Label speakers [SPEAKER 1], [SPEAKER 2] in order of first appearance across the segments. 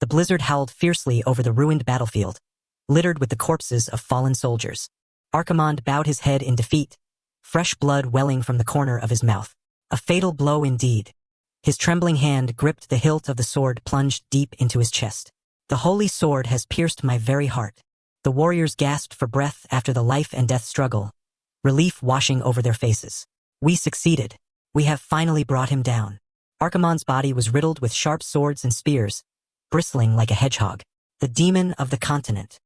[SPEAKER 1] The blizzard howled fiercely over the ruined battlefield, littered with the corpses of fallen soldiers. Archimonde bowed his head in defeat, fresh blood welling from the corner of his mouth. A fatal blow indeed. His trembling hand gripped the hilt of the sword plunged deep into his chest. The holy sword has pierced my very heart. The warriors gasped for breath after the life and death struggle, relief washing over their faces. We succeeded. We have finally brought him down. Archimonde's body was riddled with sharp swords and spears, bristling like a hedgehog. The demon of the continent.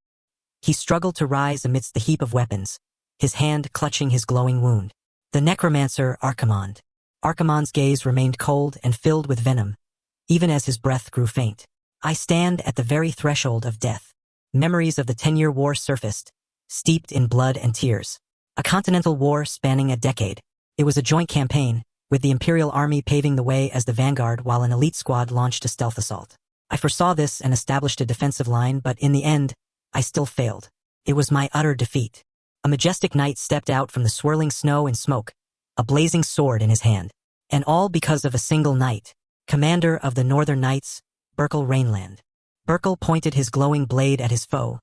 [SPEAKER 1] He struggled to rise amidst the heap of weapons, his hand clutching his glowing wound. The necromancer Archimonde. Archimonde's gaze remained cold and filled with venom, even as his breath grew faint. I stand at the very threshold of death. Memories of the 10-year war surfaced, steeped in blood and tears. A continental war spanning a decade. It was a joint campaign, with the Imperial Army paving the way as the vanguard while an elite squad launched a stealth assault. I foresaw this and established a defensive line, but in the end, I still failed. It was my utter defeat. A majestic knight stepped out from the swirling snow and smoke, a blazing sword in his hand. And all because of a single knight, commander of the Northern Knights, Burkle Rainland. Burkle pointed his glowing blade at his foe,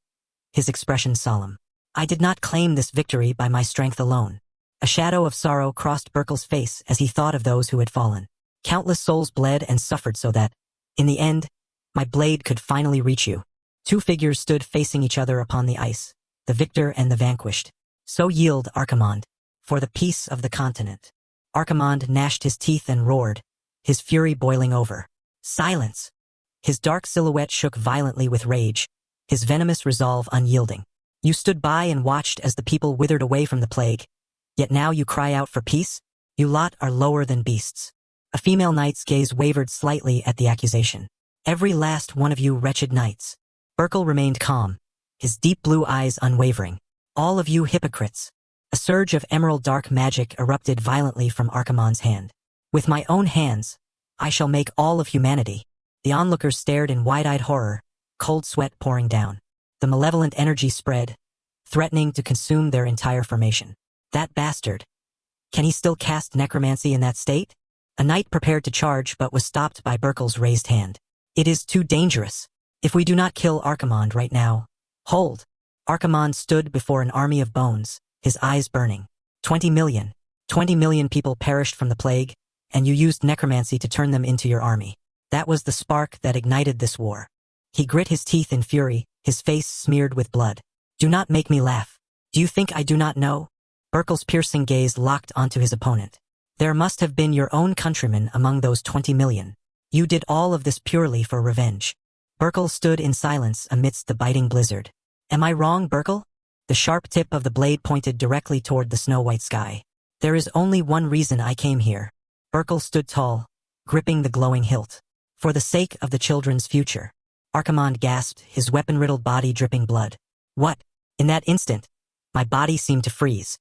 [SPEAKER 1] his expression solemn. I did not claim this victory by my strength alone. A shadow of sorrow crossed Burkle's face as he thought of those who had fallen. Countless souls bled and suffered so that, in the end, my blade could finally reach you. Two figures stood facing each other upon the ice, the victor and the vanquished. So yield, Archimonde, for the peace of the continent. Archimonde gnashed his teeth and roared, his fury boiling over. Silence! His dark silhouette shook violently with rage, his venomous resolve unyielding. You stood by and watched as the people withered away from the plague, yet now you cry out for peace? You lot are lower than beasts. A female knight's gaze wavered slightly at the accusation. Every last one of you wretched knights. Burkle remained calm, his deep blue eyes unwavering. All of you hypocrites. A surge of emerald dark magic erupted violently from Archimonde's hand. With my own hands, I shall make all of humanity. The onlookers stared in wide-eyed horror, cold sweat pouring down. The malevolent energy spread, threatening to consume their entire formation. That bastard. Can he still cast necromancy in that state? A knight prepared to charge but was stopped by Burkle's raised hand. It is too dangerous. If we do not kill Archimonde right now. Hold. Archimonde stood before an army of bones, his eyes burning. 20 million. 20 million people perished from the plague, and you used necromancy to turn them into your army. That was the spark that ignited this war. He grit his teeth in fury, his face smeared with blood. Do not make me laugh. Do you think I do not know? Burkle's piercing gaze locked onto his opponent. There must have been your own countrymen among those 20 million. You did all of this purely for revenge. Burkle stood in silence amidst the biting blizzard. Am I wrong, Burkle? The sharp tip of the blade pointed directly toward the snow-white sky. There is only one reason I came here. Burkle stood tall, gripping the glowing hilt. For the sake of the children's future. Archimonde gasped, his weapon-riddled body dripping blood. What? In that instant, my body seemed to freeze.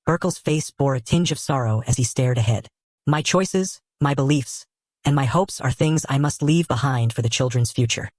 [SPEAKER 1] Burkle's face bore a tinge of sorrow as he stared ahead. My choices, my beliefs, and my hopes are things I must leave behind for the children's future.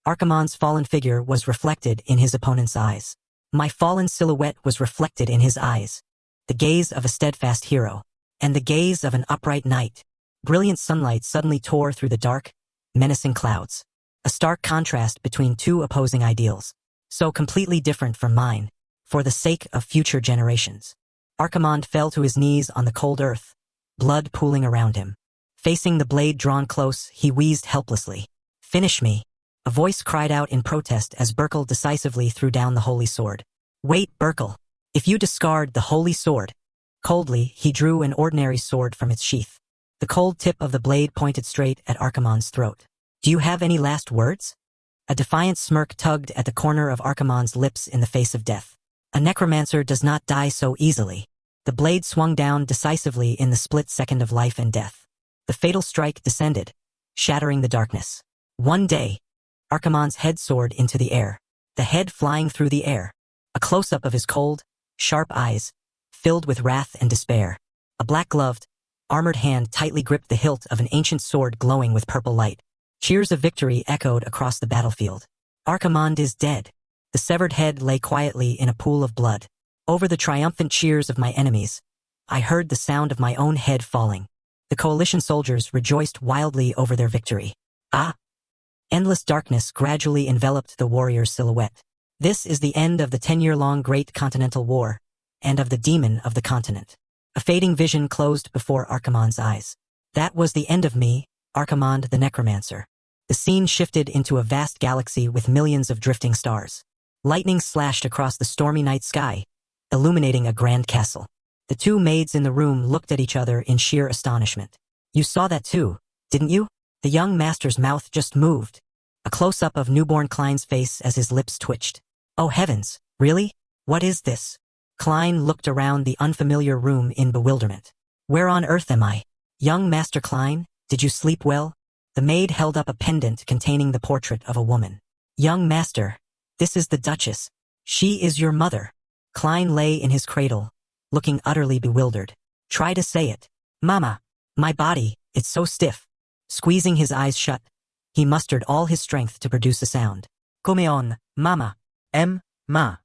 [SPEAKER 1] Archimonde's fallen figure was reflected in his opponent's eyes. My fallen silhouette was reflected in his eyes. The gaze of a steadfast hero, and the gaze of an upright knight. Brilliant sunlight suddenly tore through the dark, menacing clouds. A stark contrast between two opposing ideals, so completely different from mine, for the sake of future generations. Archimonde fell to his knees on the cold earth, blood pooling around him. Facing the blade drawn close, he wheezed helplessly. Finish me. A voice cried out in protest as Burkle decisively threw down the holy sword. Wait, Burkle. If you discard the holy sword. Coldly, he drew an ordinary sword from its sheath. The cold tip of the blade pointed straight at Archimonde's throat. Do you have any last words? A defiant smirk tugged at the corner of Archimonde's lips in the face of death. A necromancer does not die so easily. The blade swung down decisively in the split second of life and death. The fatal strike descended, shattering the darkness. One day, Archimonde's head soared into the air, the head flying through the air. A close-up of his cold, sharp eyes, filled with wrath and despair. A black-gloved, armored hand tightly gripped the hilt of an ancient sword glowing with purple light. Cheers of victory echoed across the battlefield. Archimonde is dead. The severed head lay quietly in a pool of blood. Over the triumphant cheers of my enemies, I heard the sound of my own head falling. The coalition soldiers rejoiced wildly over their victory. Ah! Endless darkness gradually enveloped the warrior's silhouette. This is the end of the 10-year-long Great Continental War, and of the demon of the continent. A fading vision closed before Archimond's eyes. That was the end of me, Archimond the Necromancer. The scene shifted into a vast galaxy with millions of drifting stars. Lightning slashed across the stormy night sky, illuminating a grand castle. The two maids in the room looked at each other in sheer astonishment. You saw that too, didn't you? The young master's mouth just moved. A close-up of newborn Klein's face as his lips twitched. Oh heavens, really? What is this? Klein looked around the unfamiliar room in bewilderment. Where on earth am I? Young Master Klein, did you sleep well? The maid held up a pendant containing the portrait of a woman. Young master, this is the Duchess. She is your mother. Klein lay in his cradle, looking utterly bewildered. Try to say it. Mama. My body, it's so stiff. Squeezing his eyes shut, he mustered all his strength to produce a sound. Come on, mama. Ma.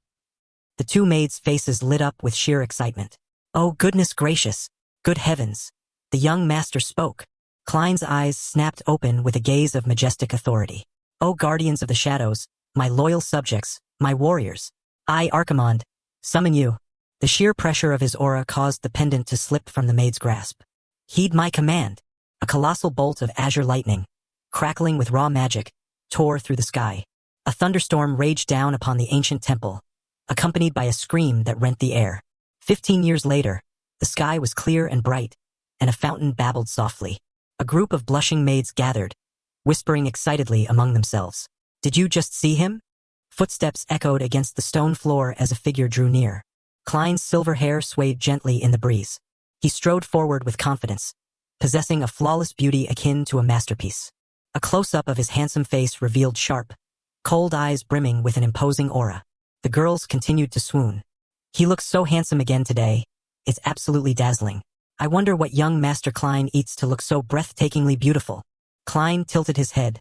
[SPEAKER 1] The two maids' faces lit up with sheer excitement. Oh goodness gracious. Good heavens. The young master spoke. Klein's eyes snapped open with a gaze of majestic authority. O guardians of the shadows, my loyal subjects, my warriors. I, Archimond, summon you. The sheer pressure of his aura caused the pendant to slip from the maid's grasp. Heed my command. A colossal bolt of azure lightning, crackling with raw magic, tore through the sky. A thunderstorm raged down upon the ancient temple, accompanied by a scream that rent the air. 15 years later, the sky was clear and bright, and a fountain babbled softly. A group of blushing maids gathered, whispering excitedly among themselves. Did you just see him? Footsteps echoed against the stone floor as a figure drew near. Klein's silver hair swayed gently in the breeze. He strode forward with confidence, possessing a flawless beauty akin to a masterpiece. A close-up of his handsome face revealed sharp, cold eyes brimming with an imposing aura. The girls continued to swoon. He looks so handsome again today. It's absolutely dazzling. I wonder what young Master Klein eats to look so breathtakingly beautiful. Klein tilted his head,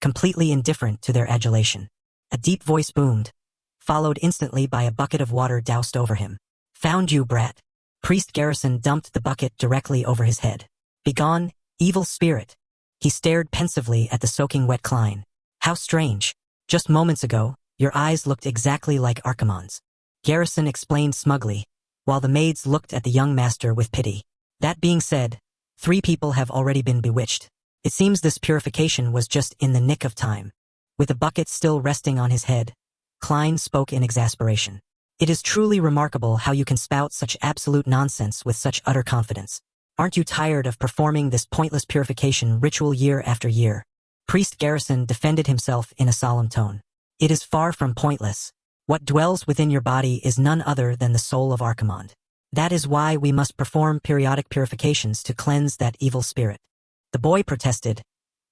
[SPEAKER 1] completely indifferent to their adulation. A deep voice boomed, followed instantly by a bucket of water doused over him. Found you, brat. Priest Garrison dumped the bucket directly over his head. Begone, evil spirit. He stared pensively at the soaking wet Klein. How strange. Just moments ago, your eyes looked exactly like Archimond's. Garrison explained smugly, while the maids looked at the young master with pity. That being said, 3 people have already been bewitched. It seems this purification was just in the nick of time. With the bucket still resting on his head, Klein spoke in exasperation. It is truly remarkable how you can spout such absolute nonsense with such utter confidence. Aren't you tired of performing this pointless purification ritual year after year? Priest Garrison defended himself in a solemn tone. It is far from pointless. What dwells within your body is none other than the soul of Archimond. That is why we must perform periodic purifications to cleanse that evil spirit. The boy protested,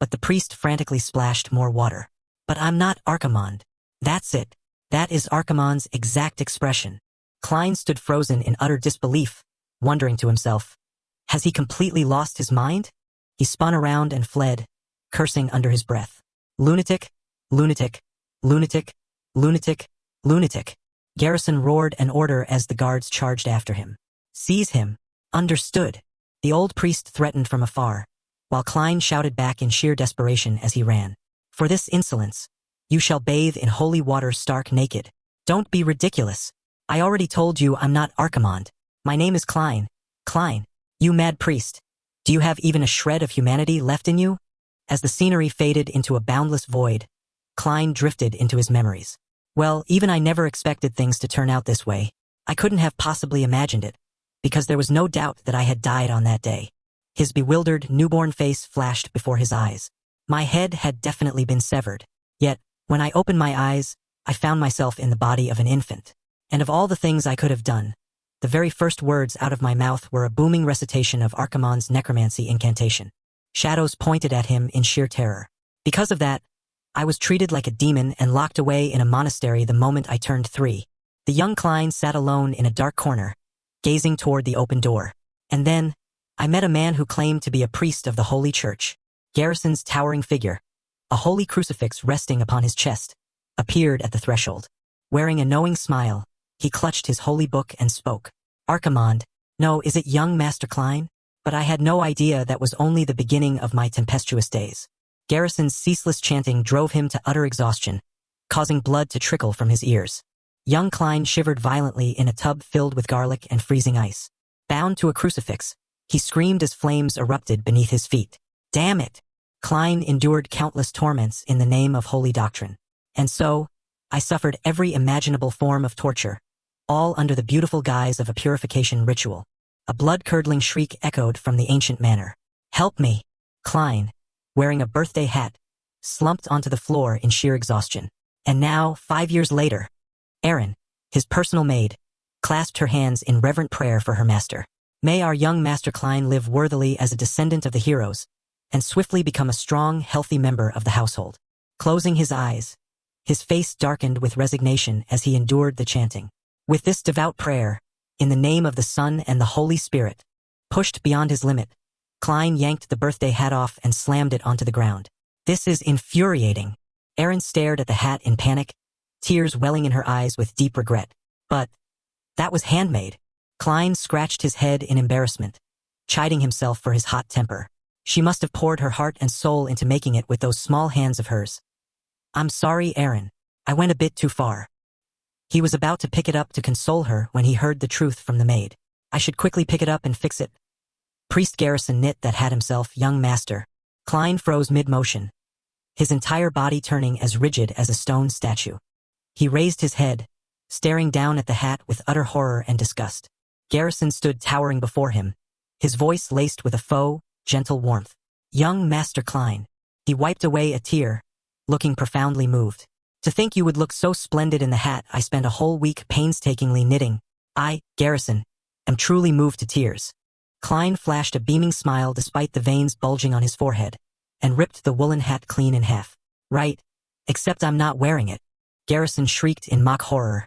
[SPEAKER 1] but the priest frantically splashed more water. But I'm not Archimond. That's it. That is Archimond's exact expression. Klein stood frozen in utter disbelief, wondering to himself, has he completely lost his mind? He spun around and fled, cursing under his breath. Lunatic, lunatic, lunatic, lunatic, lunatic. Garrison roared an order as the guards charged after him. Seize him. Understood. The old priest threatened from afar, while Klein shouted back in sheer desperation as he ran. For this insolence, you shall bathe in holy water stark naked. Don't be ridiculous. I already told you I'm not Archimond. My name is Klein. Klein. You mad priest. Do you have even a shred of humanity left in you? As the scenery faded into a boundless void, Klein drifted into his memories. Well, even I never expected things to turn out this way. I couldn't have possibly imagined it, because there was no doubt that I had died on that day. His bewildered, newborn face flashed before his eyes. My head had definitely been severed. Yet, when I opened my eyes, I found myself in the body of an infant. And of all the things I could have done, the very first words out of my mouth were a booming recitation of Archimond's necromancy incantation. Shadows pointed at him in sheer terror. Because of that, I was treated like a demon and locked away in a monastery the moment I turned 3. The young Klein sat alone in a dark corner, gazing toward the open door. And then, I met a man who claimed to be a priest of the Holy Church. Garrison's towering figure, a holy crucifix resting upon his chest, appeared at the threshold. Wearing a knowing smile, he clutched his holy book and spoke. Archimond, no, is it young Master Klein? But I had no idea that was only the beginning of my tempestuous days. Garrison's ceaseless chanting drove him to utter exhaustion, causing blood to trickle from his ears. Young Klein shivered violently in a tub filled with garlic and freezing ice. Bound to a crucifix, he screamed as flames erupted beneath his feet. Damn it! Klein endured countless torments in the name of holy doctrine. And so, I suffered every imaginable form of torture, all under the beautiful guise of a purification ritual. A blood-curdling shriek echoed from the ancient manor. Help me! Klein, wearing a birthday hat, slumped onto the floor in sheer exhaustion. And now, 5 years later, Erin, his personal maid, clasped her hands in reverent prayer for her master. May our young Master Klein live worthily as a descendant of the heroes, and swiftly become a strong, healthy member of the household. Closing his eyes, his face darkened with resignation as he endured the chanting. With this devout prayer, in the name of the Son and the Holy Spirit, pushed beyond his limit, Klein yanked the birthday hat off and slammed it onto the ground. This is infuriating. Erin stared at the hat in panic, tears welling in her eyes with deep regret. But that was handmade. Klein scratched his head in embarrassment, chiding himself for his hot temper. She must have poured her heart and soul into making it with those small hands of hers. I'm sorry, Erin. I went a bit too far. He was about to pick it up to console her when he heard the truth from the maid. I should quickly pick it up and fix it. Priest Garrison knit that hat himself, young master. Klein froze mid-motion, his entire body turning as rigid as a stone statue. He raised his head, staring down at the hat with utter horror and disgust. Garrison stood towering before him, his voice laced with a faux, gentle warmth. Young Master Klein. He wiped away a tear, looking profoundly moved. To think you would look so splendid in the hat I spent a whole week painstakingly knitting. I, Garrison, am truly moved to tears. Klein flashed a beaming smile despite the veins bulging on his forehead, and ripped the woolen hat clean in half. Right, except I'm not wearing it. Garrison shrieked in mock horror.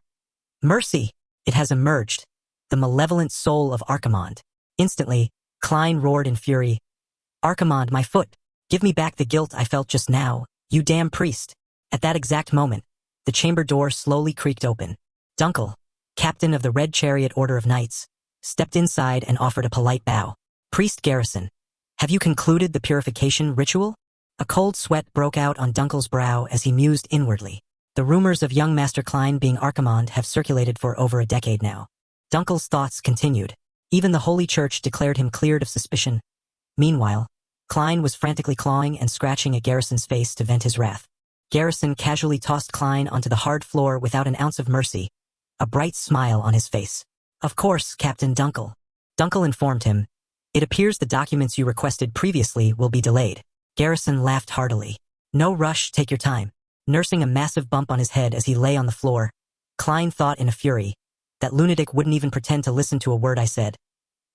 [SPEAKER 1] Mercy! It has emerged. The malevolent soul of Archimonde. Instantly, Klein roared in fury. Archimonde, my foot! Give me back the guilt I felt just now, you damn priest! At that exact moment, the chamber door slowly creaked open. Dunkel, captain of the Red Chariot Order of Knights, stepped inside and offered a polite bow. Priest Garrison, have you concluded the purification ritual? A cold sweat broke out on Dunkel's brow as he mused inwardly. The rumors of young Master Klein being Archimonde have circulated for over a decade now. Dunkel's thoughts continued. Even the Holy Church declared him cleared of suspicion. Meanwhile, Klein was frantically clawing and scratching at Garrison's face to vent his wrath. Garrison casually tossed Klein onto the hard floor without an ounce of mercy, a bright smile on his face. Of course, Captain Dunkel. Dunkel informed him. It appears the documents you requested previously will be delayed. Garrison laughed heartily. No rush, take your time. Nursing a massive bump on his head as he lay on the floor, Klein thought in a fury, that lunatic wouldn't even pretend to listen to a word I said.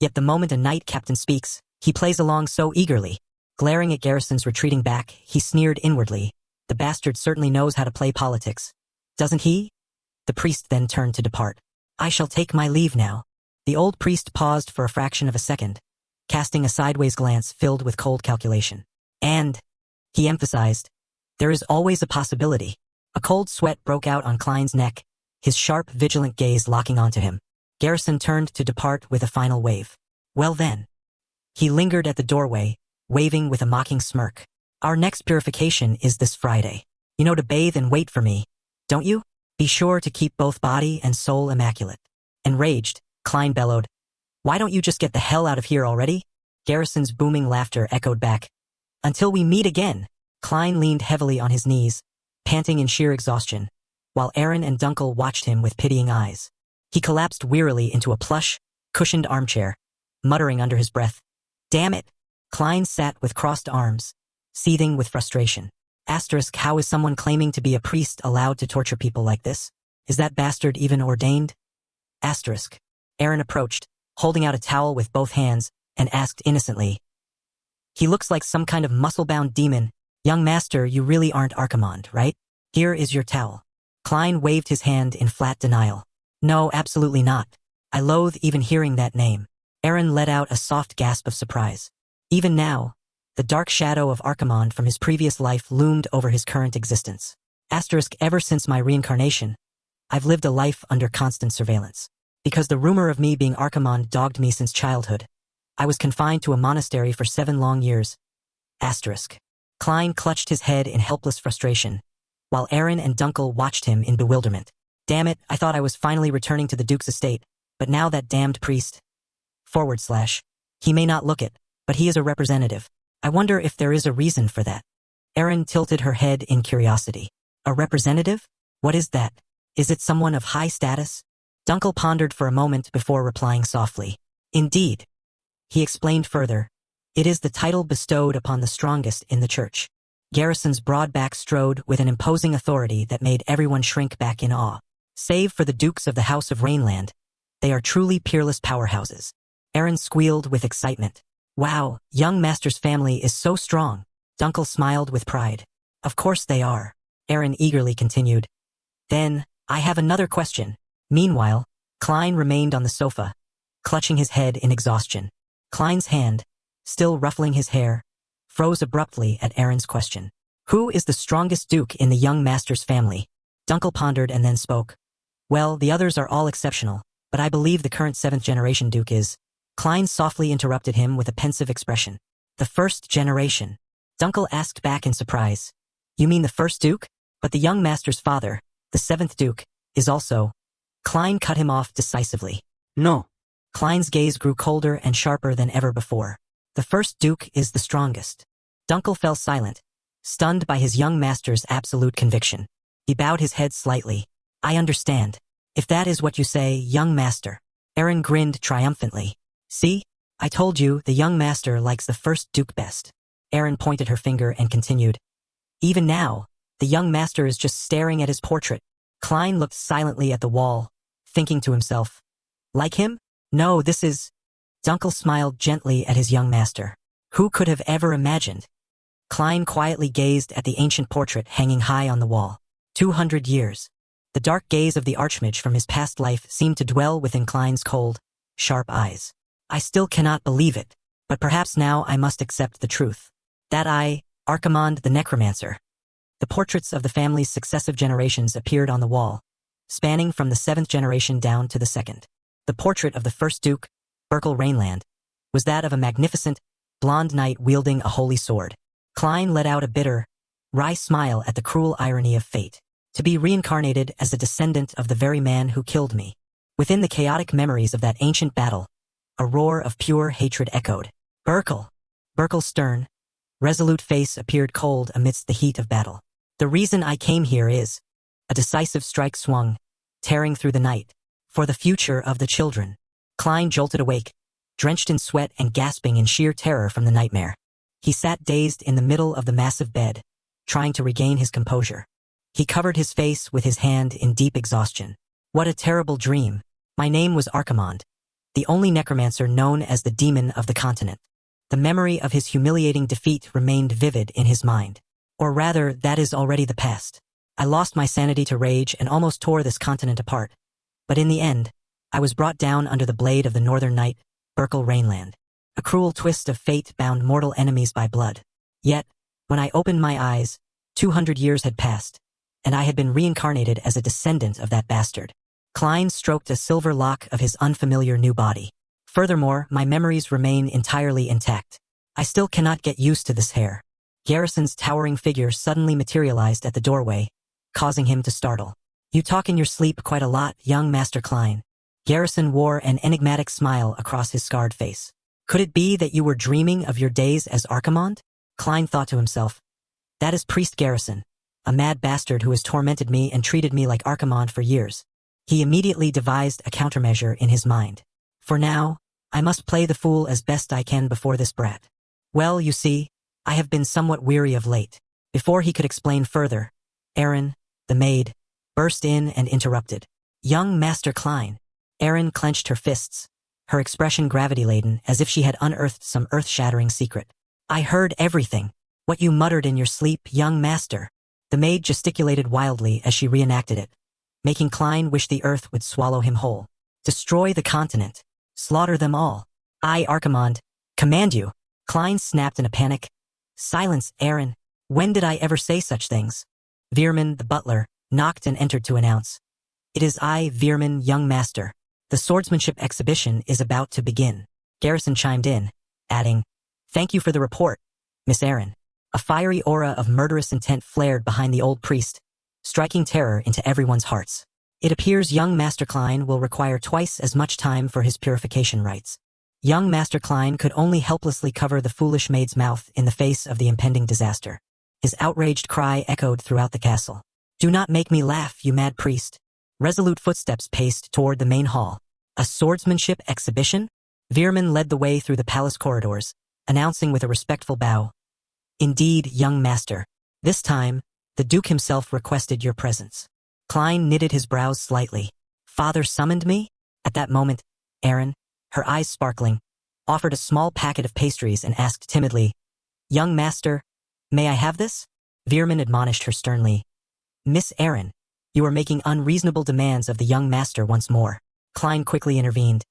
[SPEAKER 1] Yet the moment a knight captain speaks, he plays along so eagerly. Glaring at Garrison's retreating back, he sneered inwardly. The bastard certainly knows how to play politics. Doesn't he? The priest then turned to depart. I shall take my leave now. The old priest paused for a fraction of a second, casting a sideways glance filled with cold calculation. And, he emphasized, there is always a possibility. A cold sweat broke out on Klein's neck, his sharp, vigilant gaze locking onto him. Garrison turned to depart with a final wave. Well then. He lingered at the doorway, waving with a mocking smirk. Our next purification is this Friday. You know to bathe and wait for me, don't you? Be sure to keep both body and soul immaculate. Enraged, Klein bellowed. Why don't you just get the hell out of here already? Garrison's booming laughter echoed back. Until we meet again. Klein leaned heavily on his knees, panting in sheer exhaustion, while Erin and Dunkel watched him with pitying eyes. He collapsed wearily into a plush, cushioned armchair, muttering under his breath. Damn it! Klein sat with crossed arms, seething with frustration. Asterisk, how is someone claiming to be a priest allowed to torture people like this? Is that bastard even ordained? Asterisk. Erin approached, holding out a towel with both hands, and asked innocently. He looks like some kind of muscle-bound demon. Young master, you really aren't Archimonde, right? Here is your towel. Klein waved his hand in flat denial. No, absolutely not. I loathe even hearing that name. Erin let out a soft gasp of surprise. Even now, the dark shadow of Archimonde from his previous life loomed over his current existence. Asterisk, ever since my reincarnation, I've lived a life under constant surveillance. Because the rumor of me being Archimonde dogged me since childhood, I was confined to a monastery for 7 long years. Asterisk. Klein clutched his head in helpless frustration, while Aaron and Dunkel watched him in bewilderment. Damn it, I thought I was finally returning to the Duke's estate, but now that damned priest. / He may not look it, but he is a representative. I wonder if there is a reason for that. Aaron tilted her head in curiosity. A representative? What is that? Is it someone of high status? Dunkel pondered for a moment before replying softly. Indeed. He explained further. It is the title bestowed upon the strongest in the church. Garrison's broad back strode with an imposing authority that made everyone shrink back in awe. Save for the dukes of the House of Rainland, they are truly peerless powerhouses. Aaron squealed with excitement. Wow, young master's family is so strong. Dunkel smiled with pride. Of course they are. Aaron eagerly continued. Then, I have another question. Meanwhile, Klein remained on the sofa, clutching his head in exhaustion. Klein's hand, still ruffling his hair, froze abruptly at Aaron's question. Who is the strongest duke in the young master's family? Dunkel pondered and then spoke. Well, the others are all exceptional, but I believe the current 7th generation duke is. Klein softly interrupted him with a pensive expression. The 1st generation. Dunkel asked back in surprise. You mean the 1st duke? But the young master's father, the 7th duke, is also. Klein cut him off decisively. No. Klein's gaze grew colder and sharper than ever before. The 1st duke is the strongest. Dunkel fell silent, stunned by his young master's absolute conviction. He bowed his head slightly. I understand. If that is what you say, young master. Aaron grinned triumphantly. See? I told you the young master likes the 1st duke best. Aaron pointed her finger and continued. Even now, the young master is just staring at his portrait. Klein looked silently at the wall, thinking to himself. Like him? No, this is. Dunkel smiled gently at his young master. Who could have ever imagined? Klein quietly gazed at the ancient portrait hanging high on the wall. 200 years. The dark gaze of the archmage from his past life seemed to dwell within Klein's cold, sharp eyes. I still cannot believe it, but perhaps now I must accept the truth. That I, Archimond the Necromancer. The portraits of the family's successive generations appeared on the wall, spanning from the 7th generation down to the 2nd. The portrait of the 1st Duke, Berkel Rainland, was that of a magnificent, blonde knight wielding a holy sword. Klein let out a bitter, wry smile at the cruel irony of fate. To be reincarnated as a descendant of the very man who killed me. Within the chaotic memories of that ancient battle, a roar of pure hatred echoed. Berkel! Berkel's stern, resolute face appeared cold amidst the heat of battle. The reason I came here is. A decisive strike swung, tearing through the night. For the future of the children. Klein jolted awake, drenched in sweat and gasping in sheer terror from the nightmare. He sat dazed in the middle of the massive bed, trying to regain his composure. He covered his face with his hand in deep exhaustion. What a terrible dream. My name was Archimond, the only necromancer known as the demon of the continent. The memory of his humiliating defeat remained vivid in his mind. Or rather, that is already the past. I lost my sanity to rage and almost tore this continent apart. But in the end, I was brought down under the blade of the northern knight, Berkel Rainland. A cruel twist of fate bound mortal enemies by blood. Yet, when I opened my eyes, 200 years had passed, and I had been reincarnated as a descendant of that bastard. Klein stroked a silver lock of his unfamiliar new body. Furthermore, my memories remain entirely intact. I still cannot get used to this hair. Garrison's towering figure suddenly materialized at the doorway, causing him to startle. You talk in your sleep quite a lot, young Master Klein. Garrison wore an enigmatic smile across his scarred face. Could it be that you were dreaming of your days as Archimond? Klein thought to himself. That is Priest Garrison, a mad bastard who has tormented me and treated me like Archimond for years. He immediately devised a countermeasure in his mind. For now, I must play the fool as best I can before this brat. Well, you see, I have been somewhat weary of late. Before he could explain further, Aaron, the maid, burst in and interrupted. Young Master Klein. Aaron clenched her fists, her expression gravity-laden as if she had unearthed some earth-shattering secret. I heard everything. What you muttered in your sleep, young master. The maid gesticulated wildly as she reenacted it, making Klein wish the earth would swallow him whole. Destroy the continent. Slaughter them all. I, Archimond, command you. Klein snapped in a panic. Silence, Aaron. When did I ever say such things? Veerman, the butler, knocked and entered to announce. It is I, Veerman, young master. The swordsmanship exhibition is about to begin. Garrison chimed in, adding, Thank you for the report, Miss Aaron. A fiery aura of murderous intent flared behind the old priest, striking terror into everyone's hearts. It appears young Master Klein will require twice as much time for his purification rites. Young Master Klein could only helplessly cover the foolish maid's mouth in the face of the impending disaster. His outraged cry echoed throughout the castle. "Do not make me laugh, you mad priest." Resolute footsteps paced toward the main hall. A swordsmanship exhibition? Veerman led the way through the palace corridors, announcing with a respectful bow, "Indeed, young master. This time, the Duke himself requested your presence." Klein knitted his brows slightly. "Father summoned me?" At that moment, Erin, her eyes sparkling, offered a small packet of pastries and asked timidly, "Young master, may I have this?" Veerman admonished her sternly. "Miss Erin, you are making unreasonable demands of the young master once more." Klein quickly intervened.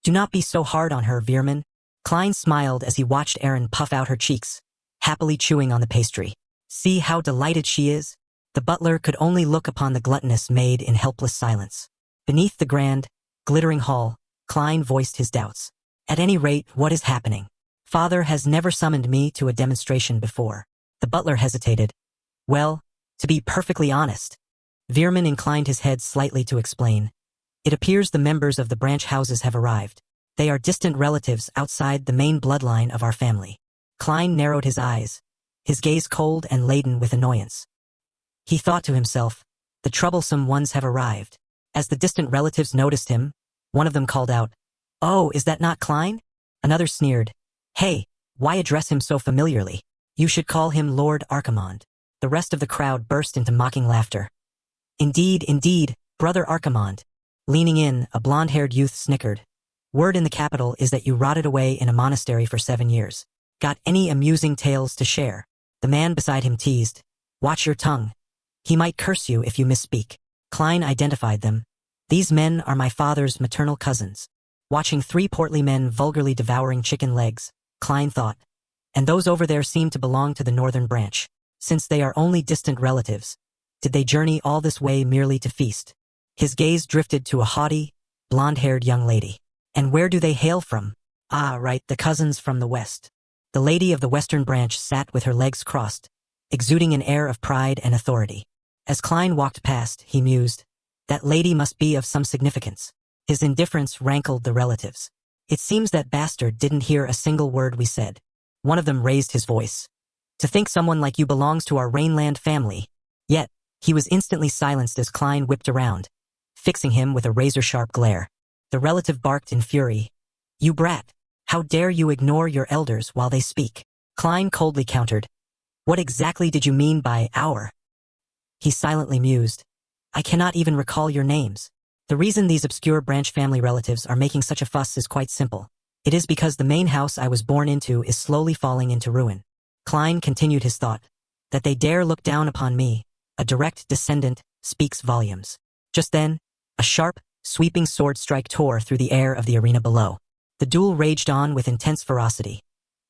[SPEAKER 1] "Do not be so hard on her, Veerman." Klein smiled as he watched Erin puff out her cheeks, happily chewing on the pastry. "See how delighted she is?" The butler could only look upon the gluttonous maid in helpless silence. Beneath the grand, glittering hall, Klein voiced his doubts. "At any rate, what is happening? Father has never summoned me to a demonstration before." The butler hesitated. "Well, to be perfectly honest." Veerman inclined his head slightly to explain. "It appears the members of the branch houses have arrived. They are distant relatives outside the main bloodline of our family." Klein narrowed his eyes, his gaze cold and laden with annoyance. He thought to himself, the troublesome ones have arrived. As the distant relatives noticed him, one of them called out, "Oh, is that not Klein?" Another sneered, "Hey, why address him so familiarly? You should call him Lord Archimond." The rest of the crowd burst into mocking laughter. Indeed, Brother Archimond." Leaning in, a blonde-haired youth snickered. "Word in the capital is that you rotted away in a monastery for 7 years. Got any amusing tales to share?" The man beside him teased, "Watch your tongue. He might curse you if you misspeak." Klein identified them. "These men are my father's maternal cousins." Watching 3 portly men vulgarly devouring chicken legs, Klein thought, and those over there seem to belong to the northern branch. Since they are only distant relatives, did they journey all this way merely to feast? His gaze drifted to a haughty, blonde-haired young lady. "And where do they hail from?" "Ah, right, the cousins from the west." The lady of the western branch sat with her legs crossed, exuding an air of pride and authority. As Klein walked past, he mused, "That lady must be of some significance." His indifference rankled the relatives. "It seems that bastard didn't hear a single word we said." One of them raised his voice. "To think someone like you belongs to our Rainland family." Yet, he was instantly silenced as Klein whipped around, fixing him with a razor-sharp glare. The relative barked in fury. "You brat! How dare you ignore your elders while they speak?" Klein coldly countered. "What exactly did you mean by our?" He silently mused. "I cannot even recall your names." The reason these obscure branch family relatives are making such a fuss is quite simple. It is because the main house I was born into is slowly falling into ruin. Klein continued his thought. That they dare look down upon me, a direct descendant, speaks volumes. Just then, a sharp, sweeping sword strike tore through the air of the arena below. The duel raged on with intense ferocity.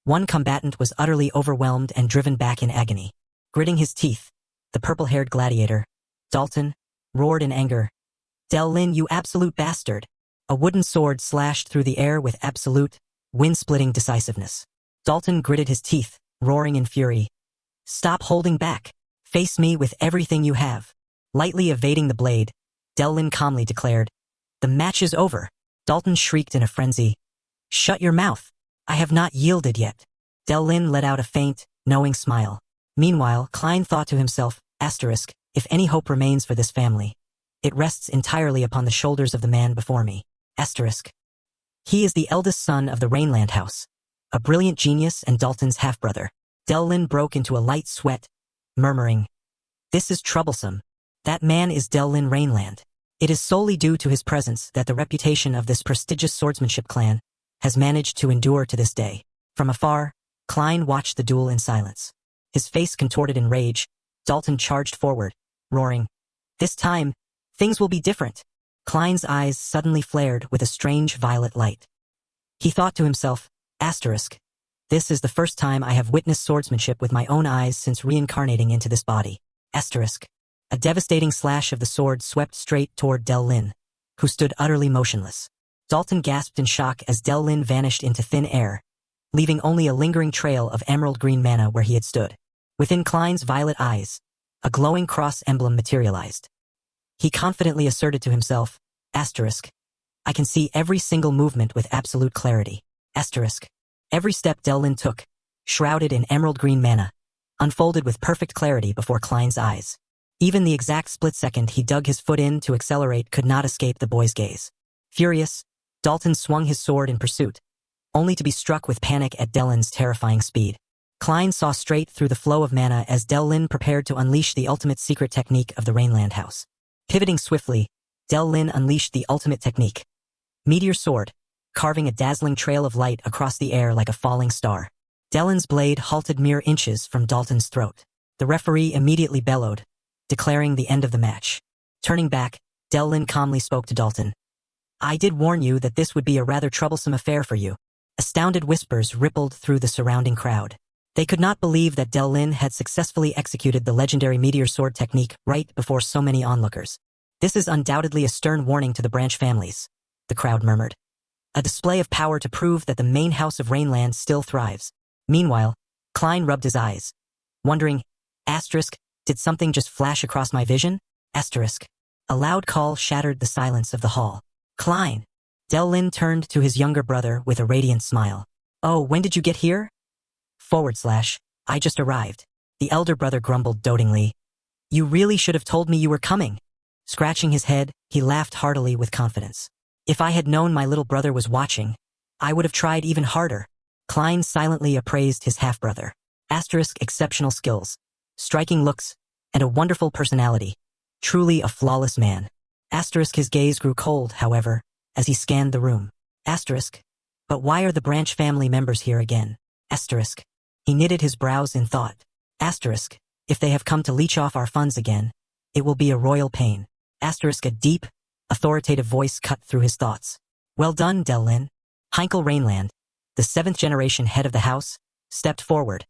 [SPEAKER 1] One combatant was utterly overwhelmed and driven back in agony. Gritting his teeth, the purple-haired gladiator, Dalton, roared in anger. "Del-Lin, you absolute bastard!" A wooden sword slashed through the air with absolute, wind-splitting decisiveness. Dalton gritted his teeth, roaring in fury. "Stop holding back. Face me with everything you have." Lightly evading the blade, Del-Lin calmly declared, "The match is over." Dalton shrieked in a frenzy. "Shut your mouth. I have not yielded yet." Del-Lin let out a faint, knowing smile. Meanwhile, Klein thought to himself, if any hope remains for this family, it rests entirely upon the shoulders of the man before me. He is the eldest son of the Rainland house, a brilliant genius and Dalton's half-brother. Del-Lin broke into a light sweat, murmuring, "This is troublesome. That man is Del-Lin Rainland. It is solely due to his presence that the reputation of this prestigious swordsmanship clan has managed to endure to this day." From afar, Klein watched the duel in silence. His face contorted in rage, Dalton charged forward, roaring, "This time, things will be different." Klein's eyes suddenly flared with a strange violet light. He thought to himself, "This is the first time I have witnessed swordsmanship with my own eyes since reincarnating into this body." A devastating slash of the sword swept straight toward Del-Lin, who stood utterly motionless. Dalton gasped in shock as Del-Lin vanished into thin air, leaving only a lingering trail of emerald green mana where he had stood. Within Klein's violet eyes, a glowing cross emblem materialized. He confidently asserted to himself, asterisk, I can see every single movement with absolute clarity. Asterisk. Every step Delin took, shrouded in emerald green mana, unfolded with perfect clarity before Klein's eyes. Even the exact split second he dug his foot in to accelerate could not escape the boy's gaze. Furious, Dalton swung his sword in pursuit, only to be struck with panic at Delin's terrifying speed. Klein saw straight through the flow of mana as Delin prepared to unleash the ultimate secret technique of the Rainland House. Pivoting swiftly, Delin unleashed the ultimate technique. Meteor Sword, carving a dazzling trail of light across the air like a falling star. Delin's blade halted mere inches from Dalton's throat. The referee immediately bellowed, declaring the end of the match. Turning back, Delin calmly spoke to Dalton. I did warn you that this would be a rather troublesome affair for you. Astounded whispers rippled through the surrounding crowd. They could not believe that Delin had successfully executed the legendary Meteor Sword technique right before so many onlookers. This is undoubtedly a stern warning to the branch families, the crowd murmured. A display of power to prove that the main house of Rainland still thrives. Meanwhile, Klein rubbed his eyes, wondering, asterisk, did something just flash across my vision? Asterisk. A loud call shattered the silence of the hall. Klein. Delin turned to his younger brother with a radiant smile. Oh, when did you get here? / I just arrived. The elder brother grumbled dotingly. You really should have told me you were coming. Scratching his head, he laughed heartily with confidence. If I had known my little brother was watching, I would have tried even harder. Klein silently appraised his half-brother. Asterisk exceptional skills, striking looks, and a wonderful personality. Truly a flawless man. Asterisk his gaze grew cold, however, as he scanned the room. Asterisk. But why are the branch family members here again? Asterisk. He knitted his brows in thought. Asterisk. If they have come to leech off our funds again, it will be a royal pain. Asterisk. A deep, authoritative voice cut through his thoughts. Well done, Delin. Heinkel Rainland, the 7th generation head of the house, stepped forward,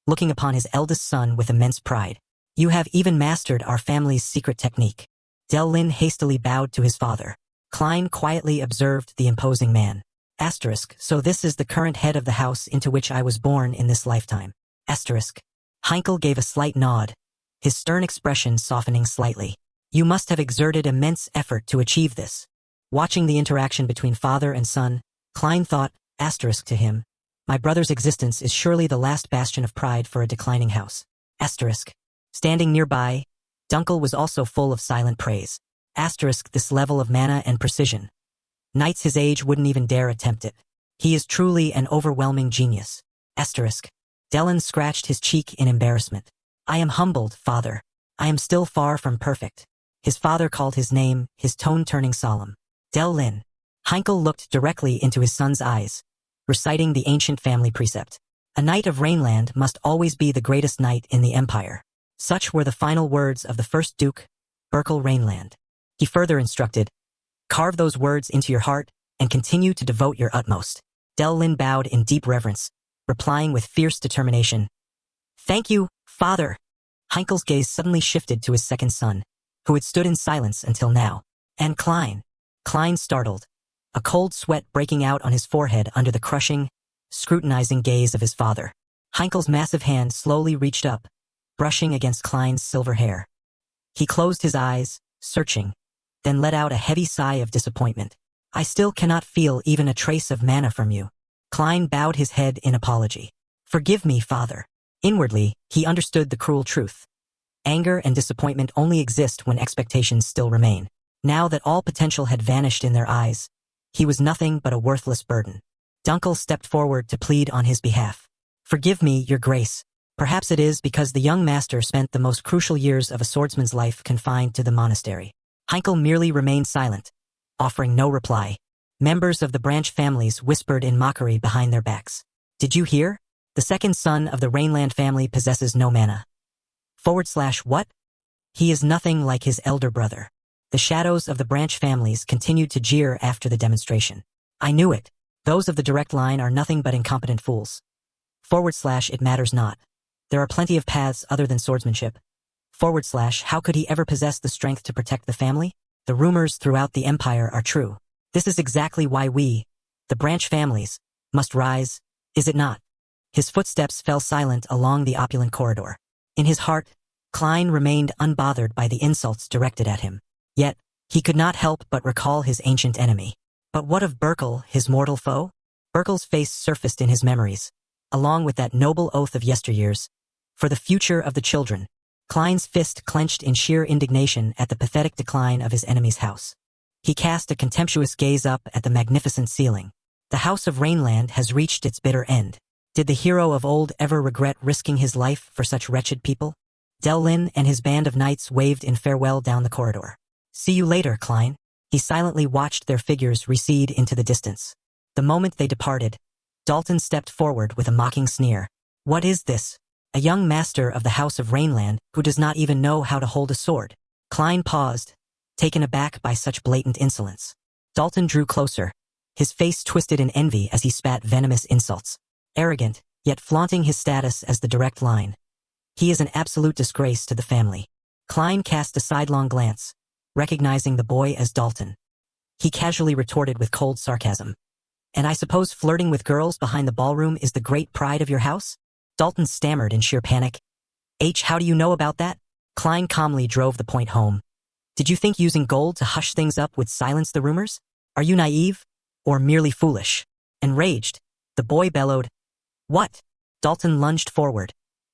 [SPEAKER 1] looking upon his eldest son with immense pride. You have even mastered our family's secret technique. Delin hastily bowed to his father. Klein quietly observed the imposing man. Asterisk. So this is the current head of the house into which I was born in this lifetime. Asterisk. Heinkel gave a slight nod, his stern expression softening slightly. You must have exerted immense effort to achieve this. Watching the interaction between father and son, Klein thought, asterisk to him, my brother's existence is surely the last bastion of pride for a declining house. Asterisk. Standing nearby, Dunkel was also full of silent praise. Asterisk this level of mana and precision. Knights his age wouldn't even dare attempt it. He is truly an overwhelming genius. Asterisk. Delin scratched his cheek in embarrassment. I am humbled, father. I am still far from perfect. His father called his name, his tone turning solemn. Delin. Heinkel looked directly into his son's eyes, reciting the ancient family precept. A knight of Rainland must always be the greatest knight in the empire. Such were the final words of the first Duke, Berkel Rainland. He further instructed, carve those words into your heart and continue to devote your utmost. Delin bowed in deep reverence, replying with fierce determination. Thank you, father. Heinkel's gaze suddenly shifted to his second son, who had stood in silence until now. And Klein. Klein startled, a cold sweat breaking out on his forehead under the crushing, scrutinizing gaze of his father. Heinkel's massive hand slowly reached up, brushing against Klein's silver hair. He closed his eyes, searching, then let out a heavy sigh of disappointment. I still cannot feel even a trace of mana from you. Klein bowed his head in apology. Forgive me, father. Inwardly, he understood the cruel truth. Anger and disappointment only exist when expectations still remain. Now that all potential had vanished in their eyes, he was nothing but a worthless burden. Dunkel stepped forward to plead on his behalf. Forgive me, your grace. Perhaps it is because the young master spent the most crucial years of a swordsman's life confined to the monastery. Heinkel merely remained silent, offering no reply. Members of the branch families whispered in mockery behind their backs. Did you hear? The second son of the Rainland family possesses no mana. / what? He is nothing like his elder brother. The shadows of the branch families continued to jeer after the demonstration. I knew it. Those of the direct line are nothing but incompetent fools. / it matters not. There are plenty of paths other than swordsmanship. / how could he ever possess the strength to protect the family? The rumors throughout the empire are true. This is exactly why we, the branch families, must rise, is it not? His footsteps fell silent along the opulent corridor. In his heart, Klein remained unbothered by the insults directed at him. Yet, he could not help but recall his ancient enemy. But what of Burkle, his mortal foe? Burkle's face surfaced in his memories, along with that noble oath of yesteryears, for the future of the children. Klein's fist clenched in sheer indignation at the pathetic decline of his enemy's house. He cast a contemptuous gaze up at the magnificent ceiling. The House of Rainland has reached its bitter end. Did the hero of old ever regret risking his life for such wretched people? Delin and his band of knights waved in farewell down the corridor. See you later, Klein. He silently watched their figures recede into the distance. The moment they departed, Dalton stepped forward with a mocking sneer. What is this? A young master of the House of Rainland who does not even know how to hold a sword. Klein paused, taken aback by such blatant insolence. Dalton drew closer, his face twisted in envy as he spat venomous insults. Arrogant, yet flaunting his status as the direct line. He is an absolute disgrace to the family. Klein cast a sidelong glance, recognizing the boy as Dalton. He casually retorted with cold sarcasm. And I suppose flirting with girls behind the ballroom is the great pride of your house? Dalton stammered in sheer panic. How do you know about that? Klein calmly drove the point home. Did you think using gold to hush things up would silence the rumors? Are you naive? Or merely foolish? Enraged, the boy bellowed. What? Dalton lunged forward,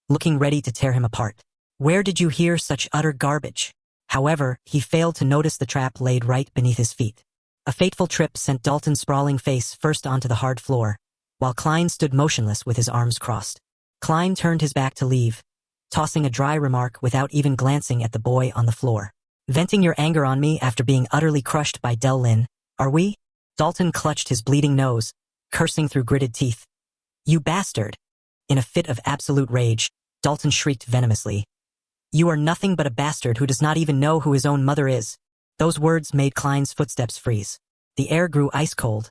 [SPEAKER 1] looking ready to tear him apart. Where did you hear such utter garbage? However, he failed to notice the trap laid right beneath his feet. A fateful trip sent Dalton's sprawling face first onto the hard floor, while Klein stood motionless with his arms crossed. Klein turned his back to leave, tossing a dry remark without even glancing at the boy on the floor. Venting your anger on me after being utterly crushed by Delin, are we? Dalton clutched his bleeding nose, cursing through gritted teeth. You bastard! In a fit of absolute rage, Dalton shrieked venomously. You are nothing but a bastard who does not even know who his own mother is. Those words made Klein's footsteps freeze. The air grew ice cold,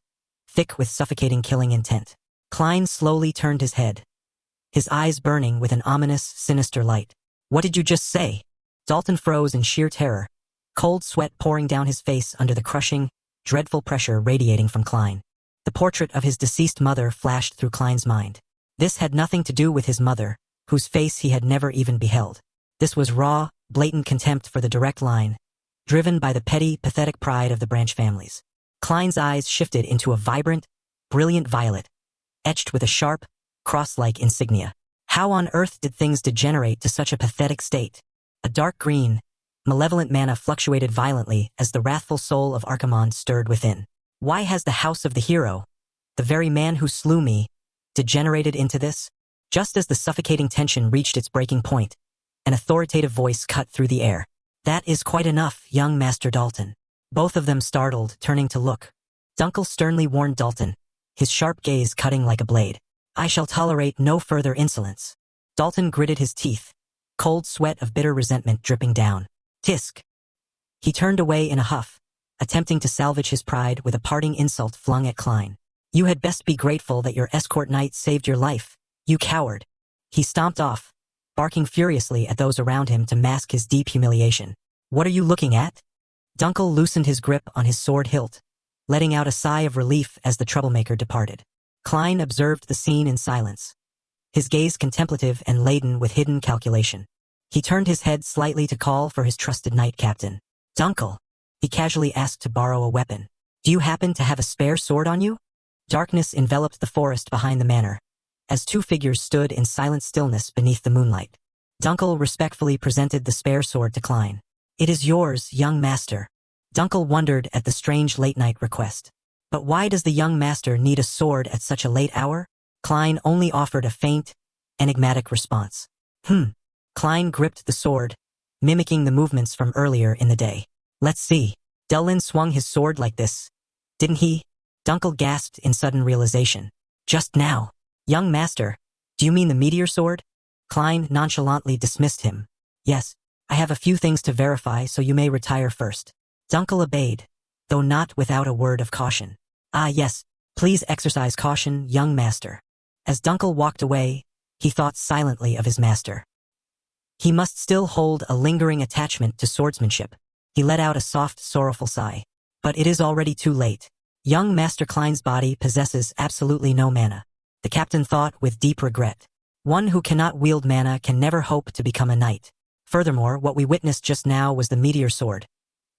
[SPEAKER 1] thick with suffocating killing intent. Klein slowly turned his head, his eyes burning with an ominous, sinister light. What did you just say? Dalton froze in sheer terror, cold sweat pouring down his face under the crushing, dreadful pressure radiating from Klein. The portrait of his deceased mother flashed through Klein's mind. This had nothing to do with his mother, whose face he had never even beheld. This was raw, blatant contempt for the direct line, driven by the petty, pathetic pride of the branch families. Klein's eyes shifted into a vibrant, brilliant violet, etched with a sharp, cross-like insignia. How on earth did things degenerate to such a pathetic state? A dark green, malevolent mana fluctuated violently as the wrathful soul of Archimonde stirred within. Why has the house of the hero, the very man who slew me, degenerated into this? Just as the suffocating tension reached its breaking point, an authoritative voice cut through the air. That is quite enough, young Master Dalton. Both of them startled, turning to look. Dunkel sternly warned Dalton, his sharp gaze cutting like a blade. I shall tolerate no further insolence. Dalton gritted his teeth, cold sweat of bitter resentment dripping down. Tisk. He turned away in a huff, attempting to salvage his pride with a parting insult flung at Klein. You had best be grateful that your escort knight saved your life, you coward. He stomped off, barking furiously at those around him to mask his deep humiliation. What are you looking at? Dunkel loosened his grip on his sword hilt, letting out a sigh of relief as the troublemaker departed. Klein observed the scene in silence, his gaze contemplative and laden with hidden calculation. He turned his head slightly to call for his trusted knight captain. Dunkel, he casually asked to borrow a weapon. Do you happen to have a spare sword on you? Darkness enveloped the forest behind the manor, as two figures stood in silent stillness beneath the moonlight. Dunkel respectfully presented the spare sword to Klein. It is yours, young master. Dunkel wondered at the strange late-night request. But why does the young master need a sword at such a late hour? Klein only offered a faint, enigmatic response. Klein gripped the sword, mimicking the movements from earlier in the day. Let's see. Delin swung his sword like this, didn't he? Dunkel gasped in sudden realization. Just now. Young master, do you mean the meteor sword? Klein nonchalantly dismissed him. Yes, I have a few things to verify, so you may retire first. Dunkel obeyed, though not without a word of caution. Ah yes, please exercise caution, young master. As Dunkel walked away, he thought silently of his master. He must still hold a lingering attachment to swordsmanship. He let out a soft, sorrowful sigh. But it is already too late. Young Master Klein's body possesses absolutely no mana. The captain thought with deep regret. One who cannot wield mana can never hope to become a knight. Furthermore, what we witnessed just now was the meteor sword,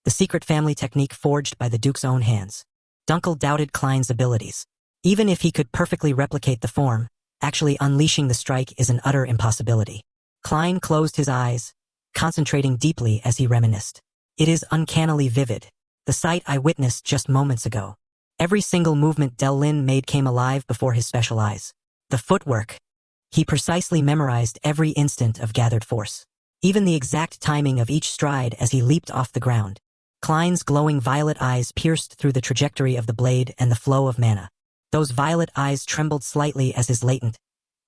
[SPEAKER 1] the secret family technique forged by the Duke's own hands. Dunkel doubted Klein's abilities. Even if he could perfectly replicate the form, actually unleashing the strike is an utter impossibility. Klein closed his eyes, concentrating deeply as he reminisced. It is uncannily vivid. The sight I witnessed just moments ago. Every single movement Delin made came alive before his special eyes. The footwork. He precisely memorized every instant of gathered force. Even the exact timing of each stride as he leaped off the ground. Klein's glowing violet eyes pierced through the trajectory of the blade and the flow of mana. Those violet eyes trembled slightly as his latent,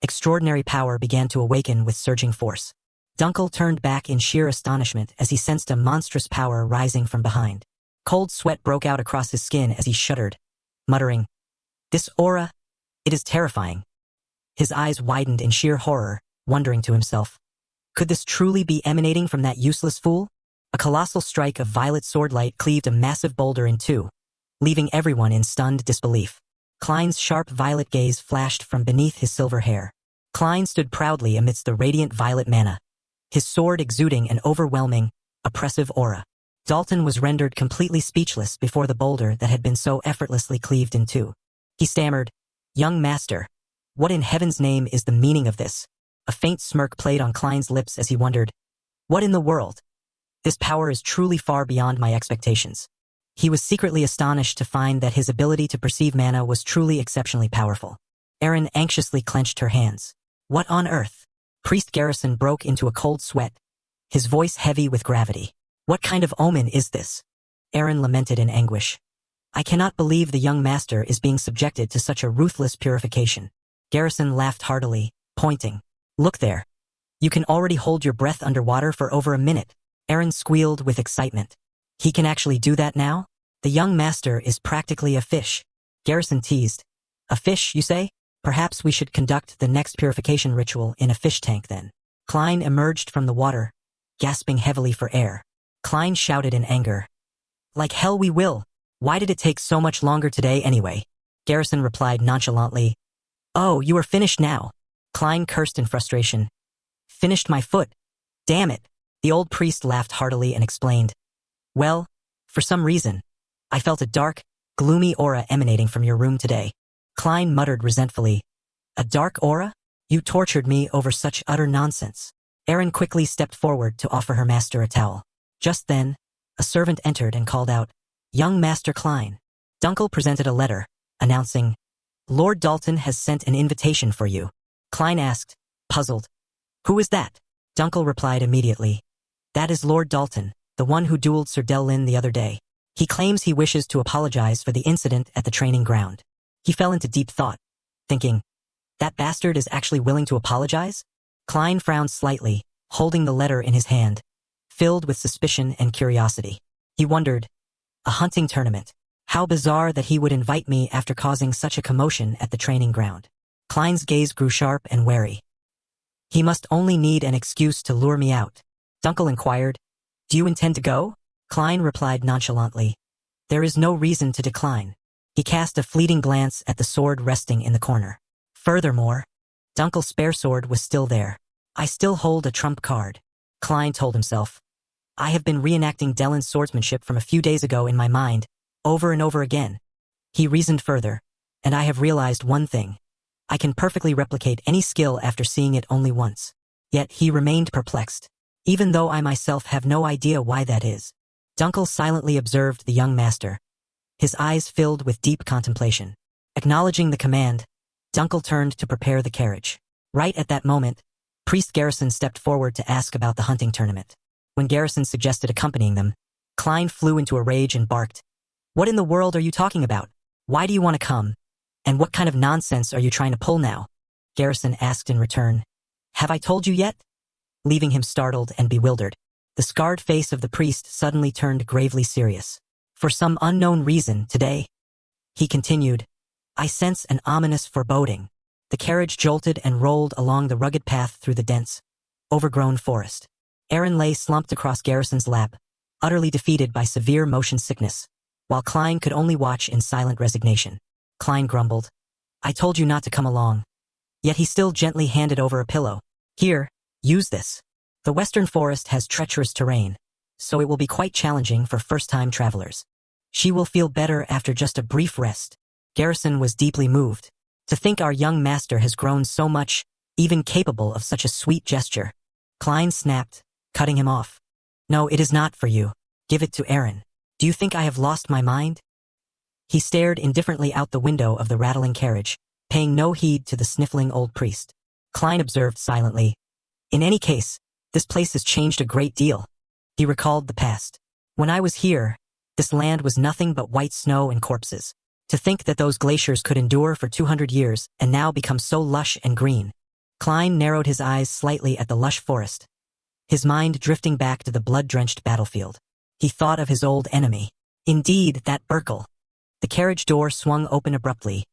[SPEAKER 1] extraordinary power began to awaken with surging force. Dunkel turned back in sheer astonishment as he sensed a monstrous power rising from behind. Cold sweat broke out across his skin as he shuddered, muttering, "This aura, it is terrifying." His eyes widened in sheer horror, wondering to himself, could this truly be emanating from that useless fool? A colossal strike of violet swordlight cleaved a massive boulder in two, leaving everyone in stunned disbelief. Klein's sharp violet gaze flashed from beneath his silver hair. Klein stood proudly amidst the radiant violet mana, his sword exuding an overwhelming, oppressive aura. Dalton was rendered completely speechless before the boulder that had been so effortlessly cleaved in two. He stammered, "Young master, what in heaven's name is the meaning of this?" A faint smirk played on Klein's lips as he wondered, "What in the world? This power is truly far beyond my expectations." He was secretly astonished to find that his ability to perceive mana was truly exceptionally powerful. Erin anxiously clenched her hands. "What on earth?" Priest Garrison broke into a cold sweat, his voice heavy with gravity. "What kind of omen is this?" Erin lamented in anguish. "I cannot believe the young master is being subjected to such a ruthless purification." Garrison laughed heartily, pointing. "Look there. You can already hold your breath underwater for over a minute." Erin squealed with excitement. "He can actually do that now? The young master is practically a fish." Garrison teased. "A fish, you say? Perhaps we should conduct the next purification ritual in a fish tank then." Klein emerged from the water, gasping heavily for air. Klein shouted in anger. "Like hell we will. Why did it take so much longer today anyway?" Garrison replied nonchalantly. "Oh, you are finished now." Klein cursed in frustration. "Finished my foot. Damn it." The old priest laughed heartily and explained. "Well, for some reason, I felt a dark, gloomy aura emanating from your room today." Klein muttered resentfully. "A dark aura? You tortured me over such utter nonsense." Erin quickly stepped forward to offer her master a towel. Just then, a servant entered and called out, "Young Master Klein." Dunkel presented a letter, announcing, "Lord Dalton has sent an invitation for you." Klein asked, puzzled, "Who is that?" Dunkel replied immediately, "That is Lord Dalton, the one who dueled Sir Delin the other day. He claims he wishes to apologize for the incident at the training ground." He fell into deep thought, thinking, that bastard is actually willing to apologize? Klein frowned slightly, holding the letter in his hand, filled with suspicion and curiosity. He wondered, a hunting tournament. How bizarre that he would invite me after causing such a commotion at the training ground. Klein's gaze grew sharp and wary. He must only need an excuse to lure me out. Dunkel inquired, "Do you intend to go?" Klein replied nonchalantly, "There is no reason to decline." He cast a fleeting glance at the sword resting in the corner. Furthermore, Dunkel's spare sword was still there. "I still hold a trump card," Klein told himself. "I have been reenacting Delin's swordsmanship from a few days ago in my mind, over and over again." He reasoned further, "And I have realized one thing. I can perfectly replicate any skill after seeing it only once." Yet he remained perplexed, even though I myself have no idea why that is. Dunkel silently observed the young master, his eyes filled with deep contemplation. Acknowledging the command, Dunkel turned to prepare the carriage. Right at that moment, Priest Garrison stepped forward to ask about the hunting tournament. When Garrison suggested accompanying them, Klein flew into a rage and barked, "What in the world are you talking about? Why do you want to come? And what kind of nonsense are you trying to pull now?" Garrison asked in return, "Have I told you yet?" Leaving him startled and bewildered. The scarred face of the priest suddenly turned gravely serious. "For some unknown reason today," he continued, "I sense an ominous foreboding." The carriage jolted and rolled along the rugged path through the dense, overgrown forest. Erin lay slumped across Garrison's lap, utterly defeated by severe motion sickness, while Klein could only watch in silent resignation. Klein grumbled, "I told you not to come along." Yet he still gently handed over a pillow. Here, use this. The western forest has treacherous terrain, so it will be quite challenging for first-time travelers. She will feel better after just a brief rest. Garrison was deeply moved. To think our young master has grown so much, even capable of such a sweet gesture. Klein snapped, cutting him off. No, it is not for you. Give it to Aaron. Do you think I have lost my mind? He stared indifferently out the window of the rattling carriage, paying no heed to the sniffling old priest. Klein observed silently. In any case, this place has changed a great deal. He recalled the past. When I was here, this land was nothing but white snow and corpses. To think that those glaciers could endure for 200 years and now become so lush and green. Klein narrowed his eyes slightly at the lush forest, his mind drifting back to the blood-drenched battlefield. He thought of his old enemy. Indeed, that Burkle. The carriage door swung open abruptly,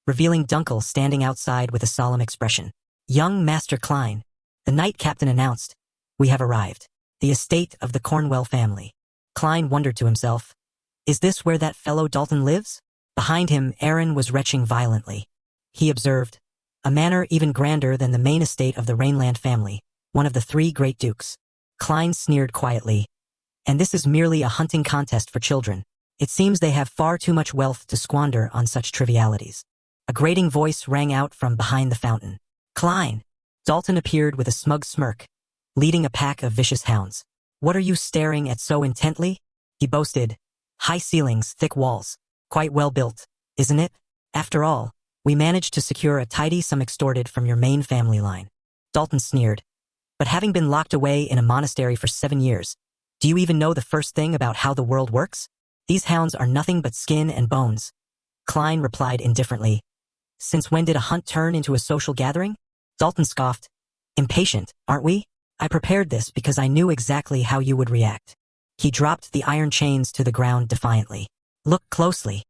[SPEAKER 1] revealing Dunkel standing outside with a solemn expression. Young Master Klein, the knight captain announced, we have arrived. The estate of the Cornwell family. Klein wondered to himself, is this where that fellow Dalton lives? Behind him, Aaron was retching violently. He observed, a manor even grander than the main estate of the Rainland family, one of the 3 great dukes. Klein sneered quietly. And this is merely a hunting contest for children. It seems they have far too much wealth to squander on such trivialities. A grating voice rang out from behind the fountain. Klein! Dalton appeared with a smug smirk, leading a pack of vicious hounds. What are you staring at so intently? He boasted. High ceilings, thick walls. Quite well built, isn't it? After all, we managed to secure a tidy sum extorted from your main family line. Dalton sneered. But having been locked away in a monastery for 7 years, do you even know the first thing about how the world works? These hounds are nothing but skin and bones. Klein replied indifferently. Since when did a hunt turn into a social gathering? Dalton scoffed. Impatient, aren't we? I prepared this because I knew exactly how you would react. He dropped the iron chains to the ground defiantly. Look closely.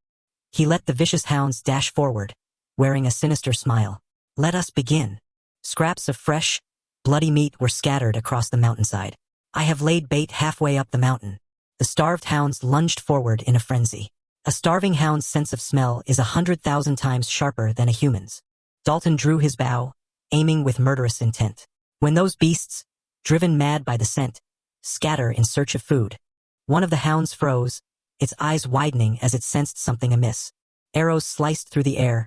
[SPEAKER 1] He let the vicious hounds dash forward, wearing a sinister smile. Let us begin. Scraps of fresh, bloody meat were scattered across the mountainside. I have laid bait halfway up the mountain. The starved hounds lunged forward in a frenzy. A starving hound's sense of smell is 100,000 times sharper than a human's. Dalton drew his bow, aiming with murderous intent. When those beasts, driven mad by the scent, scatter in search of food, one of the hounds froze, its eyes widening as it sensed something amiss. Arrows sliced through the air,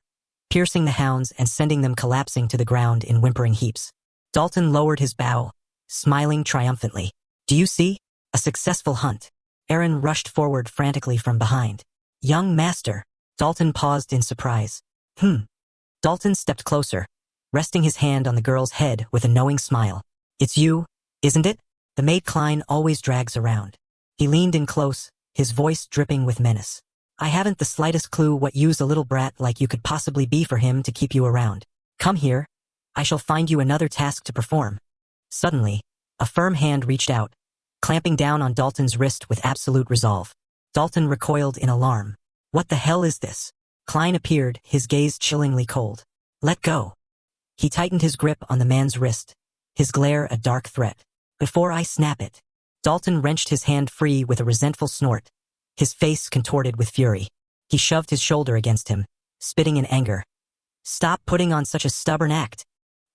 [SPEAKER 1] piercing the hounds and sending them collapsing to the ground in whimpering heaps. Dalton lowered his bow, smiling triumphantly. Do you see? A successful hunt. Aaron rushed forward frantically from behind. Young master. Dalton paused in surprise. Dalton stepped closer, resting his hand on the girl's head with a knowing smile. It's you, isn't it? The maid Klein always drags around. He leaned in close, his voice dripping with menace. I haven't the slightest clue what use a little brat like you could possibly be for him to keep you around. Come here. I shall find you another task to perform. Suddenly, a firm hand reached out, clamping down on Dalton's wrist with absolute resolve. Dalton recoiled in alarm. What the hell is this? Klein appeared, his gaze chillingly cold. Let go. He tightened his grip on the man's wrist, his glare a dark threat. Before I snap it. Dalton wrenched his hand free with a resentful snort, his face contorted with fury. He shoved his shoulder against him, spitting in anger. Stop putting on such a stubborn act.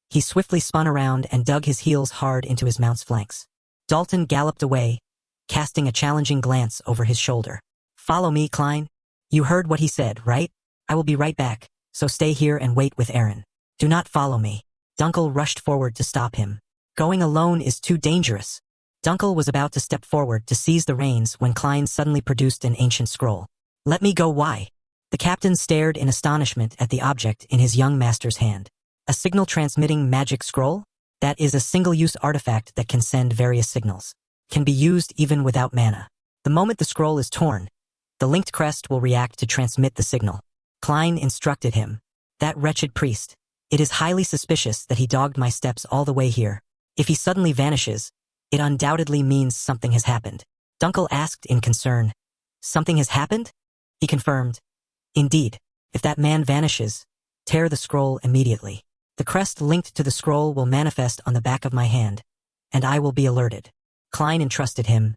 [SPEAKER 1] He swiftly spun around and dug his heels hard into his mount's flanks. Dalton galloped away, casting a challenging glance over his shoulder. Follow me, Klein. You heard what he said, right? I will be right back, so stay here and wait with Aaron. Do not follow me. Dunkel rushed forward to stop him. Going alone is too dangerous. Dunkel was about to step forward to seize the reins when Klein suddenly produced an ancient scroll. Let me go, why? The captain stared in astonishment at the object in his young master's hand. A signal-transmitting magic scroll? That is a single-use artifact that can send various signals. Can be used even without mana. The moment the scroll is torn, the linked crest will react to transmit the signal. Klein instructed him. That wretched priest. It is highly suspicious that he dogged my steps all the way here. If he suddenly vanishes, it undoubtedly means something has happened. Dunkel asked in concern. Something has happened? He confirmed. Indeed, if that man vanishes, tear the scroll immediately. The crest linked to the scroll will manifest on the back of my hand, and I will be alerted. Klein entrusted him.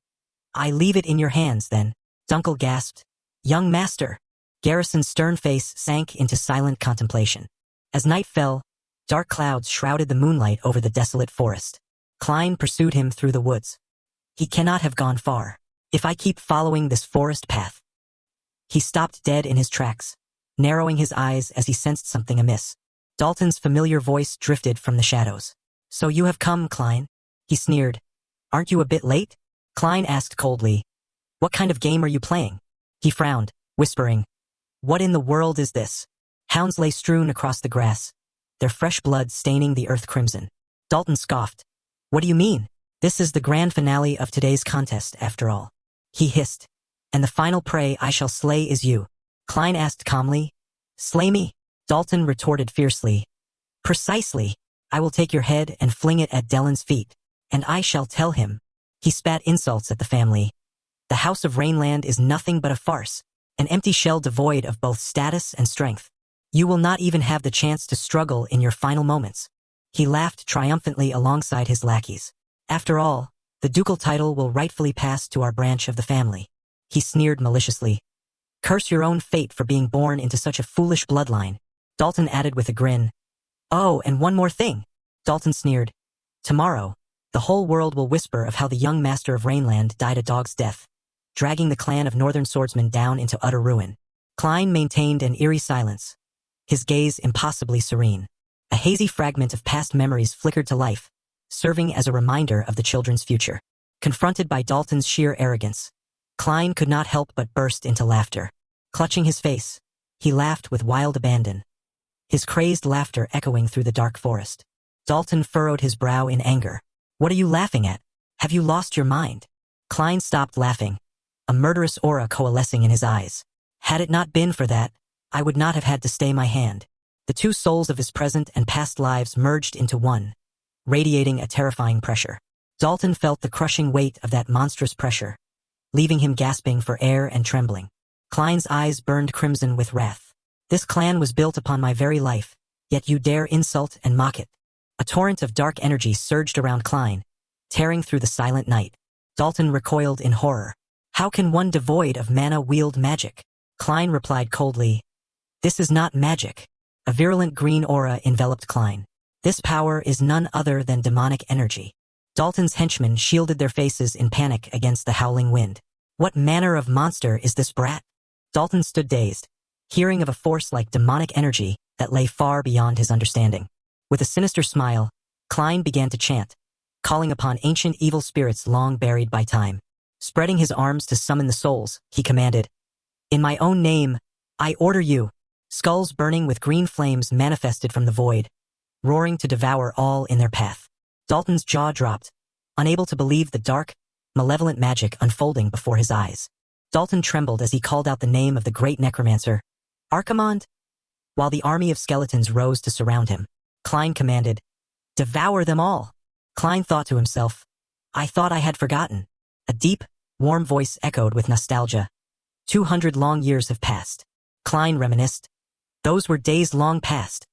[SPEAKER 1] I leave it in your hands, then. Dunkel gasped. Young master. Garrison's stern face sank into silent contemplation. As night fell, Dark clouds shrouded the moonlight over the desolate forest. Klein pursued him through the woods. He cannot have gone far. If I keep following this forest path. He stopped dead in his tracks, narrowing his eyes as he sensed something amiss. Dalton's familiar voice drifted from the shadows. So you have come, Klein? He sneered. Aren't you a bit late? Klein asked coldly. What kind of game are you playing? He frowned, whispering. What in the world is this? Hounds lay strewn across the grass, their fresh blood staining the earth crimson. Dalton scoffed. What do you mean? This is the grand finale of today's contest, after all. He hissed. And the final prey I shall slay is you. Klein asked calmly. Slay me? Dalton retorted fiercely. Precisely. I will take your head and fling it at Dellen's feet, and I shall tell him. He spat insults at the family. The House of Rainland is nothing but a farce, an empty shell devoid of both status and strength. You will not even have the chance to struggle in your final moments. He laughed triumphantly alongside his lackeys. After all, the ducal title will rightfully pass to our branch of the family. He sneered maliciously. Curse your own fate for being born into such a foolish bloodline. Dalton added with a grin. Oh, and one more thing. Dalton sneered. Tomorrow, the whole world will whisper of how the young master of Rainland died a dog's death, dragging the clan of northern swordsmen down into utter ruin. Klein maintained an eerie silence, his gaze impossibly serene. A hazy fragment of past memories flickered to life, serving as a reminder of the children's future. Confronted by Dalton's sheer arrogance, Klein could not help but burst into laughter. Clutching his face, he laughed with wild abandon, his crazed laughter echoing through the dark forest. Dalton furrowed his brow in anger. What are you laughing at? Have you lost your mind? Klein stopped laughing, a murderous aura coalescing in his eyes. Had it not been for that, I would not have had to stay my hand. The two souls of his present and past lives merged into one, radiating a terrifying pressure. Dalton felt the crushing weight of that monstrous pressure, leaving him gasping for air and trembling. Klein's eyes burned crimson with wrath. This clan was built upon my very life, yet you dare insult and mock it. A torrent of dark energy surged around Klein, tearing through the silent night. Dalton recoiled in horror. How can one devoid of mana wield magic? Klein replied coldly. This is not magic. A virulent green aura enveloped Klein. This power is none other than demonic energy. Dalton's henchmen shielded their faces in panic against the howling wind. What manner of monster is this brat? Dalton stood dazed, hearing of a force like demonic energy that lay far beyond his understanding. With a sinister smile, Klein began to chant, calling upon ancient evil spirits long buried by time. Spreading his arms to summon the souls, he commanded, In my own name, I order you. Skulls burning with green flames manifested from the void, roaring to devour all in their path. Dalton's jaw dropped, unable to believe the dark, malevolent magic unfolding before his eyes. Dalton trembled as he called out the name of the great necromancer, Archimonde. While the army of skeletons rose to surround him, Klein commanded, Devour them all. Klein thought to himself, I thought I had forgotten. A deep, warm voice echoed with nostalgia. 200 long years have passed. Klein reminisced. Those were days long past.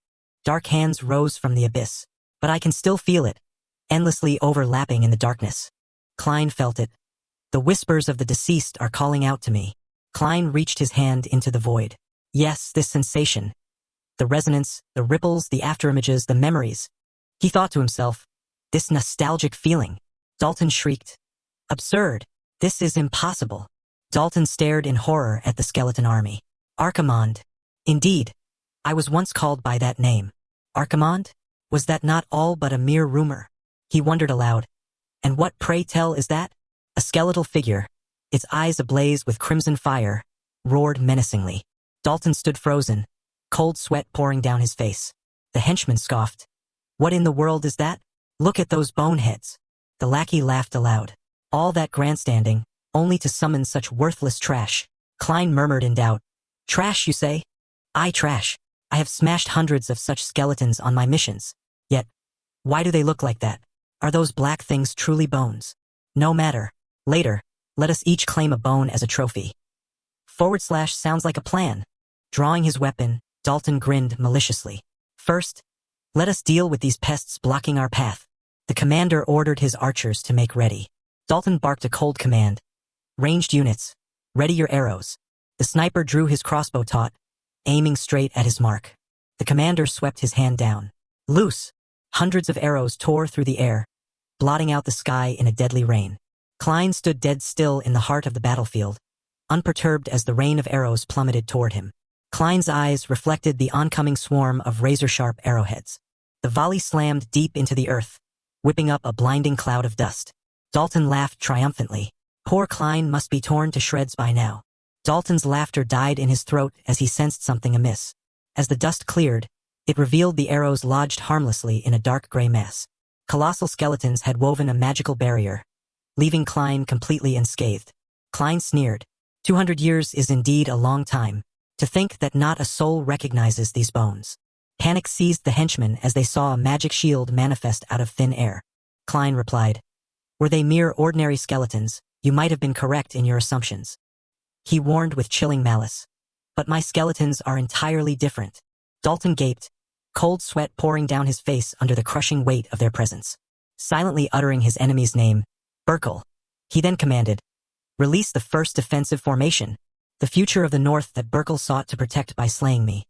[SPEAKER 1] Dark hands rose from the abyss, but I can still feel it, endlessly overlapping in the darkness. Klein felt it. The whispers of the deceased are calling out to me. Klein reached his hand into the void. Yes, this sensation. The resonance, the ripples, the afterimages, the memories. He thought to himself, this nostalgic feeling. Dalton shrieked. Absurd. This is impossible. Dalton stared in horror at the skeleton army. Archimonde. Indeed. I was once called by that name. Archimonde? Was that not all but a mere rumor? He wondered aloud. And what, pray tell, is that? A skeletal figure, its eyes ablaze with crimson fire, roared menacingly. Dalton stood frozen, cold sweat pouring down his face. The henchman scoffed. What in the world is that? Look at those boneheads. The lackey laughed aloud. All that grandstanding, only to summon such worthless trash. Klein murmured in doubt. Trash, you say? Aye, trash. I have smashed hundreds of such skeletons on my missions. Yet, why do they look like that? Are those black things truly bones? No matter. Later, let us each claim a bone as a trophy. / sounds like a plan. Drawing his weapon, Dalton grinned maliciously. First, let us deal with these pests blocking our path. The commander ordered his archers to make ready. Dalton barked a cold command. Ranged units, ready your arrows. The sniper drew his crossbow taut, aiming straight at his mark. The commander swept his hand down. Loose! Hundreds of arrows tore through the air, blotting out the sky in a deadly rain. Klein stood dead still in the heart of the battlefield, unperturbed as the rain of arrows plummeted toward him. Klein's eyes reflected the oncoming swarm of razor-sharp arrowheads. The volley slammed deep into the earth, whipping up a blinding cloud of dust. Dalton laughed triumphantly. Poor Klein must be torn to shreds by now. Dalton's laughter died in his throat as he sensed something amiss. As the dust cleared, it revealed the arrows lodged harmlessly in a dark gray mass. Colossal skeletons had woven a magical barrier, leaving Klein completely unscathed. Klein sneered. 200 years is indeed a long time. To think that not a soul recognizes these bones. Panic seized the henchmen as they saw a magic shield manifest out of thin air. Klein replied, "Were they mere ordinary skeletons, you might have been correct in your assumptions." He warned with chilling malice. "But my skeletons are entirely different." Dalton gaped, cold sweat pouring down his face under the crushing weight of their presence. Silently uttering his enemy's name, Burkle, he then commanded, "Release the first defensive formation. The future of the North that Burkle sought to protect by slaying me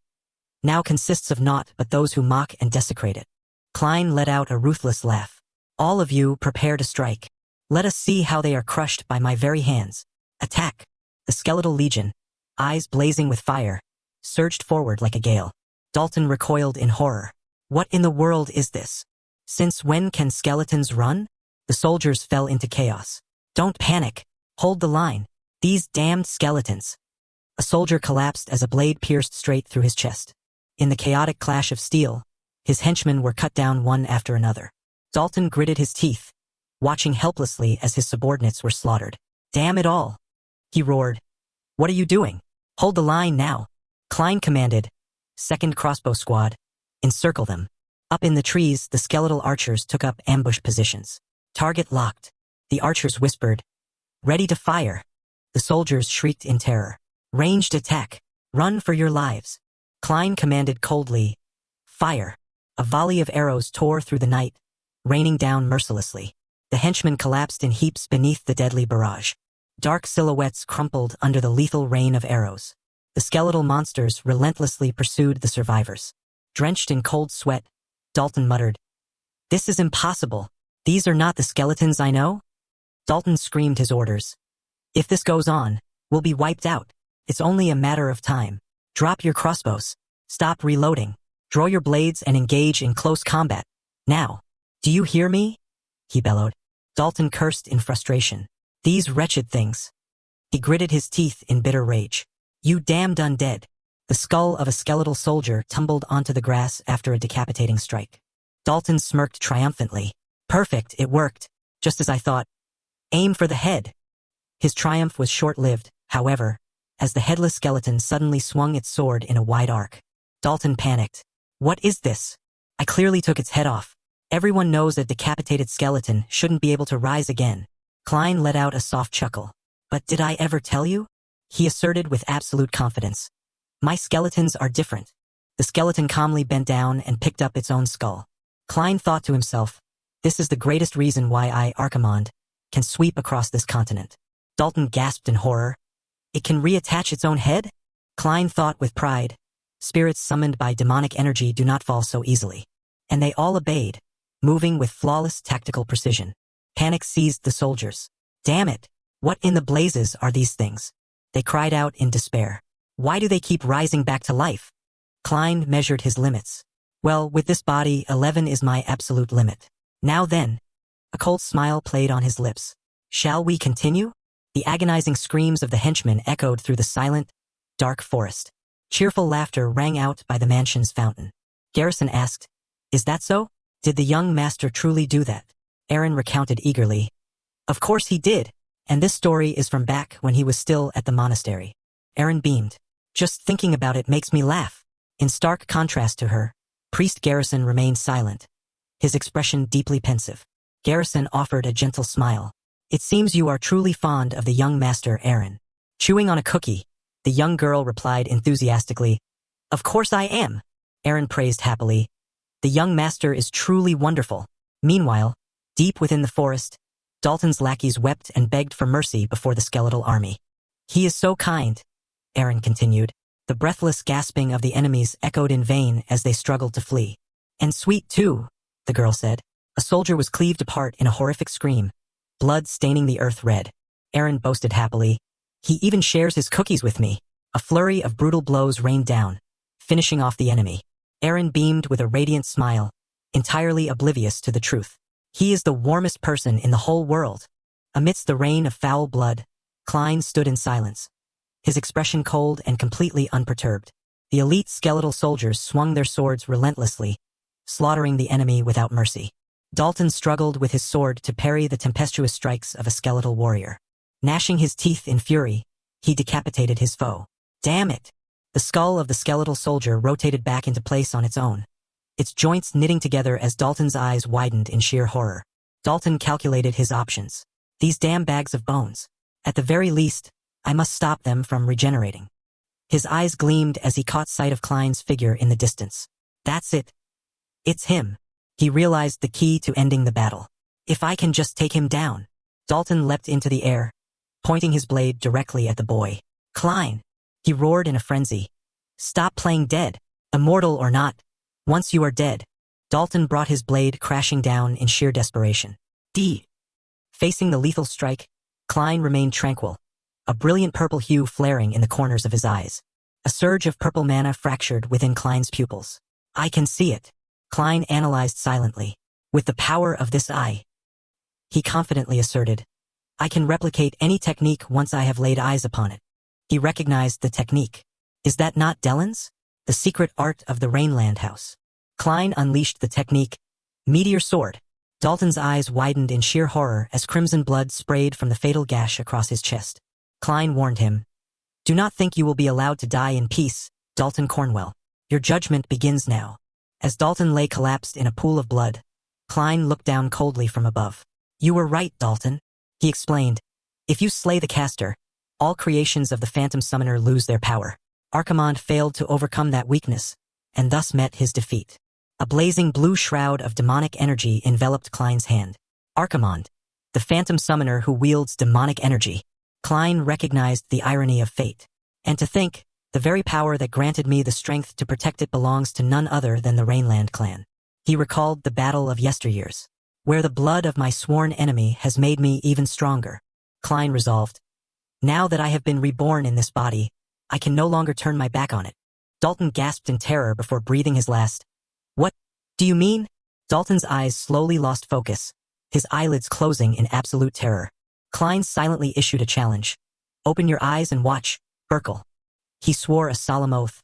[SPEAKER 1] now consists of naught but those who mock and desecrate it." Klein let out a ruthless laugh. "All of you prepare to strike. Let us see how they are crushed by my very hands. Attack!" The skeletal legion, eyes blazing with fire, surged forward like a gale. Dalton recoiled in horror. What in the world is this? Since when can skeletons run? The soldiers fell into chaos. "Don't panic. Hold the line. These damned skeletons." A soldier collapsed as a blade pierced straight through his chest. In the chaotic clash of steel, his henchmen were cut down one after another. Dalton gritted his teeth, watching helplessly as his subordinates were slaughtered. "Damn it all!" he roared. "What are you doing? Hold the line now." Klein commanded, "Second crossbow squad, encircle them." Up in the trees, the skeletal archers took up ambush positions. Target locked. The archers whispered, "Ready to fire." The soldiers shrieked in terror. "Ranged attack. Run for your lives." Klein commanded coldly, "Fire." A volley of arrows tore through the night, raining down mercilessly. The henchmen collapsed in heaps beneath the deadly barrage. Dark silhouettes crumpled under the lethal rain of arrows. The skeletal monsters relentlessly pursued the survivors. Drenched in cold sweat, Dalton muttered, "This is impossible. These are not the skeletons I know." Dalton screamed his orders. "If this goes on, we'll be wiped out. It's only a matter of time. Drop your crossbows. Stop reloading. Draw your blades and engage in close combat. Now. Do you hear me?" he bellowed. Dalton cursed in frustration. "These wretched things." He gritted his teeth in bitter rage. "You damned undead." The skull of a skeletal soldier tumbled onto the grass after a decapitating strike. Dalton smirked triumphantly. "Perfect, it worked. Just as I thought. Aim for the head." His triumph was short-lived, however, as the headless skeleton suddenly swung its sword in a wide arc. Dalton panicked. "What is this? I clearly took its head off. Everyone knows a decapitated skeleton shouldn't be able to rise again." Klein let out a soft chuckle. "But did I ever tell you?" he asserted with absolute confidence. "My skeletons are different." The skeleton calmly bent down and picked up its own skull. Klein thought to himself, "This is the greatest reason why I, Archimonde, can sweep across this continent." Dalton gasped in horror. "It can reattach its own head?" Klein thought with pride. Spirits summoned by demonic energy do not fall so easily. And they all obeyed, moving with flawless tactical precision. Panic seized the soldiers. "Damn it! What in the blazes are these things?" they cried out in despair. "Why do they keep rising back to life?" Klein measured his limits. "Well, with this body, 11 is my absolute limit. Now then." A cold smile played on his lips. "Shall we continue?" The agonizing screams of the henchmen echoed through the silent, dark forest. Cheerful laughter rang out by the mansion's fountain. Garrison asked, "Is that so? Did the young master truly do that?" Aaron recounted eagerly. "Of course he did, and this story is from back when he was still at the monastery." Aaron beamed. "Just thinking about it makes me laugh." In stark contrast to her, Priest Garrison remained silent, his expression deeply pensive. Garrison offered a gentle smile. "It seems you are truly fond of the young master, Aaron." Chewing on a cookie, the young girl replied enthusiastically, "Of course I am." Aaron praised happily. "The young master is truly wonderful." Meanwhile, deep within the forest, Dalton's lackeys wept and begged for mercy before the skeletal army. "He is so kind," Aaron continued. The breathless gasping of the enemies echoed in vain as they struggled to flee. And sweet too, the girl said. A soldier was cleaved apart in a horrific scream, blood staining the earth red. Eren boasted happily. He even shares his cookies with me. A flurry of brutal blows rained down, finishing off the enemy. Eren beamed with a radiant smile, entirely oblivious to the truth. He is the warmest person in the whole world. Amidst the rain of foul blood, Klein stood in silence, his expression cold and completely unperturbed. The elite skeletal soldiers swung their swords relentlessly, slaughtering the enemy without mercy. Dalton struggled with his sword to parry the tempestuous strikes of a skeletal warrior. Gnashing his teeth in fury, he decapitated his foe. Damn it! The skull of the skeletal soldier rotated back into place on its own, its joints knitting together as Dalton's eyes widened in sheer horror. Dalton calculated his options. These damn bags of bones. At the very least, I must stop them from regenerating. His eyes gleamed as he caught sight of Klein's figure in the distance. That's it. It's him. He realized the key to ending the battle. If I can just take him down. Dalton leapt into the air, pointing his blade directly at the boy. Klein! He roared in a frenzy. Stop playing dead. Immortal or not. Once you are dead. Dalton brought his blade crashing down in sheer desperation. Facing the lethal strike, Klein remained tranquil, a brilliant purple hue flaring in the corners of his eyes. A surge of purple mana fractured within Klein's pupils. I can see it. Klein analyzed silently. With the power of this eye, he confidently asserted, I can replicate any technique once I have laid eyes upon it. He recognized the technique. Is that not Dellen's? The secret art of the Rainland House. Klein unleashed the technique. Meteor Sword. Dalton's eyes widened in sheer horror as crimson blood sprayed from the fatal gash across his chest. Klein warned him. Do not think you will be allowed to die in peace, Dalton Cornwell. Your judgment begins now. As Dalton lay collapsed in a pool of blood, Klein looked down coldly from above. You were right, Dalton. He explained. If you slay the caster, all creations of the Phantom Summoner lose their power. Archimonde failed to overcome that weakness, and thus met his defeat. A blazing blue shroud of demonic energy enveloped Klein's hand. Archimonde, the Phantom Summoner who wields demonic energy. Klein recognized the irony of fate. And to think, the very power that granted me the strength to protect it belongs to none other than the Rainland clan. He recalled the battle of yesteryears, where the blood of my sworn enemy has made me even stronger. Klein resolved. Now that I have been reborn in this body, I can no longer turn my back on it. Dalton gasped in terror before breathing his last. What do you mean? Dalton's eyes slowly lost focus, his eyelids closing in absolute terror. Klein silently issued a challenge. Open your eyes and watch, Urkel. He swore a solemn oath.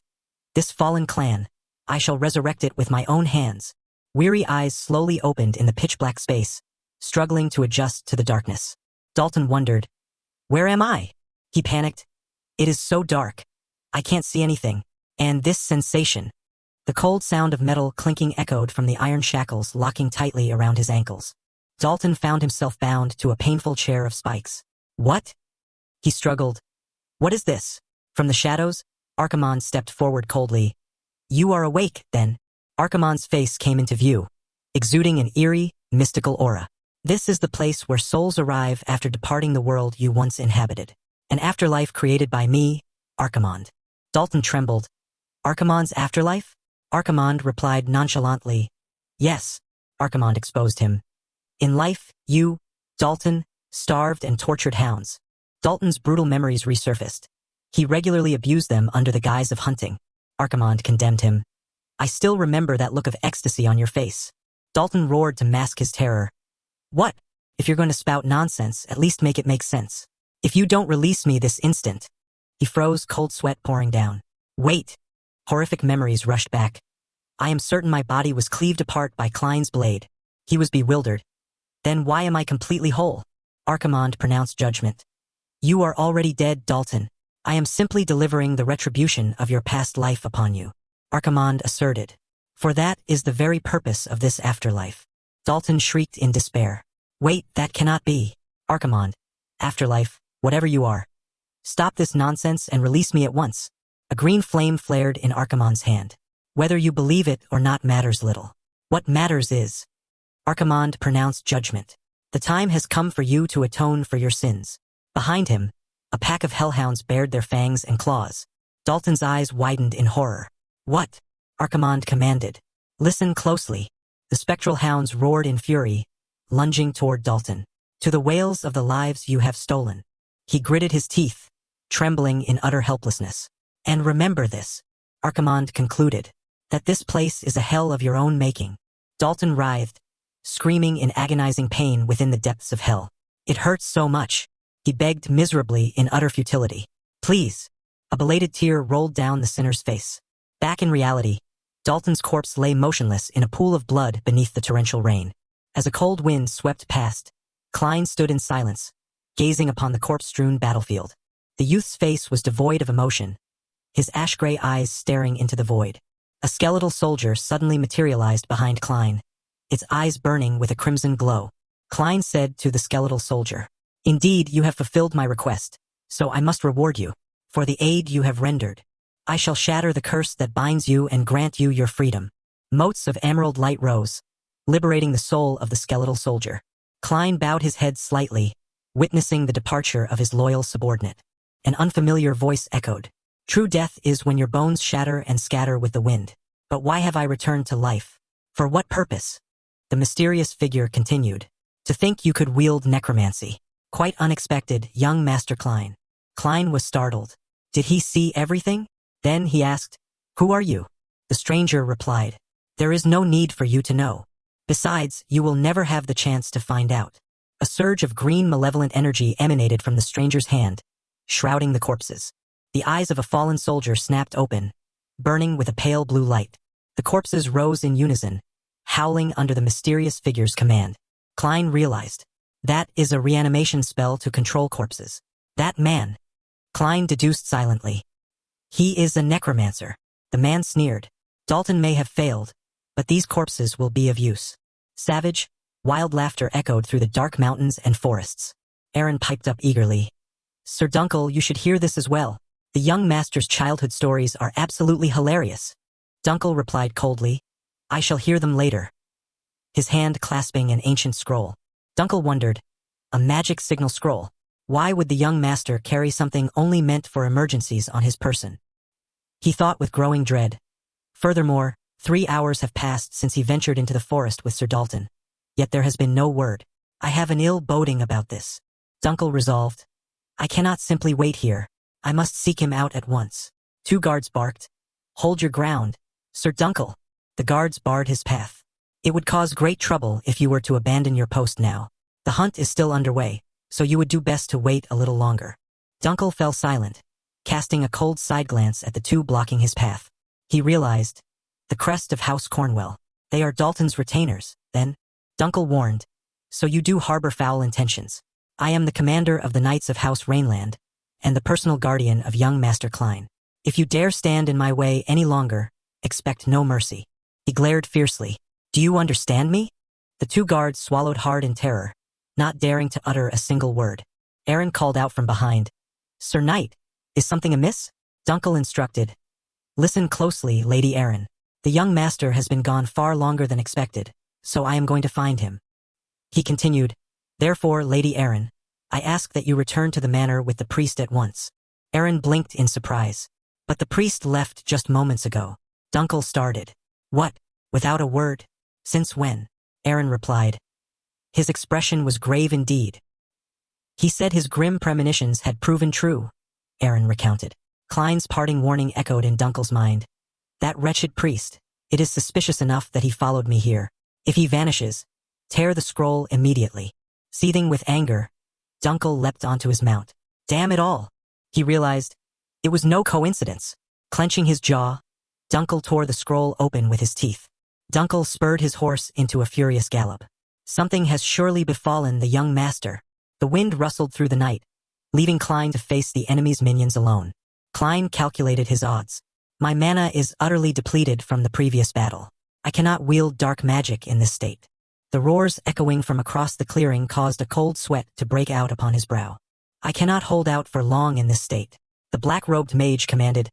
[SPEAKER 1] This fallen clan, I shall resurrect it with my own hands. Weary eyes slowly opened in the pitch-black space, struggling to adjust to the darkness. Dalton wondered. Where am I? He panicked. It is so dark. I can't see anything. And this sensation. The cold sound of metal clinking echoed from the iron shackles locking tightly around his ankles. Dalton found himself bound to a painful chair of spikes. What? He struggled. What is this? From the shadows, Archimonde stepped forward coldly. You are awake, then. Archimonde's face came into view, exuding an eerie, mystical aura. This is the place where souls arrive after departing the world you once inhabited. An afterlife created by me, Archimonde. Dalton trembled. Archimonde's afterlife? Archimonde replied nonchalantly. Yes, Archimonde exposed him. In life, you, Dalton, starved and tortured hounds. Dalton's brutal memories resurfaced. He regularly abused them under the guise of hunting. Archimonde condemned him. I still remember that look of ecstasy on your face. Dalton roared to mask his terror. What? If you're going to spout nonsense, at least make it make sense. If you don't release me this instant. He froze, cold sweat pouring down. Wait. Horrific memories rushed back. I am certain my body was cleaved apart by Klein's blade. He was bewildered. Then why am I completely whole? Archimonde pronounced judgment. You are already dead, Dalton. I am simply delivering the retribution of your past life upon you. Archimonde asserted. For that is the very purpose of this afterlife. Dalton shrieked in despair. Wait, that cannot be. Archimonde. Afterlife, whatever you are. Stop this nonsense and release me at once. A green flame flared in Archimonde's hand. Whether you believe it or not matters little. What matters is. Archimonde pronounced judgment. The time has come for you to atone for your sins. Behind him, a pack of hellhounds bared their fangs and claws. Dalton's eyes widened in horror. What? Archimonde commanded. Listen closely. The spectral hounds roared in fury, lunging toward Dalton. To the wails of the lives you have stolen. He gritted his teeth, trembling in utter helplessness. And remember this, Archimonde concluded, that this place is a hell of your own making. Dalton writhed, screaming in agonizing pain within the depths of hell. It hurts so much. He begged miserably in utter futility. Please. A belated tear rolled down the sinner's face. Back in reality, Dalton's corpse lay motionless in a pool of blood beneath the torrential rain. As a cold wind swept past, Klein stood in silence, gazing upon the corpse-strewn battlefield. The youth's face was devoid of emotion, his ash-gray eyes staring into the void. A skeletal soldier suddenly materialized behind Klein, its eyes burning with a crimson glow. Klein said to the skeletal soldier, "Indeed, you have fulfilled my request, so I must reward you. For the aid you have rendered, I shall shatter the curse that binds you and grant you your freedom." Motes of emerald light rose, liberating the soul of the skeletal soldier. Klein bowed his head slightly, witnessing the departure of his loyal subordinate. An unfamiliar voice echoed. "True death is when your bones shatter and scatter with the wind. But why have I returned to life? For what purpose?" The mysterious figure continued. "To think you could wield necromancy. Quite unexpected, young Master Klein." Klein was startled. Did he see everything? Then he asked, "Who are you?" The stranger replied, "There is no need for you to know. Besides, you will never have the chance to find out." A surge of green malevolent energy emanated from the stranger's hand, shrouding the corpses. The eyes of a fallen soldier snapped open, burning with a pale blue light. The corpses rose in unison, howling under the mysterious figure's command. Klein realized, that is a reanimation spell to control corpses. That man, Klein deduced silently. He is a necromancer. The man sneered. Dalton may have failed, but these corpses will be of use. Savage, wild laughter echoed through the dark mountains and forests. Aaron piped up eagerly. "Sir Dunkel, you should hear this as well. The young master's childhood stories are absolutely hilarious." Dunkel replied coldly, "I shall hear them later." His hand clasping an ancient scroll. Dunkel wondered, a magic signal scroll. Why would the young master carry something only meant for emergencies on his person? He thought with growing dread. Furthermore, 3 hours have passed since he ventured into the forest with Sir Dalton. Yet there has been no word. I have an ill boding about this. Dunkel resolved. I cannot simply wait here. I must seek him out at once. 2 guards barked. Hold your ground, Sir Dunkel. The guards barred his path. It would cause great trouble if you were to abandon your post now. The hunt is still underway, so you would do best to wait a little longer. Dunkel fell silent, casting a cold side glance at the 2 blocking his path. He realized, the crest of House Cornwell. They are Dalton's retainers, then. Dunkel warned, so you do harbor foul intentions. I am the commander of the Knights of House Rainland, and the personal guardian of young Master Klein. If you dare stand in my way any longer, expect no mercy. He glared fiercely. Do you understand me? The 2 guards swallowed hard in terror, not daring to utter a single word. Aaron called out from behind. Sir Knight, is something amiss? Dunkel instructed. Listen closely, Lady Aaron. The young master has been gone far longer than expected, so I am going to find him. He continued, therefore, Lady Aaron, I ask that you return to the manor with the priest at once. Aaron blinked in surprise. But the priest left just moments ago. Dunkel started. What? Without a word? Since when? Aaron replied. His expression was grave indeed. He said his grim premonitions had proven true, Aaron recounted. Klein's parting warning echoed in Dunkel's mind. That wretched priest. It is suspicious enough that he followed me here. If he vanishes, tear the scroll immediately. Seething with anger, Dunkel leapt onto his mount. Damn it all! He realized. It was no coincidence. Clenching his jaw, Dunkel tore the scroll open with his teeth. Dunkel spurred his horse into a furious gallop. Something has surely befallen the young master. The wind rustled through the night, leaving Klein to face the enemy's minions alone. Klein calculated his odds. My mana is utterly depleted from the previous battle. I cannot wield dark magic in this state. The roars echoing from across the clearing caused a cold sweat to break out upon his brow. I cannot hold out for long in this state. The black-robed mage commanded.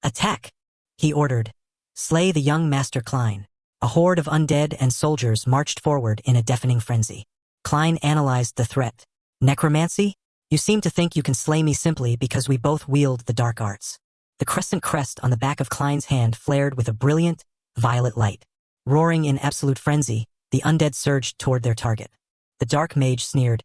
[SPEAKER 1] Attack! He ordered. Slay the young Master Klein. A horde of undead and soldiers marched forward in a deafening frenzy. Klein analyzed the threat. Necromancy? You seem to think you can slay me simply because we both wield the dark arts. The crescent crest on the back of Klein's hand flared with a brilliant, violet light. Roaring in absolute frenzy, the undead surged toward their target. The dark mage sneered.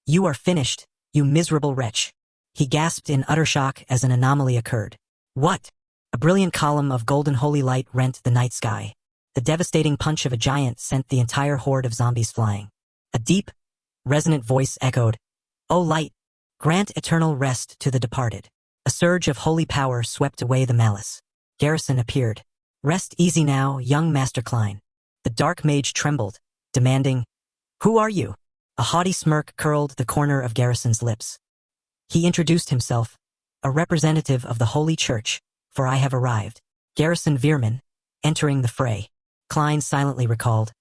[SPEAKER 1] "You are finished, you miserable wretch." He gasped in utter shock as an anomaly occurred. What? A brilliant column of golden holy light rent the night sky. The devastating punch of a giant sent the entire horde of zombies flying. A deep, resonant voice echoed, "O light, grant eternal rest to the departed." A surge of holy power swept away the malice. Garrison appeared. "Rest easy now, young Master Klein." The dark mage trembled, demanding, "Who are you?" A haughty smirk curled the corner of Garrison's lips. He introduced himself, "A representative of the Holy Church, for I have arrived." Garrison Veerman, entering the fray. Klein silently recalled,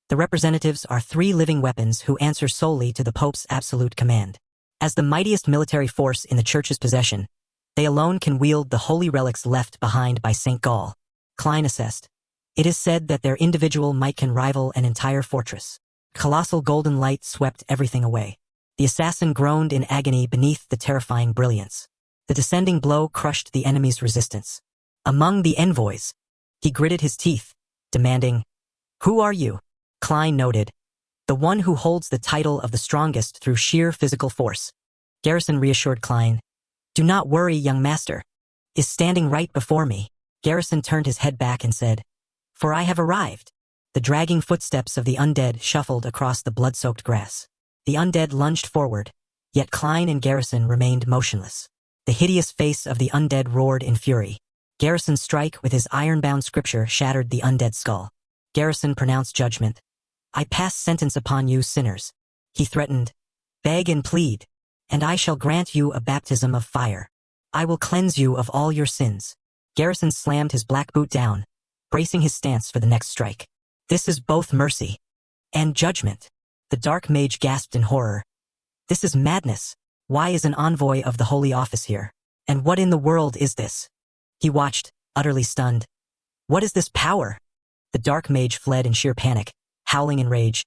[SPEAKER 1] "The representatives are 3 living weapons who answer solely to the Pope's absolute command. As the mightiest military force in the Church's possession, they alone can wield the holy relics left behind by St. Gall." Klein assessed, "It is said that their individual might can rival an entire fortress." Colossal golden light swept everything away. The assassin groaned in agony beneath the terrifying brilliance. The descending blow crushed the enemy's resistance. Among the envoys, he gritted his teeth, demanding, "Who are you?" Klein noted, "The one who holds the title of the strongest through sheer physical force." Garrison reassured Klein, "Do not worry, young master. Is standing right before me." Garrison turned his head back and said, "For I have arrived." The dragging footsteps of the undead shuffled across the blood-soaked grass. The undead lunged forward, yet Klein and Garrison remained motionless. The hideous face of the undead roared in fury. Garrison's strike with his iron-bound scripture shattered the undead skull. Garrison pronounced judgment. "I pass sentence upon you, sinners." He threatened, "Beg and plead, and I shall grant you a baptism of fire. I will cleanse you of all your sins." Garrison slammed his black boot down, bracing his stance for the next strike. "This is both mercy and judgment." The dark mage gasped in horror. "This is madness. Why is an envoy of the Holy Office here? And what in the world is this?" He watched, utterly stunned. "What is this power?" The dark mage fled in sheer panic, howling in rage.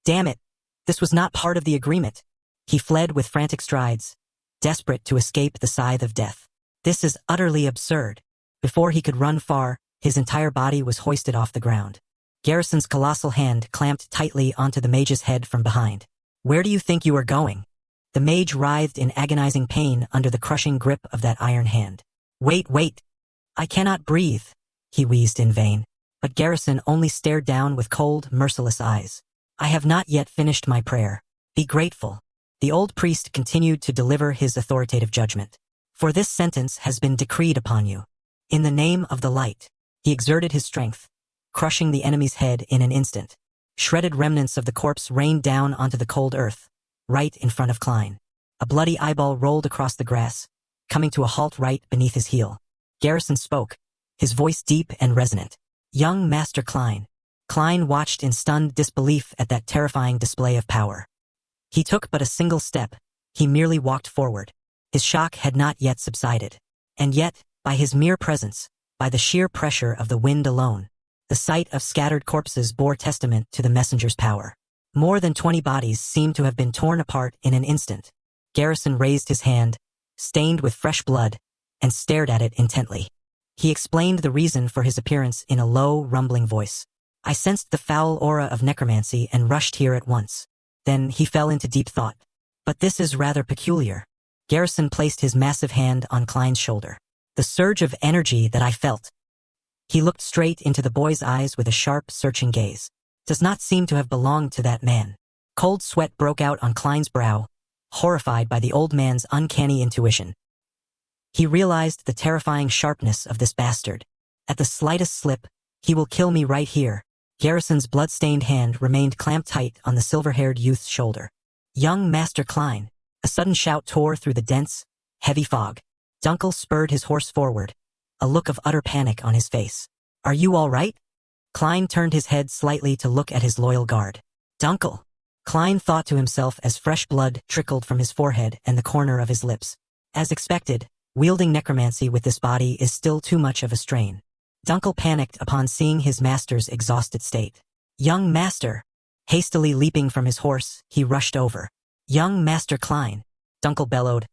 [SPEAKER 1] "Damn it! This was not part of the agreement." He fled with frantic strides, desperate to escape the scythe of death. "This is utterly absurd." Before he could run far, his entire body was hoisted off the ground. Garrison's colossal hand clamped tightly onto the mage's head from behind. "Where do you think you are going?" The mage writhed in agonizing pain under the crushing grip of that iron hand. Wait. I cannot breathe," he wheezed in vain. But Garrison only stared down with cold, merciless eyes. "I have not yet finished my prayer. Be grateful." The old priest continued to deliver his authoritative judgment. "For this sentence has been decreed upon you. In the name of the light." He exerted his strength, crushing the enemy's head in an instant. Shredded remnants of the corpse rained down onto the cold earth, right in front of Klein. A bloody eyeball rolled across the grass, coming to a halt right beneath his heel. Garrison spoke, his voice deep and resonant. "Young Master Klein." Klein watched in stunned disbelief at that terrifying display of power. He took but a single step. He merely walked forward. His shock had not yet subsided. And yet, by his mere presence, by the sheer pressure of the wind alone, the sight of scattered corpses bore testament to the messenger's power. More than 20 bodies seemed to have been torn apart in an instant. Garrison raised his hand, stained with fresh blood, and stared at it intently. He explained the reason for his appearance in a low, rumbling voice. "I sensed the foul aura of necromancy and rushed here at once." Then he fell into deep thought. "But this is rather peculiar." Garrison placed his massive hand on Klein's shoulder. "The surge of energy that I felt." He looked straight into the boy's eyes with a sharp, searching gaze. "Does not seem to have belonged to that man." Cold sweat broke out on Klein's brow, horrified by the old man's uncanny intuition. He realized the terrifying sharpness of this bastard. At the slightest slip, "He will kill me right here." Garrison's blood-stained hand remained clamped tight on the silver-haired youth's shoulder. "Young Master Klein." A sudden shout tore through the dense, heavy fog. Dunkel spurred his horse forward, a look of utter panic on his face. "Are you all right?" Klein turned his head slightly to look at his loyal guard. "Dunkel," Klein thought to himself as fresh blood trickled from his forehead and the corner of his lips. As expected, wielding necromancy with this body is still too much of a strain. Dunkel panicked upon seeing his master's exhausted state. "Young master!" Hastily leaping from his horse, he rushed over. "Young Master Klein!" Dunkel bellowed.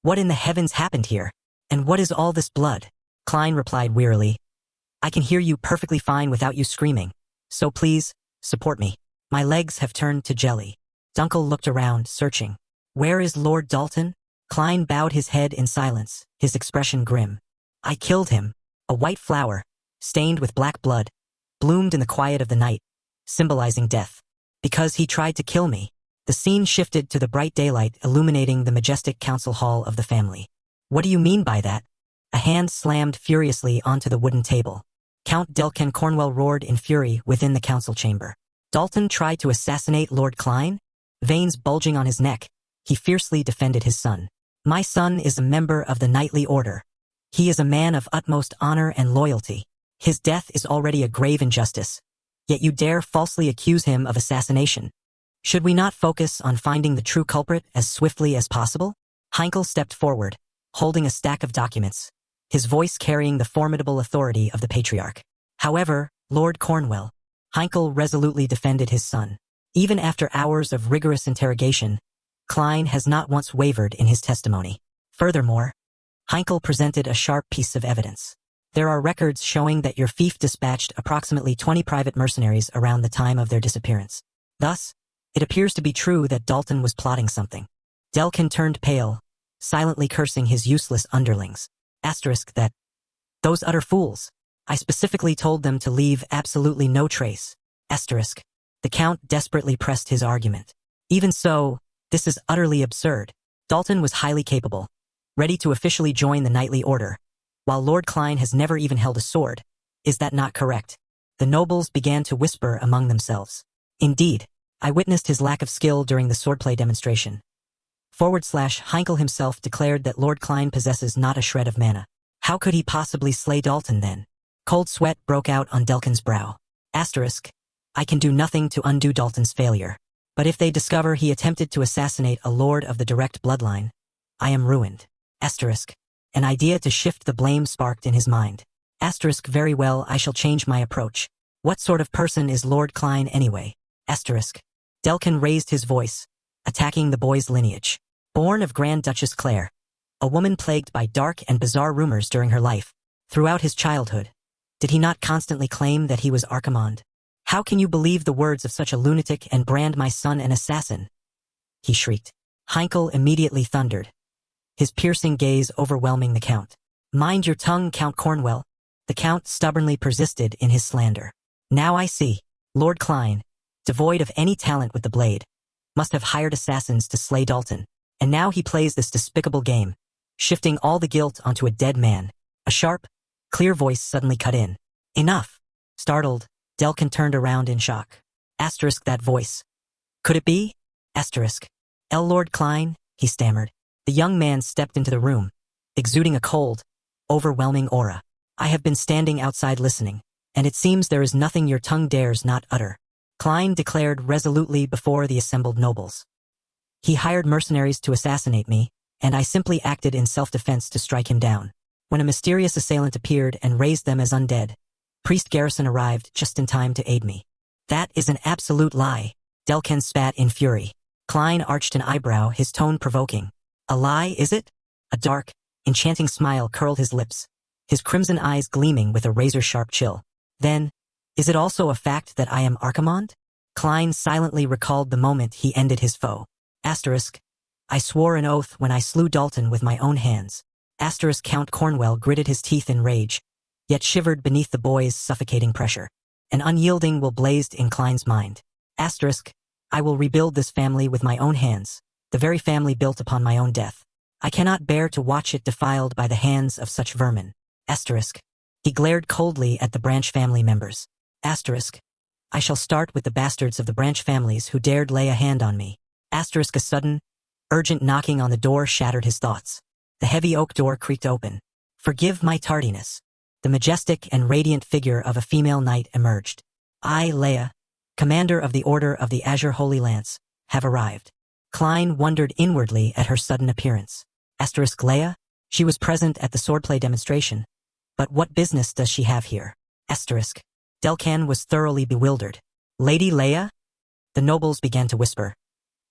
[SPEAKER 1] "What in the heavens happened here? And what is all this blood?" Klein replied wearily. "I can hear you perfectly fine without you screaming. So please, support me. My legs have turned to jelly. Dunkel looked around, searching. Where is Lord Dalton? Klein bowed his head in silence, his expression grim. I killed him. A white flower, stained with black blood, bloomed in the quiet of the night, symbolizing death. Because he tried to kill me. The scene shifted to the bright daylight illuminating the majestic council hall of the family. What do you mean by that? A hand slammed furiously onto the wooden table. Count Delcan Cornwell roared in fury within the council chamber. Dalton tried to assassinate Lord Klein? Veins bulging on his neck, he fiercely defended his son. My son is a member of the knightly order. He is a man of utmost honor and loyalty. His death is already a grave injustice. Yet you dare falsely accuse him of assassination. Should we not focus on finding the true culprit as swiftly as possible? Heinkel stepped forward, holding a stack of documents, his voice carrying the formidable authority of the patriarch. However, Lord Cornwell, Heinkel resolutely defended his son. Even after hours of rigorous interrogation, Klein has not once wavered in his testimony. Furthermore, Heinkel presented a sharp piece of evidence. There are records showing that your fief dispatched approximately 20 private mercenaries around the time of their disappearance. Thus, it appears to be true that Dalton was plotting something. Delcan turned pale, silently cursing his useless underlings. Asterisk that. Those utter fools. I specifically told them to leave absolutely no trace. Asterisk. The Count desperately pressed his argument. Even so, this is utterly absurd. Dalton was highly capable, ready to officially join the knightly order, while Lord Klein has never even held a sword. Is that not correct? The nobles began to whisper among themselves. Indeed, I witnessed his lack of skill during the swordplay demonstration. Heinkel himself declared that Lord Klein possesses not a shred of mana. How could he possibly slay Dalton then? Cold sweat broke out on Delcan's brow. Asterisk. I can do nothing to undo Dalton's failure. But if they discover he attempted to assassinate a lord of the direct bloodline, I am ruined. Asterisk. An idea to shift the blame sparked in his mind. Asterisk. Very well, I shall change my approach. What sort of person is Lord Klein anyway? Asterisk. Delcan raised his voice, attacking the boy's lineage. Born of Grand Duchess Claire, a woman plagued by dark and bizarre rumors during her life. Throughout his childhood, did he not constantly claim that he was Archimonde? How can you believe the words of such a lunatic and brand my son an assassin? He shrieked. Heinkel immediately thundered, his piercing gaze overwhelming the Count. Mind your tongue, Count Cornwell. The Count stubbornly persisted in his slander. Now I see. Lord Klein, devoid of any talent with the blade, must have hired assassins to slay Dalton. And now he plays this despicable game, shifting all the guilt onto a dead man. A sharp, clear voice suddenly cut in. Enough. Startled, Delcan turned around in shock. Asterisk that voice. Could it be? Asterisk. Lord Klein, he stammered. The young man stepped into the room, exuding a cold, overwhelming aura. I have been standing outside listening, and it seems there is nothing your tongue dares not utter. Klein declared resolutely before the assembled nobles. He hired mercenaries to assassinate me, and I simply acted in self-defense to strike him down. When a mysterious assailant appeared and raised them as undead, Priest Garrison arrived just in time to aid me. That is an absolute lie. Delcan spat in fury. Klein arched an eyebrow, his tone provoking. A lie, is it? A dark, enchanting smile curled his lips, his crimson eyes gleaming with a razor-sharp chill. Then, is it also a fact that I am Archimonde? Klein silently recalled the moment he ended his foe. Asterisk. I swore an oath when I slew Dalton with my own hands. Asterisk. Count Cornwell gritted his teeth in rage, yet shivered beneath the boy's suffocating pressure. An unyielding will blazed in Klein's mind. Asterisk. I will rebuild this family with my own hands, the very family built upon my own death. I cannot bear to watch it defiled by the hands of such vermin. Asterisk. He glared coldly at the Branch family members. Asterisk. I shall start with the bastards of the Branch families who dared lay a hand on me. Asterisk. A sudden, urgent knocking on the door shattered his thoughts. The heavy oak door creaked open. Forgive my tardiness. The majestic and radiant figure of a female knight emerged. I, Leia, commander of the Order of the Azure Holy Lance, have arrived. Klein wondered inwardly at her sudden appearance. Asterisk. Leia? She was present at the swordplay demonstration. But what business does she have here? Asterisk. Delcan was thoroughly bewildered. Lady Leia? The nobles began to whisper.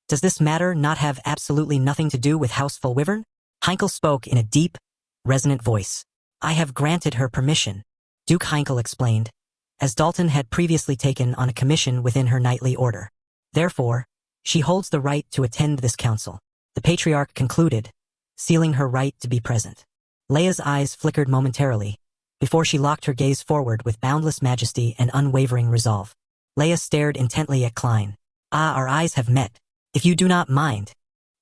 [SPEAKER 1] Does this matter not have absolutely nothing to do with House Fulwyvern? Heinkel spoke in a deep, resonant voice. I have granted her permission. Duke Heinkel explained, as Dalton had previously taken on a commission within her knightly order. Therefore, she holds the right to attend this council. The patriarch concluded, sealing her right to be present. Leia's eyes flickered momentarily, before she locked her gaze forward with boundless majesty and unwavering resolve. Leia stared intently at Klein. "Ah, our eyes have met. If you do not mind."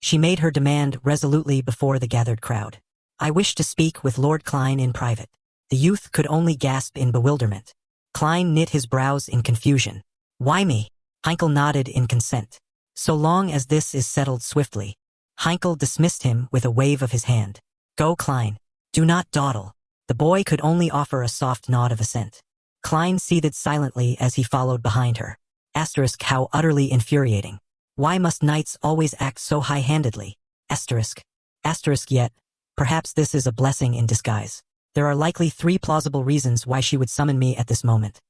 [SPEAKER 1] She made her demand resolutely before the gathered crowd. "I wish to speak with Lord Klein in private." The youth could only gasp in bewilderment. Klein knit his brows in confusion. "Why me?" Heinkel nodded in consent. "So long as this is settled swiftly." Heinkel dismissed him with a wave of his hand. "Go, Klein. Do not dawdle." The boy could only offer a soft nod of assent. Klein seethed silently as he followed behind her. Asterisk, how utterly infuriating. Why must knights always act so high-handedly? Asterisk. Asterisk yet, perhaps this is a blessing in disguise. There are likely 3 plausible reasons why she would summon me at this moment.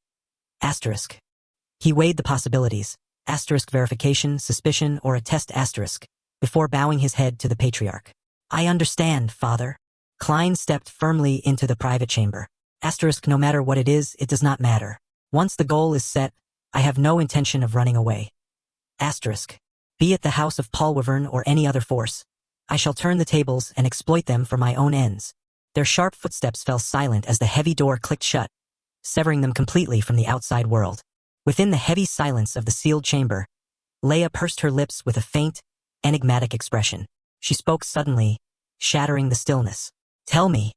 [SPEAKER 1] Asterisk. He weighed the possibilities, asterisk verification, suspicion, or a test asterisk, before bowing his head to the patriarch. "I understand, father." Klein stepped firmly into the private chamber. Asterisk, no matter what it is, it does not matter. Once the goal is set, I have no intention of running away. Asterisk. Be it the House of Paul Wyvern or any other force, I shall turn the tables and exploit them for my own ends. Their sharp footsteps fell silent as the heavy door clicked shut, severing them completely from the outside world. Within the heavy silence of the sealed chamber, Leia pursed her lips with a faint, enigmatic expression. She spoke suddenly, shattering the stillness. "Tell me."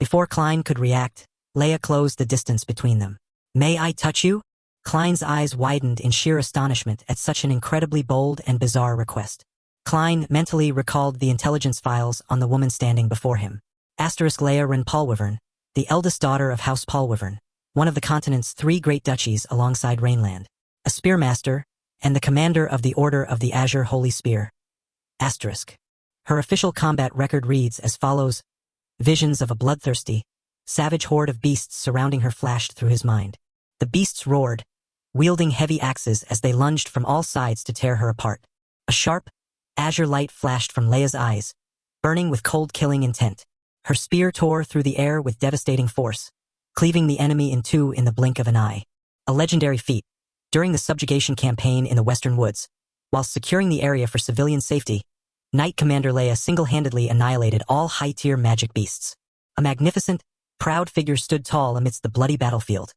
[SPEAKER 1] Before Klein could react, Leia closed the distance between them. "May I touch you?" Klein's eyes widened in sheer astonishment at such an incredibly bold and bizarre request. Klein mentally recalled the intelligence files on the woman standing before him. Asterisk Leia Ren Paulwyvern, the eldest daughter of House Paulwyvern, one of the continent's 3 great duchies alongside Rainland, a spearmaster, and the commander of the Order of the Azure Holy Spear. Asterisk. Her official combat record reads as follows. Visions of a bloodthirsty, savage horde of beasts surrounding her flashed through his mind. The beasts roared, wielding heavy axes as they lunged from all sides to tear her apart. A sharp, azure light flashed from Leia's eyes, burning with cold killing intent. Her spear tore through the air with devastating force, cleaving the enemy in 2 in the blink of an eye. A legendary feat. During the subjugation campaign in the Western Woods, while securing the area for civilian safety, Knight Commander Leia single-handedly annihilated all high-tier magic beasts. A magnificent, proud figure stood tall amidst the bloody battlefield,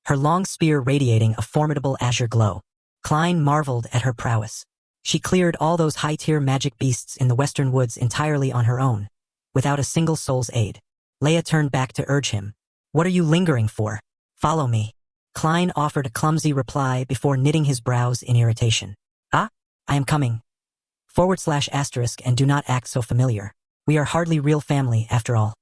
[SPEAKER 1] her long spear radiating a formidable azure glow. Klein marveled at her prowess. She cleared all those high-tier magic beasts in the Western Woods entirely on her own, without a single soul's aid. Leia turned back to urge him. "What are you lingering for? Follow me." Klein offered a clumsy reply before knitting his brows in irritation. "Ah, I am coming. /*, and do not act so familiar. We are hardly real family, after all."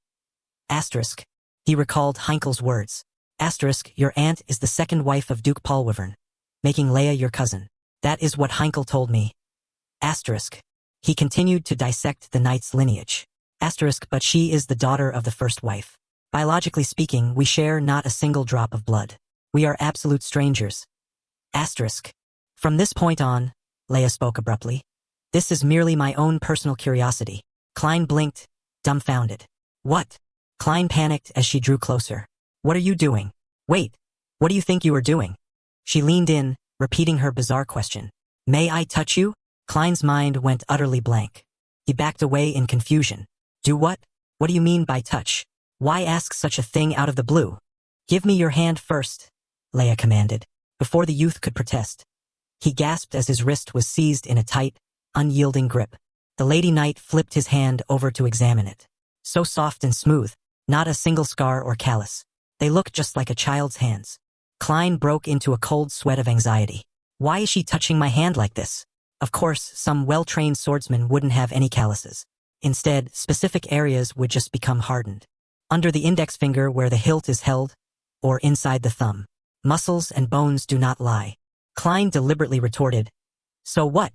[SPEAKER 1] Asterisk. He recalled Heinkel's words. Asterisk, your aunt is the second wife of Duke Paulwyvern, making Leia your cousin. That is what Heinkel told me. Asterisk. He continued to dissect the knight's lineage. Asterisk, but she is the daughter of the first wife. Biologically speaking, we share not a single drop of blood. We are absolute strangers. Asterisk. From this point on, Leia spoke abruptly, this is merely my own personal curiosity. Klein blinked, dumbfounded. What? Klein panicked as she drew closer. What are you doing? Wait, what do you think you are doing? She leaned in, repeating her bizarre question. May I touch you? Klein's mind went utterly blank. He backed away in confusion. Do what? What do you mean by touch? Why ask such a thing out of the blue? Give me your hand first, Leia commanded, before the youth could protest. He gasped as his wrist was seized in a tight, unyielding grip. The Lady Knight flipped his hand over to examine it. So soft and smooth, not a single scar or callus. They looked just like a child's hands. Klein broke into a cold sweat of anxiety. Why is she touching my hand like this? Of course, some well-trained swordsman wouldn't have any calluses. Instead, specific areas would just become hardened. Under the index finger where the hilt is held, or inside the thumb. Muscles and bones do not lie. Klein deliberately retorted. So what?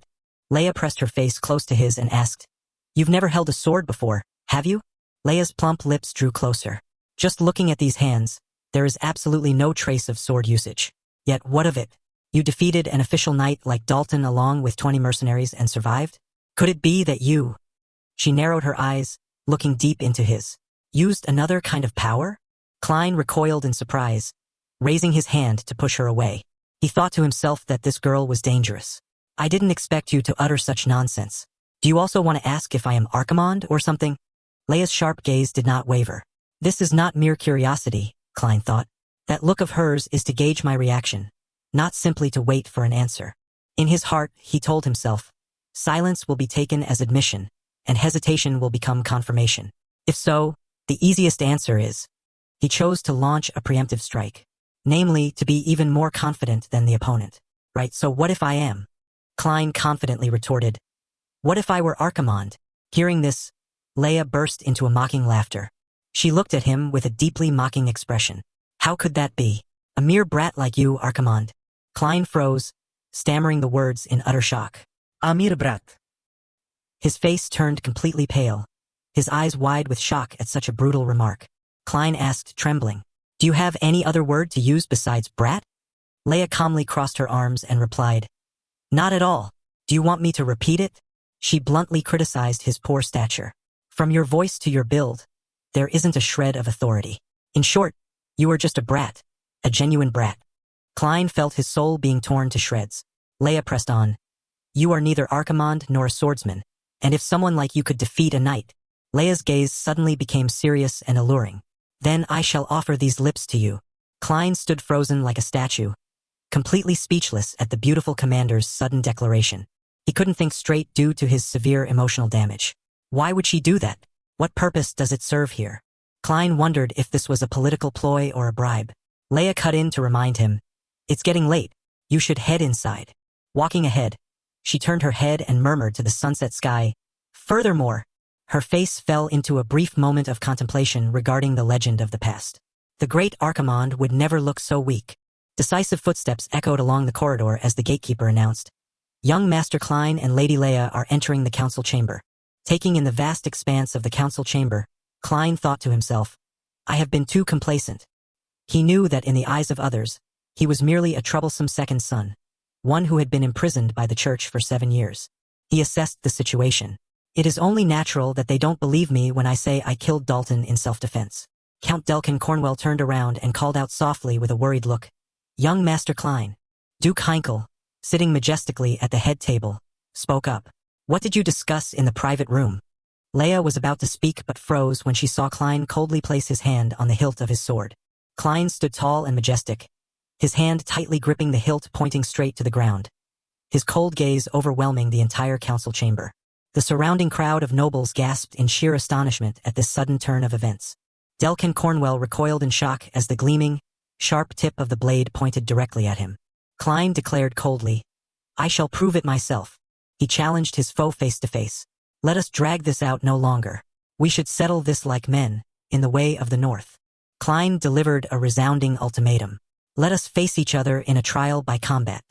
[SPEAKER 1] Leia pressed her face close to his and asked, You've never held a sword before, have you? Leia's plump lips drew closer. Just looking at these hands, there is absolutely no trace of sword usage. Yet what of it? You defeated an official knight like Dalton along with 20 mercenaries and survived? Could it be that you... She narrowed her eyes, looking deep into his. Used another kind of power? Klein recoiled in surprise, raising his hand to push her away. He thought to himself that this girl was dangerous. I didn't expect you to utter such nonsense. Do you also want to ask if I am Archimonde or something? Leia's sharp gaze did not waver. This is not mere curiosity, Klein thought. That look of hers is to gauge my reaction, not simply to wait for an answer. In his heart, he told himself, silence will be taken as admission, and hesitation will become confirmation. If so, the easiest answer is, he chose to launch a preemptive strike. Namely, to be even more confident than the opponent. Right, so what if I am? Klein confidently retorted. What if I were Archimonde? Hearing this, Leia burst into a mocking laughter. She looked at him with a deeply mocking expression. How could that be? A mere brat like you, Archimonde. Klein froze, stammering the words in utter shock. A mere brat. His face turned completely pale, his eyes wide with shock at such a brutal remark. Klein asked, trembling. Do you have any other word to use besides brat? Leia calmly crossed her arms and replied, not at all. Do you want me to repeat it? She bluntly criticized his poor stature. From your voice to your build, there isn't a shred of authority. In short, you are just a brat, a genuine brat. Klein felt his soul being torn to shreds. Leia pressed on. You are neither Archimonde nor a swordsman, and if someone like you could defeat a knight. Leia's gaze suddenly became serious and alluring. Then I shall offer these lips to you. Klein stood frozen like a statue, completely speechless at the beautiful commander's sudden declaration. He couldn't think straight due to his severe emotional damage. Why would she do that? What purpose does it serve here? Klein wondered if this was a political ploy or a bribe. Leia cut in to remind him. It's getting late. You should head inside. Walking ahead, she turned her head and murmured to the sunset sky. Furthermore, her face fell into a brief moment of contemplation regarding the legend of the past. The great Archimonde would never look so weak. Decisive footsteps echoed along the corridor as the gatekeeper announced. Young Master Klein and Lady Leia are entering the council chamber. Taking in the vast expanse of the council chamber, Klein thought to himself, I have been too complacent. He knew that in the eyes of others, he was merely a troublesome second son, one who had been imprisoned by the church for 7 years. He assessed the situation. It is only natural that they don't believe me when I say I killed Dalton in self-defense. Count Delkin Cornwell turned around and called out softly with a worried look. Young Master Klein. Duke Heinkel, sitting majestically at the head table, spoke up. What did you discuss in the private room? Leia was about to speak but froze when she saw Klein coldly place his hand on the hilt of his sword. Klein stood tall and majestic, his hand tightly gripping the hilt pointing straight to the ground, his cold gaze overwhelming the entire council chamber. The surrounding crowd of nobles gasped in sheer astonishment at this sudden turn of events. Delkin Cornwell recoiled in shock as the gleaming, sharp tip of the blade pointed directly at him. Klein declared coldly, I shall prove it myself. He challenged his foe face to face. Let us drag this out no longer. We should settle this like men, in the way of the North. Klein delivered a resounding ultimatum. Let us face each other in a trial by combat.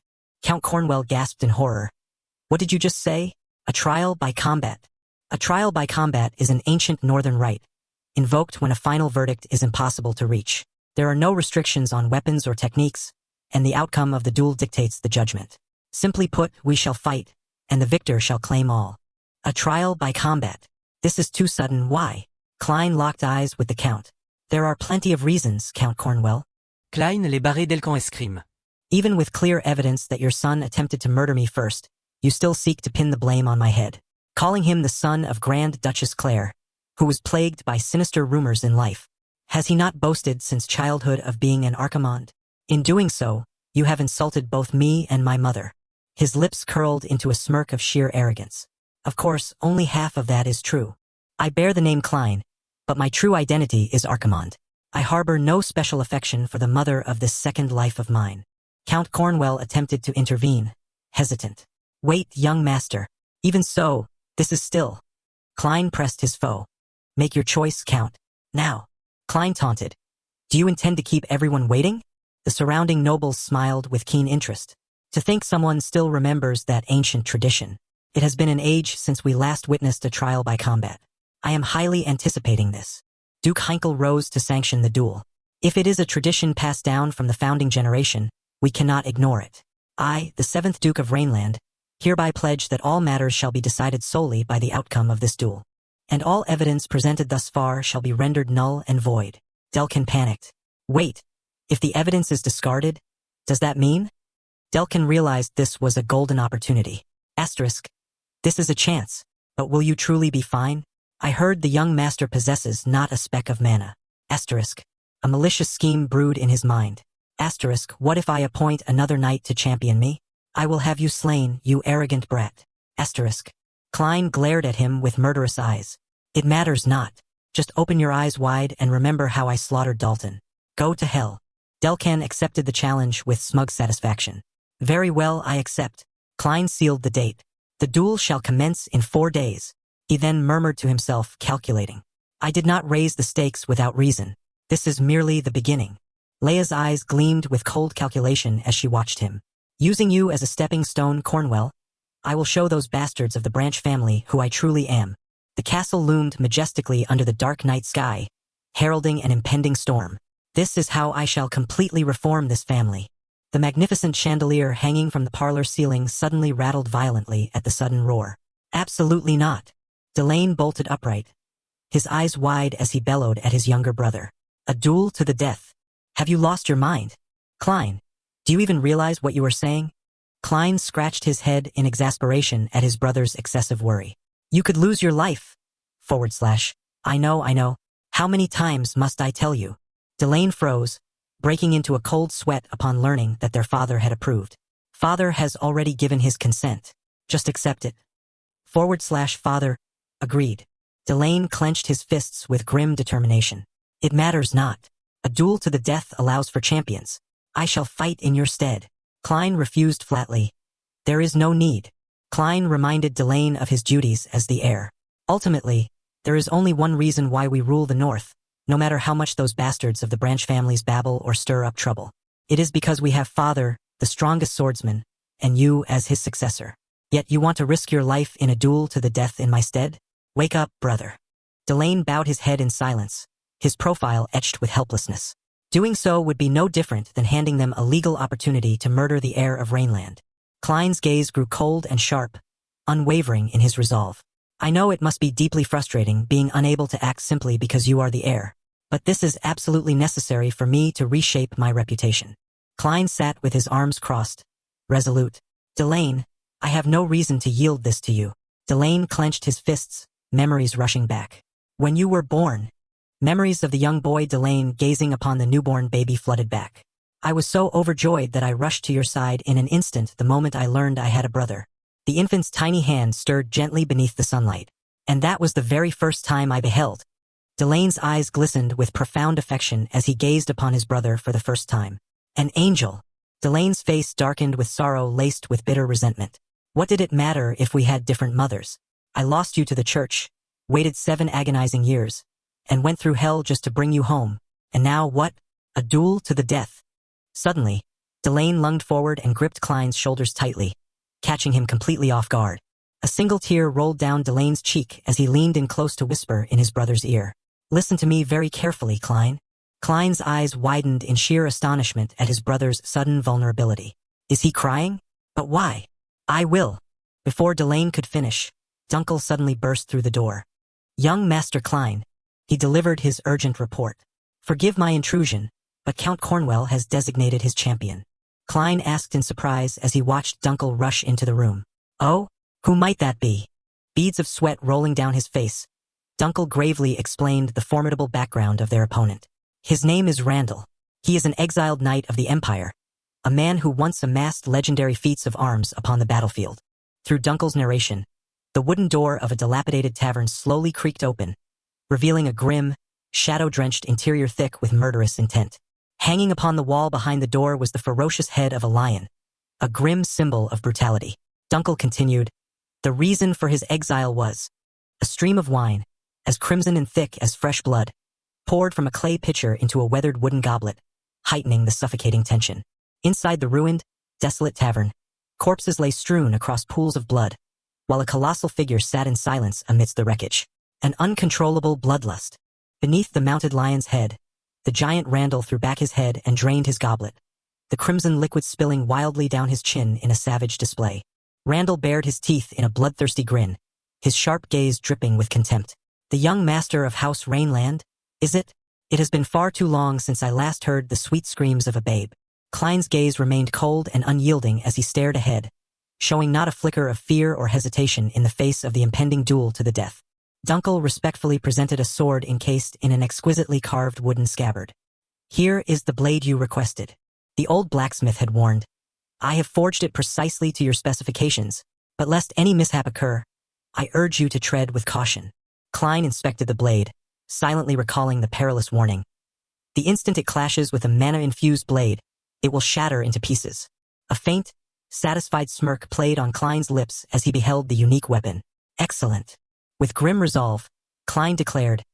[SPEAKER 1] Count Cornwell gasped in horror. What did you just say? A trial by combat. A trial by combat is an ancient northern rite, invoked when a final verdict is impossible to reach. There are no restrictions on weapons or techniques, and the outcome of the duel dictates the judgment. Simply put, we shall fight, and the victor shall claim all. A trial by combat. This is too sudden. Why? Klein locked eyes with the Count. There are plenty of reasons, Count Cornwell.
[SPEAKER 2] Klein les barrés Delcan escrime.
[SPEAKER 1] Even with clear evidence that your son attempted to murder me first, you still seek to pin the blame on my head. Calling him the son of Grand Duchess Claire, who was plagued by sinister rumors in life. Has he not boasted since childhood of being an Archimonde? In doing so, you have insulted both me and my mother. His lips curled into a smirk of sheer arrogance. Of course, only half of that is true. I bear the name Klein, but my true identity is Archimonde. I harbor no special affection for the mother of this second life of mine. Count Cornwell attempted to intervene, hesitant. Wait, young master. Even so, this is still. Klein pressed his foe. Make your choice, Count. Now. Klein taunted. Do you intend to keep everyone waiting? The surrounding nobles smiled with keen interest. To think someone still remembers that ancient tradition. It has been an age since we last witnessed a trial by combat. I am highly anticipating this. Duke Heinkel rose to sanction the duel. If it is a tradition passed down from the founding generation, we cannot ignore it. I, the 7th Duke of Rainland, hereby pledge that all matters shall be decided solely by the outcome of this duel. And all evidence presented thus far shall be rendered null and void. Delkin panicked. Wait. If the evidence is discarded, does that mean? Delkin realized this was a golden opportunity. Asterisk. This is a chance, but will you truly be fine? I heard the young master possesses not a speck of mana. Asterisk. A malicious scheme brewed in his mind. Asterisk. What if I appoint another knight to champion me? I will have you slain, you arrogant brat. Asterisk. Klein glared at him with murderous eyes. It matters not. Just open your eyes wide and remember how I slaughtered Dalton. Go to hell. Delkin accepted the challenge with smug satisfaction. Very well, I accept. Klein sealed the date. The duel shall commence in 4 days. He then murmured to himself, calculating. I did not raise the stakes without reason. This is merely the beginning. Leia's eyes gleamed with cold calculation as she watched him. Using you as a stepping stone, Cornwell, I will show those bastards of the Branch family who I truly am. The castle loomed majestically under the dark night sky, heralding an impending storm. This is how I shall completely reform this family. The magnificent chandelier hanging from the parlor ceiling suddenly rattled violently at the sudden roar. Absolutely not. Delane bolted upright, his eyes wide as he bellowed at his younger brother. A duel to the death. Have you lost your mind? Klein, do you even realize what you are saying? Klein scratched his head in exasperation at his brother's excessive worry. You could lose your life. / I know. How many times must I tell you? Delane froze, breaking into a cold sweat upon learning that their father had approved. Father has already given his consent. Just accept it. / Father, agreed. Delane clenched his fists with grim determination. It matters not. A duel to the death allows for champions. I shall fight in your stead. Klein refused flatly. There is no need. Klein reminded Delane of his duties as the heir. Ultimately, there is only one reason why we rule the North, no matter how much those bastards of the Branch families babble or stir up trouble. It is because we have Father, the strongest swordsman, and you as his successor. Yet you want to risk your life in a duel to the death in my stead? Wake up, brother. Delane bowed his head in silence, his profile etched with helplessness. Doing so would be no different than handing them a legal opportunity to murder the heir of Rainland. Klein's gaze grew cold and sharp, unwavering in his resolve. I know it must be deeply frustrating being unable to act simply because you are the heir, but this is absolutely necessary for me to reshape my reputation. Klein sat with his arms crossed, resolute. Delane, I have no reason to yield this to you. Delane clenched his fists, memories rushing back. When you were born, memories of the young boy Delane gazing upon the newborn baby flooded back. I was so overjoyed that I rushed to your side in an instant the moment I learned I had a brother. The infant's tiny hand stirred gently beneath the sunlight. And that was the very first time I beheld. Delane's eyes glistened with profound affection as he gazed upon his brother for the first time. An angel. Delane's face darkened with sorrow laced with bitter resentment. What did it matter if we had different mothers? I lost you to the church, waited 7 agonizing years, and went through hell just to bring you home. And now what? A duel to the death. Suddenly, Delane lunged forward and gripped Klein's shoulders tightly, catching him completely off guard. A single tear rolled down Delane's cheek as he leaned in close to whisper in his brother's ear. Listen to me very carefully, Klein. Klein's eyes widened in sheer astonishment at his brother's sudden vulnerability. Is he crying? But why? I will. Before Delane could finish, Dunkel suddenly burst through the door. Young Master Klein, he delivered his urgent report. Forgive my intrusion, but Count Cornwell has designated his champion. Klein asked in surprise as he watched Dunkel rush into the room. Oh? Who might that be? Beads of sweat rolling down his face, Dunkel gravely explained the formidable background of their opponent. His name is Randall. He is an exiled knight of the Empire, a man who once amassed legendary feats of arms upon the battlefield. Through Dunkel's narration, the wooden door of a dilapidated tavern slowly creaked open, revealing a grim, shadow-drenched interior thick with murderous intent. Hanging upon the wall behind the door was the ferocious head of a lion, a grim symbol of brutality. Dunkel continued, the reason for his exile was a stream of wine, as crimson and thick as fresh blood, poured from a clay pitcher into a weathered wooden goblet, heightening the suffocating tension. Inside the ruined, desolate tavern, corpses lay strewn across pools of blood, while a colossal figure sat in silence amidst the wreckage. An uncontrollable bloodlust. Beneath the mounted lion's head, the giant Randall threw back his head and drained his goblet, the crimson liquid spilling wildly down his chin in a savage display. Randall bared his teeth in a bloodthirsty grin, his sharp gaze dripping with contempt. The young master of House Rainland, is it? It has been far too long since I last heard the sweet screams of a babe. Klein's gaze remained cold and unyielding as he stared ahead, showing not a flicker of fear or hesitation in the face of the impending duel to the death. Dunkel respectfully presented a sword encased in an exquisitely carved wooden scabbard. "Here is the blade you requested," the old blacksmith had warned. "I have forged it precisely to your specifications, but lest any mishap occur, I urge you to tread with caution." Klein inspected the blade, silently recalling the perilous warning. The instant it clashes with a mana-infused blade, it will shatter into pieces. A faint, satisfied smirk played on Klein's lips as he beheld the unique weapon. "Excellent." With grim resolve, Klein declared,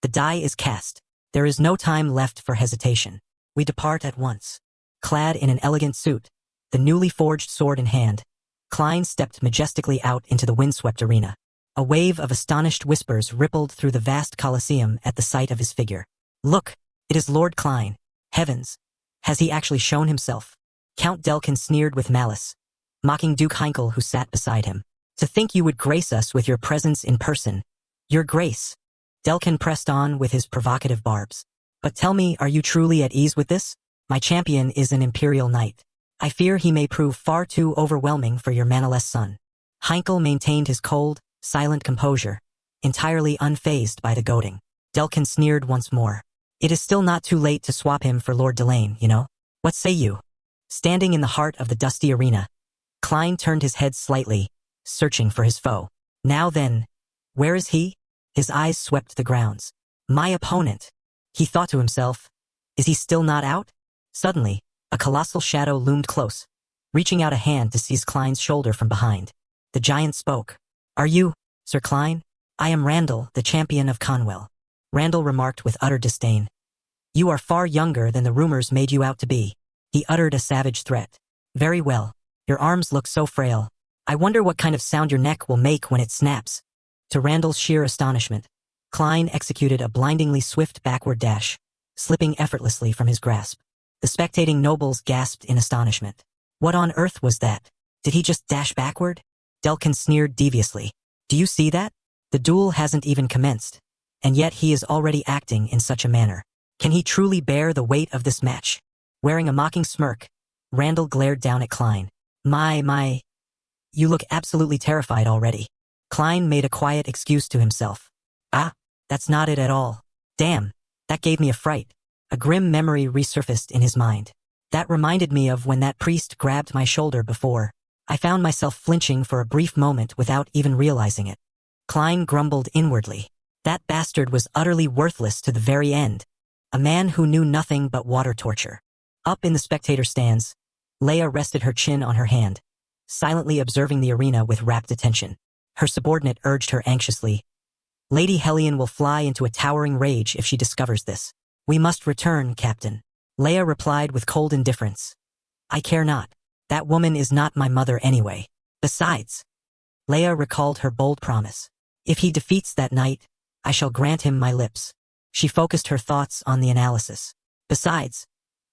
[SPEAKER 1] "The die is cast. There is no time left for hesitation. We depart at once." Clad in an elegant suit, the newly forged sword in hand, Klein stepped majestically out into the windswept arena. A wave of astonished whispers rippled through the vast Colosseum at the sight of his figure. "Look, it is Lord Klein. Heavens, has he actually shown himself?" Count Delkin sneered with malice, mocking Duke Heinkel who sat beside him. "To think you would grace us with your presence in person. Your grace." Delkin pressed on with his provocative barbs. "But tell me, are you truly at ease with this? My champion is an imperial knight. I fear he may prove far too overwhelming for your manaless son." Heinkel maintained his cold, silent composure, entirely unfazed by the goading. Delkin sneered once more. "It is still not too late to swap him for Lord Delane, you know? What say you?" Standing in the heart of the dusty arena, Klein turned his head slightly, searching for his foe. "Now then, where is he?" His eyes swept the grounds. "My opponent," he thought to himself. "Is he still not out?" Suddenly, a colossal shadow loomed close, reaching out a hand to seize Klein's shoulder from behind. The giant spoke. "Are you, Sir Klein?" "I am Randall, the champion of Conwell," Randall remarked with utter disdain. "You are far younger than the rumors made you out to be." He uttered a savage threat. "Very well. Your arms look so frail. I wonder what kind of sound your neck will make when it snaps." To Randall's sheer astonishment, Klein executed a blindingly swift backward dash, slipping effortlessly from his grasp. The spectating nobles gasped in astonishment. What on earth was that? Did he just dash backward? Delkin sneered deviously. "Do you see that? The duel hasn't even commenced, and yet he is already acting in such a manner. Can he truly bear the weight of this match?" Wearing a mocking smirk, Randall glared down at Klein. My, you look absolutely terrified already." Klein made a quiet excuse to himself. "Ah, that's not it at all. Damn, that gave me a fright." A grim memory resurfaced in his mind. "That reminded me of when that priest grabbed my shoulder before. I found myself flinching for a brief moment without even realizing it." Klein grumbled inwardly. That bastard was utterly worthless to the very end. A man who knew nothing but water torture. Up in the spectator stands, Leia rested her chin on her hand, silently observing the arena with rapt attention. Her subordinate urged her anxiously. "Lady Hellion will fly into a towering rage if she discovers this." "We must return, Captain," Leia replied with cold indifference. "I care not. That woman is not my mother anyway. Besides," Leia recalled her bold promise, "if he defeats that knight, I shall grant him my lips." She focused her thoughts on the analysis. "Besides,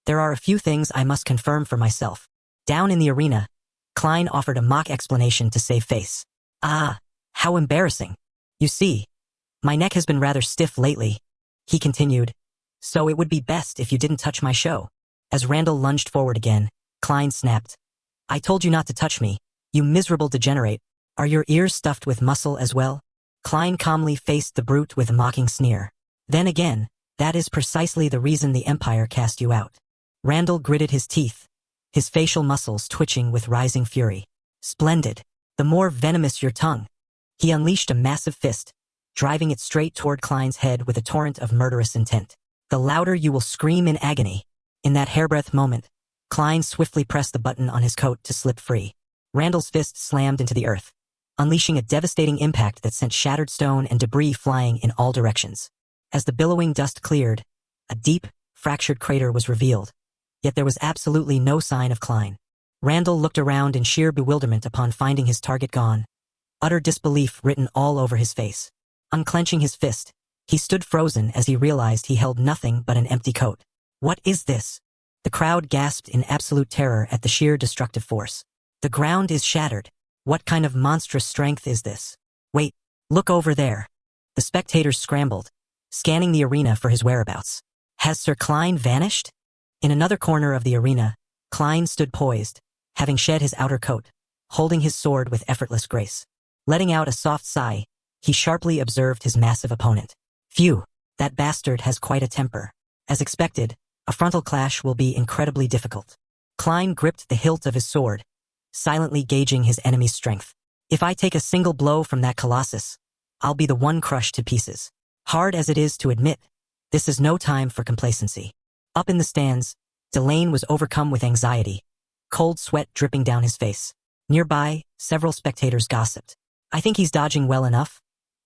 [SPEAKER 1] there are a few things I must confirm for myself." Down in the arena, Klein offered a mock explanation to save face. "Ah, how embarrassing. You see, my neck has been rather stiff lately," he continued, "so it would be best if you didn't touch my show." As Randall lunged forward again, Klein snapped. "I told you not to touch me, you miserable degenerate. Are your ears stuffed with muscle as well?" Klein calmly faced the brute with a mocking sneer. "Then again, that is precisely the reason the Empire cast you out." Randall gritted his teeth, his facial muscles twitching with rising fury. "Splendid. The more venomous your tongue." He unleashed a massive fist, driving it straight toward Klein's head with a torrent of murderous intent. "The louder you will scream in agony." In that hairbreadth moment, Klein swiftly pressed the button on his coat to slip free. Randall's fist slammed into the earth, unleashing a devastating impact that sent shattered stone and debris flying in all directions. As the billowing dust cleared, a deep, fractured crater was revealed, yet there was absolutely no sign of Klein. Randall looked around in sheer bewilderment upon finding his target gone, utter disbelief written all over his face. Unclenching his fist, he stood frozen as he realized he held nothing but an empty coat. "What is this?" The crowd gasped in absolute terror at the sheer destructive force. "The ground is shattered. What kind of monstrous strength is this? Wait, look over there." The spectators scrambled, scanning the arena for his whereabouts. Has Sir Klein vanished? In another corner of the arena, Klein stood poised, having shed his outer coat, holding his sword with effortless grace. Letting out a soft sigh, he sharply observed his massive opponent. Phew, that bastard has quite a temper. As expected, a frontal clash will be incredibly difficult. Klein gripped the hilt of his sword, silently gauging his enemy's strength. If I take a single blow from that colossus, I'll be the one crushed to pieces. Hard as it is to admit, this is no time for complacency. Up in the stands, Delane was overcome with anxiety, cold sweat dripping down his face. Nearby, several spectators gossiped. I think he's dodging well enough,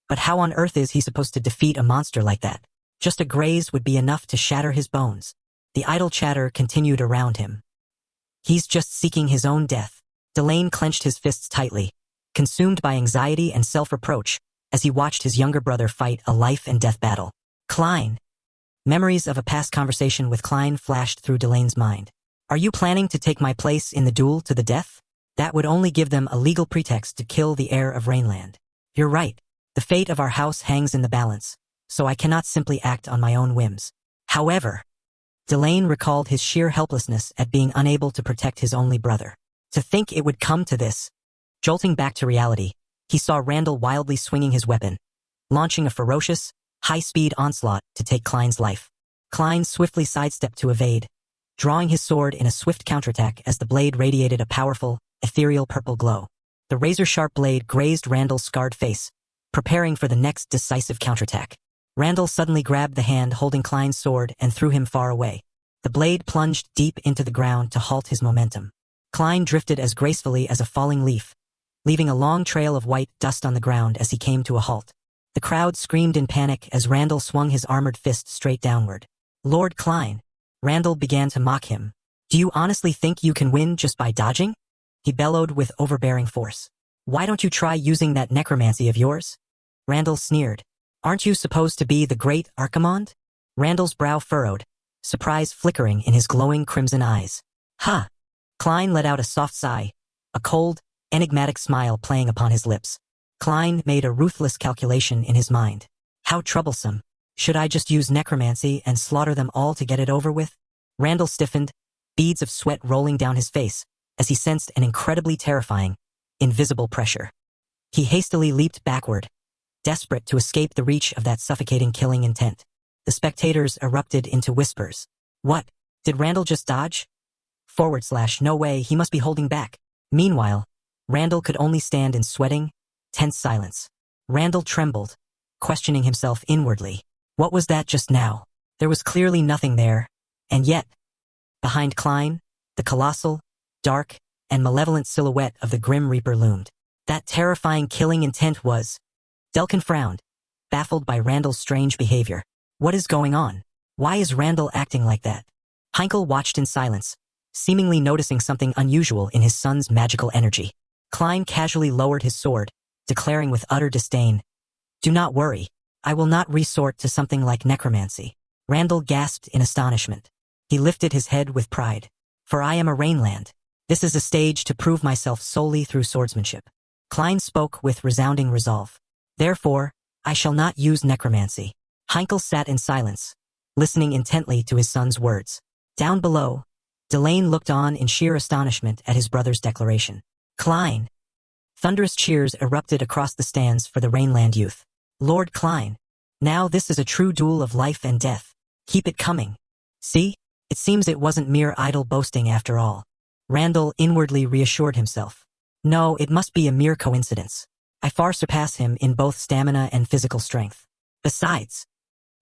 [SPEAKER 1] but how on earth is he supposed to defeat a monster like that? Just a graze would be enough to shatter his bones. The idle chatter continued around him. He's just seeking his own death. Delane clenched his fists tightly, consumed by anxiety and self-reproach, as he watched his younger brother fight a life-and-death battle. Klein. Memories of a past conversation with Klein flashed through Delane's mind. Are you planning to take my place in the duel to the death? That would only give them a legal pretext to kill the heir of Rainland. You're right. The fate of our house hangs in the balance, so I cannot simply act on my own whims. However, Delane recalled his sheer helplessness at being unable to protect his only brother. To think it would come to this. Jolting back to reality, he saw Randall wildly swinging his weapon, launching a ferocious, high-speed onslaught to take Klein's life. Klein swiftly sidestepped to evade, drawing his sword in a swift counterattack as the blade radiated a powerful, ethereal purple glow. The razor-sharp blade grazed Randall's scarred face, preparing for the next decisive counterattack. Randall suddenly grabbed the hand holding Klein's sword and threw him far away. The blade plunged deep into the ground to halt his momentum. Klein drifted as gracefully as a falling leaf, leaving a long trail of white dust on the ground as he came to a halt. The crowd screamed in panic as Randall swung his armored fist straight downward. Lord Klein. Randall began to mock him. Do you honestly think you can win just by dodging? He bellowed with overbearing force. Why don't you try using that necromancy of yours? Randall sneered. Aren't you supposed to be the great Archimonde? Randall's brow furrowed, surprise flickering in his glowing crimson eyes. Ha! Klein let out a soft sigh, a cold, enigmatic smile playing upon his lips. Klein made a ruthless calculation in his mind. How troublesome. Should I just use necromancy and slaughter them all to get it over with? Randall stiffened, beads of sweat rolling down his face, as he sensed an incredibly terrifying, invisible pressure. He hastily leaped backward, desperate to escape the reach of that suffocating killing intent. The spectators erupted into whispers. What? Did Randall just dodge? / no way, he must be holding back. Meanwhile, Randall could only stand in sweating, tense silence. Randall trembled, questioning himself inwardly. What was that just now? There was clearly nothing there, and yet, behind Klein, the colossal, dark, and malevolent silhouette of the Grim Reaper loomed. That terrifying killing intent was. Delkin frowned, baffled by Randall's strange behavior. What is going on? Why is Randall acting like that? Heinkel watched in silence, seemingly noticing something unusual in his son's magical energy. Klein casually lowered his sword, declaring with utter disdain, Do not worry, I will not resort to something like necromancy. Randall gasped in astonishment. He lifted his head with pride. For I am a Rainland. This is a stage to prove myself solely through swordsmanship. Klein spoke with resounding resolve. Therefore, I shall not use necromancy. Heinkel sat in silence, listening intently to his son's words. Down below, Delane looked on in sheer astonishment at his brother's declaration. Klein! Thunderous cheers erupted across the stands for the Rainland youth. Lord Klein! Now this is a true duel of life and death. Keep it coming. See? It seems it wasn't mere idle boasting after all. Randall inwardly reassured himself. No, it must be a mere coincidence. I far surpass him in both stamina and physical strength. Besides,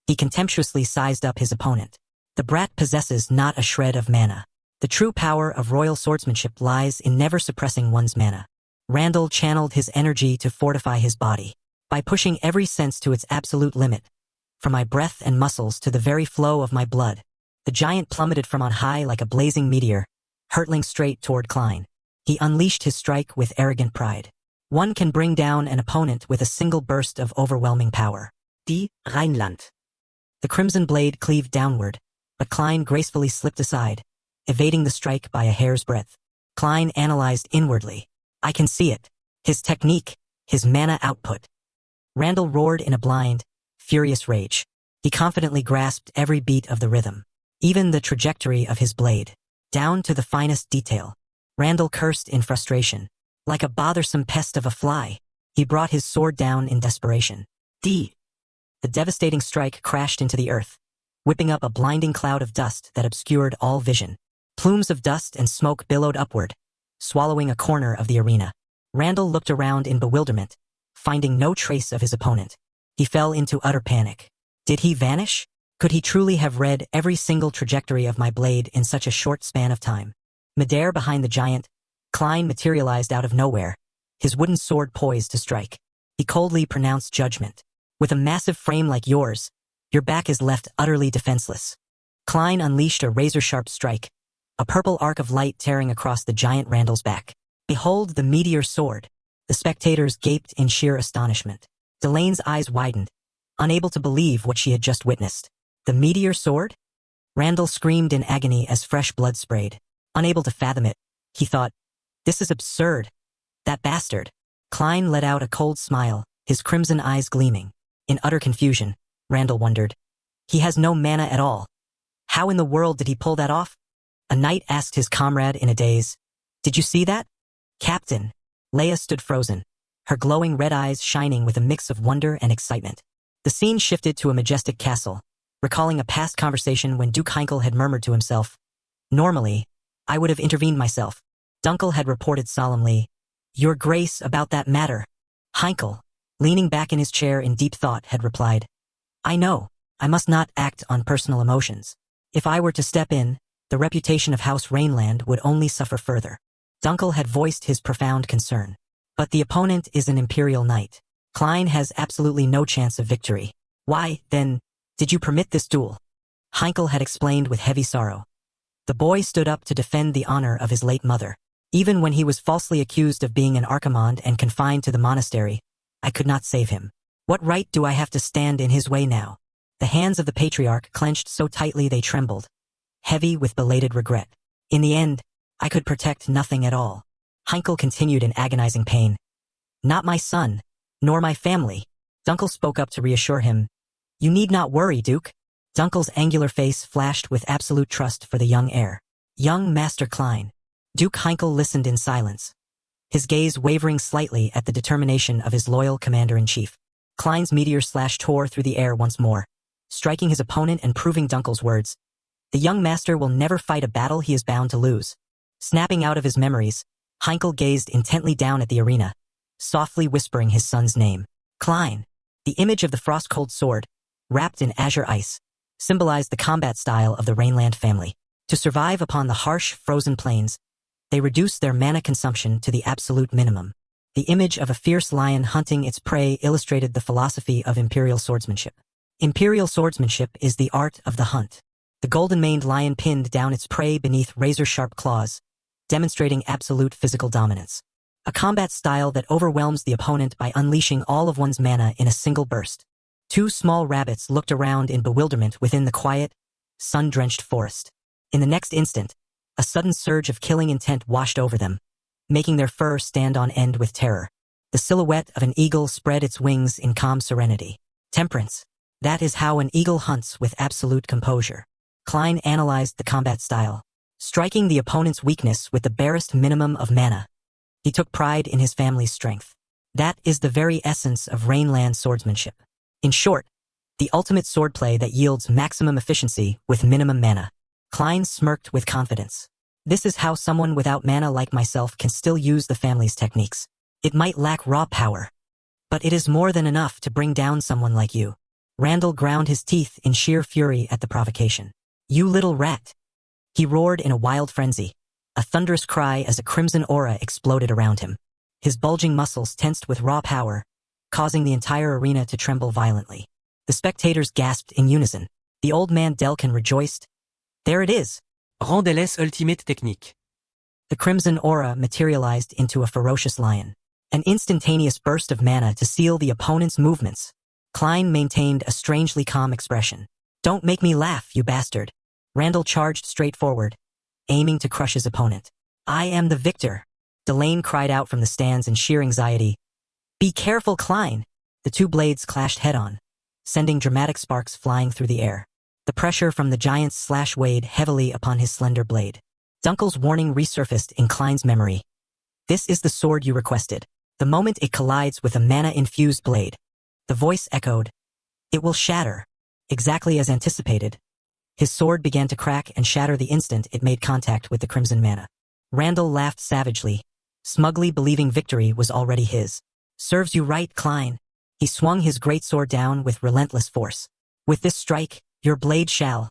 [SPEAKER 1] he contemptuously sized up his opponent. The brat possesses not a shred of mana. The true power of royal swordsmanship lies in never suppressing one's mana. Randall channeled his energy to fortify his body. By pushing every sense to its absolute limit, from my breath and muscles to the very flow of my blood, the giant plummeted from on high like a blazing meteor, hurtling straight toward Klein. He unleashed his strike with arrogant pride. One can bring down an opponent with a single burst of overwhelming power. Die Rheinland. The crimson blade cleaved downward, but Klein gracefully slipped aside, evading the strike by a hair's breadth. Klein analyzed inwardly. I can see it. His technique, his mana output. Randall roared in a blind, furious rage. He confidently grasped every beat of the rhythm, even the trajectory of his blade, down to the finest detail. Randall cursed in frustration. Like a bothersome pest of a fly, he brought his sword down in desperation. The devastating strike crashed into the earth, whipping up a blinding cloud of dust that obscured all vision. Plumes of dust and smoke billowed upward, swallowing a corner of the arena. Randall looked around in bewilderment, finding no trace of his opponent. He fell into utter panic. Did he vanish? Could he truly have read every single trajectory of my blade in such a short span of time? Midair behind the giant, Klein materialized out of nowhere, his wooden sword poised to strike. He coldly pronounced judgment. With a massive frame like yours, your back is left utterly defenseless. Klein unleashed a razor-sharp strike, a purple arc of light tearing across the giant Randall's back. Behold the meteor sword. The spectators gaped in sheer astonishment. Delane's eyes widened, unable to believe what she had just witnessed. The meteor sword? Randall screamed in agony as fresh blood sprayed. Unable to fathom it, he thought, this is absurd. That bastard. Klein let out a cold smile, his crimson eyes gleaming. In utter confusion, Randall wondered. He has no mana at all. How in the world did he pull that off? A knight asked his comrade in a daze. Did you see that? Captain. Leia stood frozen, her glowing red eyes shining with a mix of wonder and excitement. The scene shifted to a majestic castle, recalling a past conversation when Duke Heinkel had murmured to himself, normally, I would have intervened myself. Dunkel had reported solemnly, Your Grace, about that matter. Heinkel, leaning back in his chair in deep thought, had replied, I know, I must not act on personal emotions. If I were to step in, the reputation of House Rainland would only suffer further. Dunkel had voiced his profound concern. But the opponent is an Imperial Knight. Klein has absolutely no chance of victory. Why, then, did you permit this duel? Heinkel had explained with heavy sorrow. The boy stood up to defend the honor of his late mother. Even when he was falsely accused of being an Archimand and confined to the monastery, I could not save him. What right do I have to stand in his way now? The hands of the patriarch clenched so tightly they trembled, heavy with belated regret. In the end, I could protect nothing at all. Heinkel continued in agonizing pain. Not my son, nor my family. Dunkel spoke up to reassure him. You need not worry, Duke. Dunkel's angular face flashed with absolute trust for the young heir. Young Master Klein. Duke Heinkel listened in silence, his gaze wavering slightly at the determination of his loyal commander-in-chief. Klein's meteor slash tore through the air once more, striking his opponent and proving Dunkel's words. The young master will never fight a battle he is bound to lose. Snapping out of his memories, Heinkel gazed intently down at the arena, softly whispering his son's name. Klein. The image of the frost-cold sword, wrapped in azure ice, symbolized the combat style of the Rainland family. To survive upon the harsh, frozen plains, they reduced their mana consumption to the absolute minimum. The image of a fierce lion hunting its prey illustrated the philosophy of Imperial swordsmanship. Imperial swordsmanship is the art of the hunt. The golden-maned lion pinned down its prey beneath razor-sharp claws, demonstrating absolute physical dominance. A combat style that overwhelms the opponent by unleashing all of one's mana in a single burst. Two small rabbits looked around in bewilderment within the quiet, sun-drenched forest. In the next instant, a sudden surge of killing intent washed over them, making their fur stand on end with terror. The silhouette of an eagle spread its wings in calm serenity. Temperance. That is how an eagle hunts with absolute composure. Klein analyzed the combat style, striking the opponent's weakness with the barest minimum of mana. He took pride in his family's strength. That is the very essence of Rainland swordsmanship. In short, the ultimate swordplay that yields maximum efficiency with minimum mana. Klein smirked with confidence. This is how someone without mana like myself can still use the family's techniques. It might lack raw power, but it is more than enough to bring down someone like you. Randall ground his teeth in sheer fury at the provocation. You little rat! He roared in a wild frenzy, a thunderous cry as a crimson aura exploded around him. His bulging muscles tensed with raw power, causing the entire arena to tremble violently. The spectators gasped in unison. The old man Delkin rejoiced. There it is!
[SPEAKER 2] Rondelle's ultimate technique.
[SPEAKER 1] The crimson aura materialized into a ferocious lion. An instantaneous burst of mana to seal the opponent's movements. Klein maintained a strangely calm expression. Don't make me laugh, you bastard. Randall charged straight forward, aiming to crush his opponent. I am the victor. Delane cried out from the stands in sheer anxiety. Be careful, Klein. The two blades clashed head-on, sending dramatic sparks flying through the air. The pressure from the giant's slash weighed heavily upon his slender blade. Dunkel's warning resurfaced in Klein's memory. This is the sword you requested. The moment it collides with a mana-infused blade, the voice echoed, "It will shatter." Exactly as anticipated. His sword began to crack and shatter the instant it made contact with the crimson mana. Randall laughed savagely, smugly believing victory was already his. "Serves you right, Klein." He swung his greatsword down with relentless force. "With this strike, your blade shall."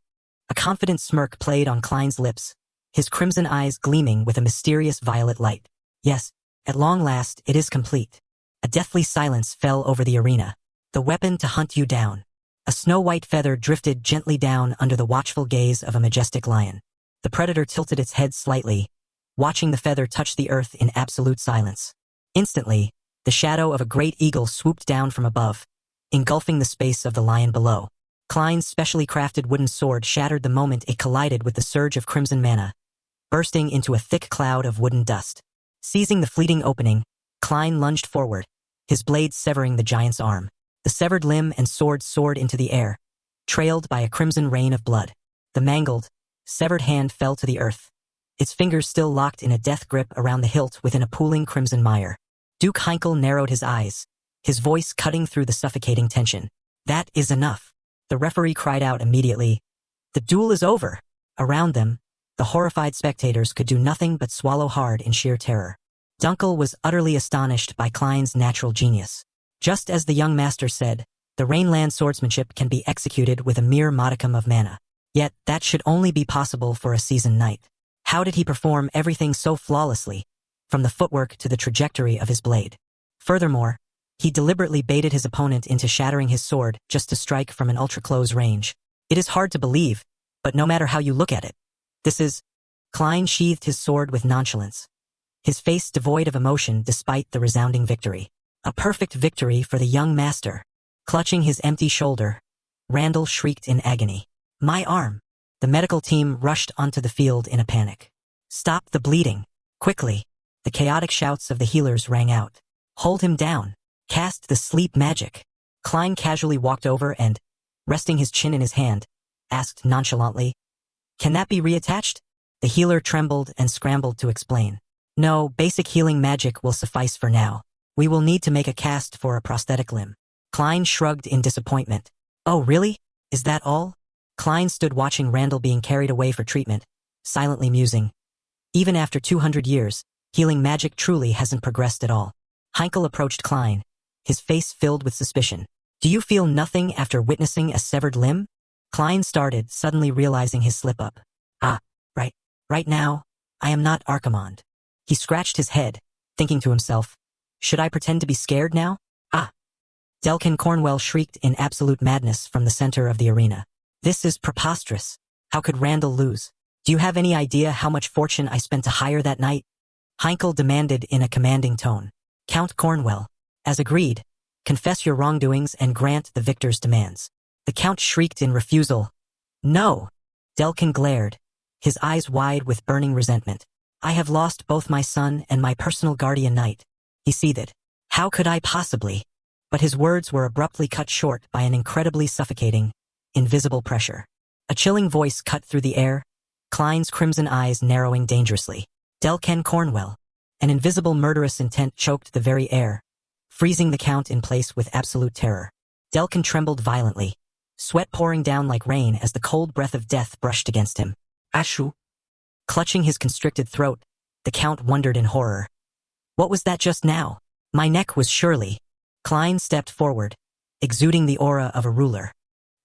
[SPEAKER 1] A confident smirk played on Klein's lips, his crimson eyes gleaming with a mysterious violet light. "Yes, at long last, it is complete." A deathly silence fell over the arena. "The weapon to hunt you down." A snow-white feather drifted gently down under the watchful gaze of a majestic lion. The predator tilted its head slightly, watching the feather touch the earth in absolute silence. Instantly, the shadow of a great eagle swooped down from above, engulfing the space of the lion below. Klein's specially crafted wooden sword shattered the moment it collided with the surge of crimson mana, bursting into a thick cloud of wooden dust. Seizing the fleeting opening, Klein lunged forward, his blade severing the giant's arm. The severed limb and sword soared into the air, trailed by a crimson rain of blood. The mangled, severed hand fell to the earth, its fingers still locked in a death grip around the hilt within a pooling crimson mire. Duke Heinkel narrowed his eyes, his voice cutting through the suffocating tension. "That is enough." The referee cried out immediately. "The duel is over." Around them, the horrified spectators could do nothing but swallow hard in sheer terror. Dunkel was utterly astonished by Klein's natural genius. Just as the young master said, the Rainland swordsmanship can be executed with a mere modicum of mana. Yet that should only be possible for a seasoned knight. How did he perform everything so flawlessly, from the footwork to the trajectory of his blade? Furthermore, he deliberately baited his opponent into shattering his sword just to strike from an ultra-close range. It is hard to believe, but no matter how you look at it, this is... Klein sheathed his sword with nonchalance, his face devoid of emotion despite the resounding victory. A perfect victory for the young master. Clutching his empty shoulder, Randall shrieked in agony. "My arm!" The medical team rushed onto the field in a panic. "Stop the bleeding! Quickly!" The chaotic shouts of the healers rang out. "Hold him down! Cast the sleep magic!" Klein casually walked over and, resting his chin in his hand, asked nonchalantly, "Can that be reattached?" The healer trembled and scrambled to explain. "No, basic healing magic will suffice for now. We will need to make a cast for a prosthetic limb." Klein shrugged in disappointment. "Oh, really? Is that all?" Klein stood watching Randall being carried away for treatment, silently musing. Even after 200 years, healing magic truly hasn't progressed at all. Heinkel approached Klein, his face filled with suspicion. "Do you feel nothing after witnessing a severed limb?" Klein started, suddenly realizing his slip-up. Right now, I am not Archimonde." He scratched his head, thinking to himself, "Should I pretend to be scared now?" Delkin Cornwell shrieked in absolute madness from the center of the arena. "This is preposterous. How could Randall lose? Do you have any idea how much fortune I spent to hire that night?" Heinkel demanded in a commanding tone. "Count Cornwell, as agreed, confess your wrongdoings and grant the victor's demands." The Count shrieked in refusal. "No!" Delkin glared, his eyes wide with burning resentment. "I have lost both my son and my personal guardian knight." He seethed. "How could I possibly?" But his words were abruptly cut short by an incredibly suffocating, invisible pressure. A chilling voice cut through the air, Klein's crimson eyes narrowing dangerously. "Delken Cornwell." An invisible murderous intent choked the very air, freezing the Count in place with absolute terror. Delkin trembled violently, sweat pouring down like rain as the cold breath of death brushed against him. "Ashu!" Clutching his constricted throat, the Count wondered in horror. "What was that just now? My neck was surely..." Klein stepped forward, exuding the aura of a ruler.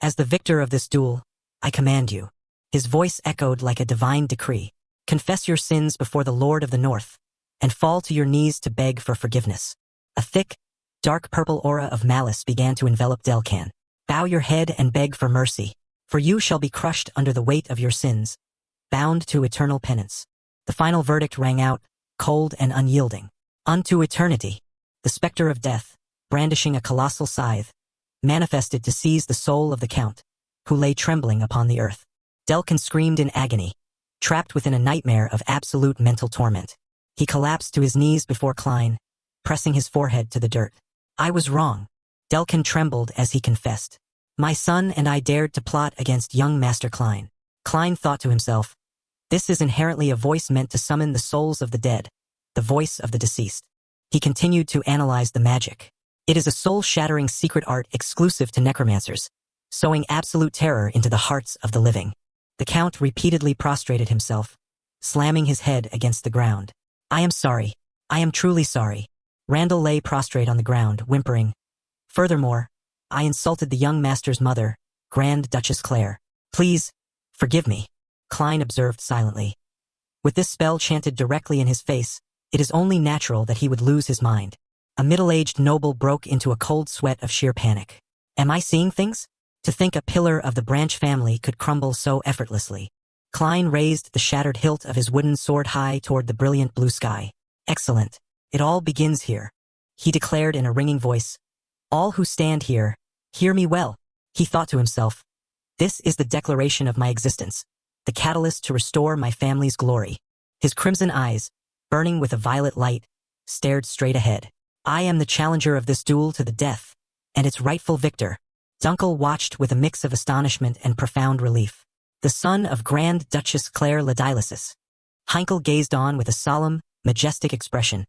[SPEAKER 1] "As the victor of this duel, I command you." His voice echoed like a divine decree. "Confess your sins before the Lord of the North, and fall to your knees to beg for forgiveness." A thick, dark purple aura of malice began to envelop Delkan. "Bow your head and beg for mercy, for you shall be crushed under the weight of your sins, bound to eternal penance." The final verdict rang out, cold and unyielding. "Unto eternity." The specter of death, brandishing a colossal scythe, manifested to seize the soul of the Count, who lay trembling upon the earth. Delkin screamed in agony, trapped within a nightmare of absolute mental torment. He collapsed to his knees before Klein, pressing his forehead to the dirt. "I was wrong." Delkin trembled as he confessed. My son and I dared to plot against young Master Klein. Klein thought to himself, this is inherently a voice meant to summon the souls of the dead, the voice of the deceased. He continued to analyze the magic. It is a soul-shattering secret art exclusive to necromancers, sowing absolute terror into the hearts of the living. The Count repeatedly prostrated himself, slamming his head against the ground. I am sorry. I am truly sorry. Randall lay prostrate on the ground, whimpering. Furthermore, I insulted the young master's mother, Grand Duchess Claire. Please, forgive me. Klein observed silently. With this spell chanted directly in his face, it is only natural that he would lose his mind. A middle-aged noble broke into a cold sweat of sheer panic. Am I seeing things? To think a pillar of the Branch family could crumble so effortlessly. Klein raised the shattered hilt of his wooden sword high toward the brilliant blue sky. Excellent. It all begins here. He declared in a ringing voice. All who stand here, hear me well. He thought to himself. This is the declaration of my existence, the catalyst to restore my family's glory. His crimson eyes, burning with a violet light, stared straight ahead. I am the challenger of this duel to the death, and its rightful victor. Dunkel watched with a mix of astonishment and profound relief. The son of Grand Duchess Claire Ladilasis. Heinkel gazed on with a solemn, majestic expression,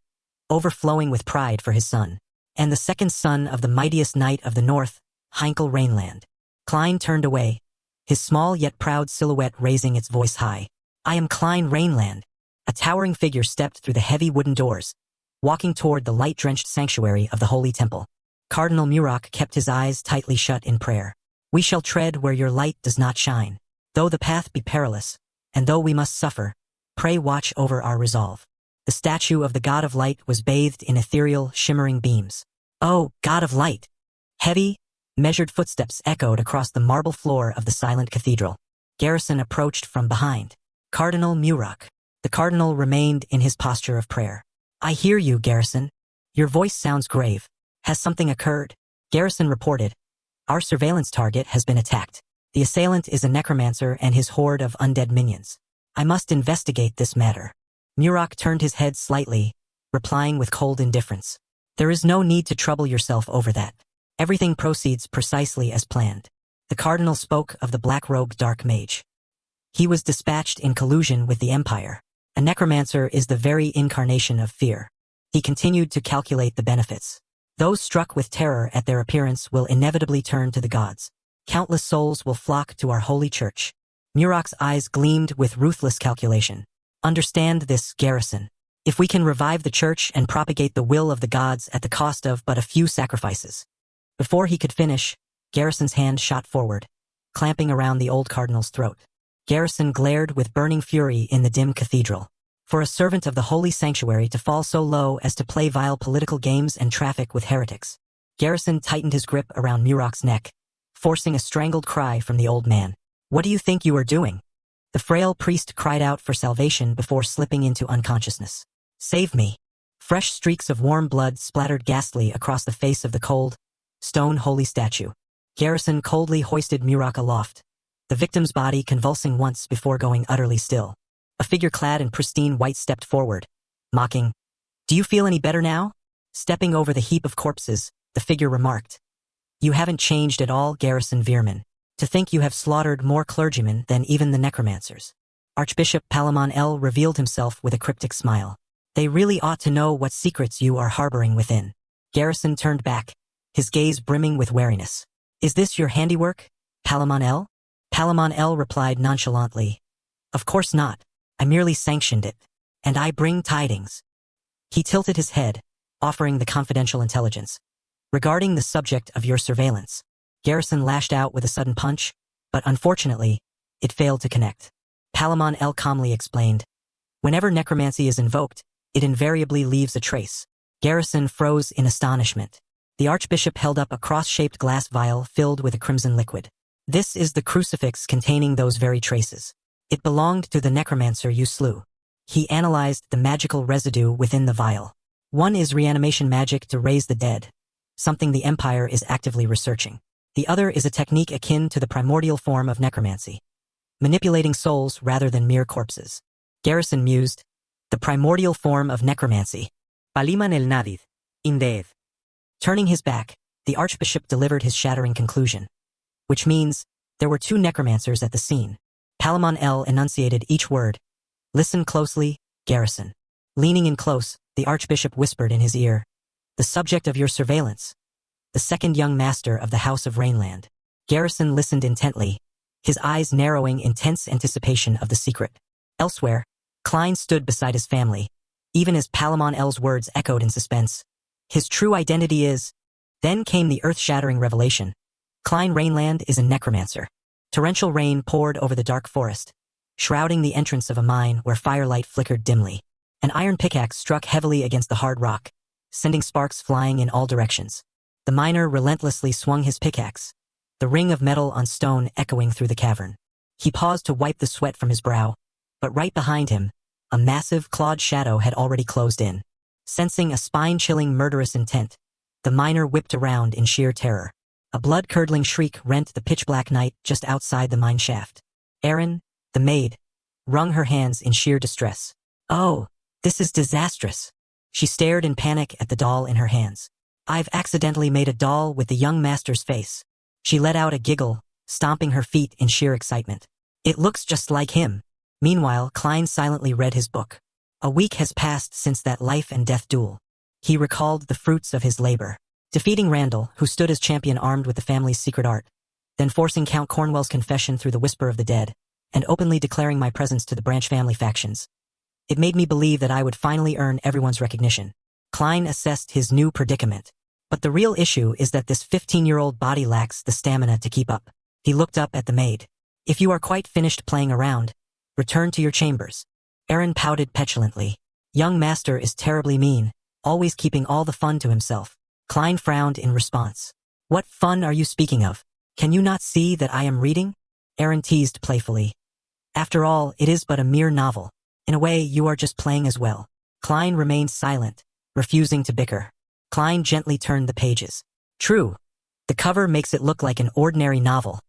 [SPEAKER 1] overflowing with pride for his son. And the second son of the mightiest knight of the north, Heinkel Rainland. Klein turned away, his small yet proud silhouette raising its voice high. I am Klein Rainland. A towering figure stepped through the heavy wooden doors, walking toward the light-drenched sanctuary of the Holy Temple. Cardinal Muroc kept his eyes tightly shut in prayer. We shall tread where your light does not shine. Though the path be perilous, and though we must suffer, pray watch over our resolve. The statue of the God of Light was bathed in ethereal, shimmering beams. Oh, God of Light! Heavy, measured footsteps echoed across the marble floor of the silent cathedral. Garrison approached from behind. Cardinal Muroc. The cardinal remained in his posture of prayer. I hear you, Garrison. Your voice sounds grave. Has something occurred? Garrison reported. Our surveillance target has been attacked. The assailant is a necromancer and his horde of undead minions. I must investigate this matter. Muroc turned his head slightly, replying with cold indifference. There is no need to trouble yourself over that. Everything proceeds precisely as planned. The cardinal spoke of the black-robed dark mage. He was dispatched in collusion with the Empire. A necromancer is the very incarnation of fear. He continued to calculate the benefits. Those struck with terror at their appearance will inevitably turn to the gods. Countless souls will flock to our holy church. Muroc's eyes gleamed with ruthless calculation. Understand this, Garrison. If we can revive the church and propagate the will of the gods at the cost of but a few sacrifices. Before he could finish, Garrison's hand shot forward, clamping around the old cardinal's throat. Garrison glared with burning fury in the dim cathedral. For a servant of the holy sanctuary to fall so low as to play vile political games and traffic with heretics. Garrison tightened his grip around Muroc's neck, forcing a strangled cry from the old man. What do you think you are doing? The frail priest cried out for salvation before slipping into unconsciousness. Save me. Fresh streaks of warm blood splattered ghastly across the face of the cold, stone holy statue. Garrison coldly hoisted Muroc aloft, the victim's body convulsing once before going utterly still. A figure clad in pristine white stepped forward, mocking. Do you feel any better now? Stepping over the heap of corpses, the figure remarked. You haven't changed at all, Garrison Veerman. To think you have slaughtered more clergymen than even the necromancers. Archbishop Palamon L. revealed himself with a cryptic smile. They really ought to know what secrets you are harboring within. Garrison turned back, his gaze brimming with wariness. Is this your handiwork, Palamon L.? Palamon L. replied nonchalantly. Of course not. I merely sanctioned it. And I bring tidings. He tilted his head, offering the confidential intelligence. Regarding the subject of your surveillance. Garrison lashed out with a sudden punch, but unfortunately, it failed to connect. Palamon L. calmly explained. Whenever necromancy is invoked, it invariably leaves a trace. Garrison froze in astonishment. The archbishop held up a cross-shaped glass vial filled with a crimson liquid. This is the crucifix containing those very traces. It belonged to the necromancer you slew. He analyzed the magical residue within the vial. One is reanimation magic to raise the dead, something the Empire is actively researching. The other is a technique akin to the primordial form of necromancy, manipulating souls rather than mere corpses. Garrison mused, the primordial form of necromancy.
[SPEAKER 2] Paliman el nadid. Indeed.
[SPEAKER 1] Turning his back, the archbishop delivered his shattering conclusion. which means there were two necromancers at the scene. Palamon L enunciated each word. Listen closely, Garrison. Leaning in close, the Archbishop whispered in his ear. The subject of your surveillance. The second young master of the House of Rainland. Garrison listened intently, his eyes narrowing in tense anticipation of the secret. Elsewhere, Klein stood beside his family, even as Palamon L's words echoed in suspense. His true identity is... Then came the earth-shattering revelation. Klein Rainland is a necromancer. Torrential rain poured over the dark forest, shrouding the entrance of a mine where firelight flickered dimly. An iron pickaxe struck heavily against the hard rock, sending sparks flying in all directions. The miner relentlessly swung his pickaxe, the ring of metal on stone echoing through the cavern. He paused to wipe the sweat from his brow, but right behind him, a massive, clawed shadow had already closed in. Sensing a spine-chilling murderous intent, the miner whipped around in sheer terror. A blood-curdling shriek rent the pitch-black night just outside the mine shaft. Erin, the maid, wrung her hands in sheer distress. Oh, this is disastrous. She stared in panic at the doll in her hands. I've accidentally made a doll with the young master's face. She let out a giggle, stomping her feet in sheer excitement. It looks just like him. Meanwhile, Klein silently read his book. A week has passed since that life-and-death duel. He recalled the fruits of his labor. Defeating Randall, who stood as champion armed with the family's secret art, then forcing Count Cornwell's confession through the whisper of the dead, and openly declaring my presence to the Branch family factions. It made me believe that I would finally earn everyone's recognition. Klein assessed his new predicament. But the real issue is that this 15-year-old body lacks the stamina to keep up. He looked up at the maid. If you are quite finished playing around, return to your chambers. Erin pouted petulantly. Young master is terribly mean, always keeping all the fun to himself. Klein frowned in response. What fun are you speaking of? Can you not see that I am reading? Erin teased playfully. After all, it is but a mere novel. In a way, you are just playing as well. Klein remained silent, refusing to bicker. Klein gently turned the pages. True, the cover makes it look like an ordinary novel.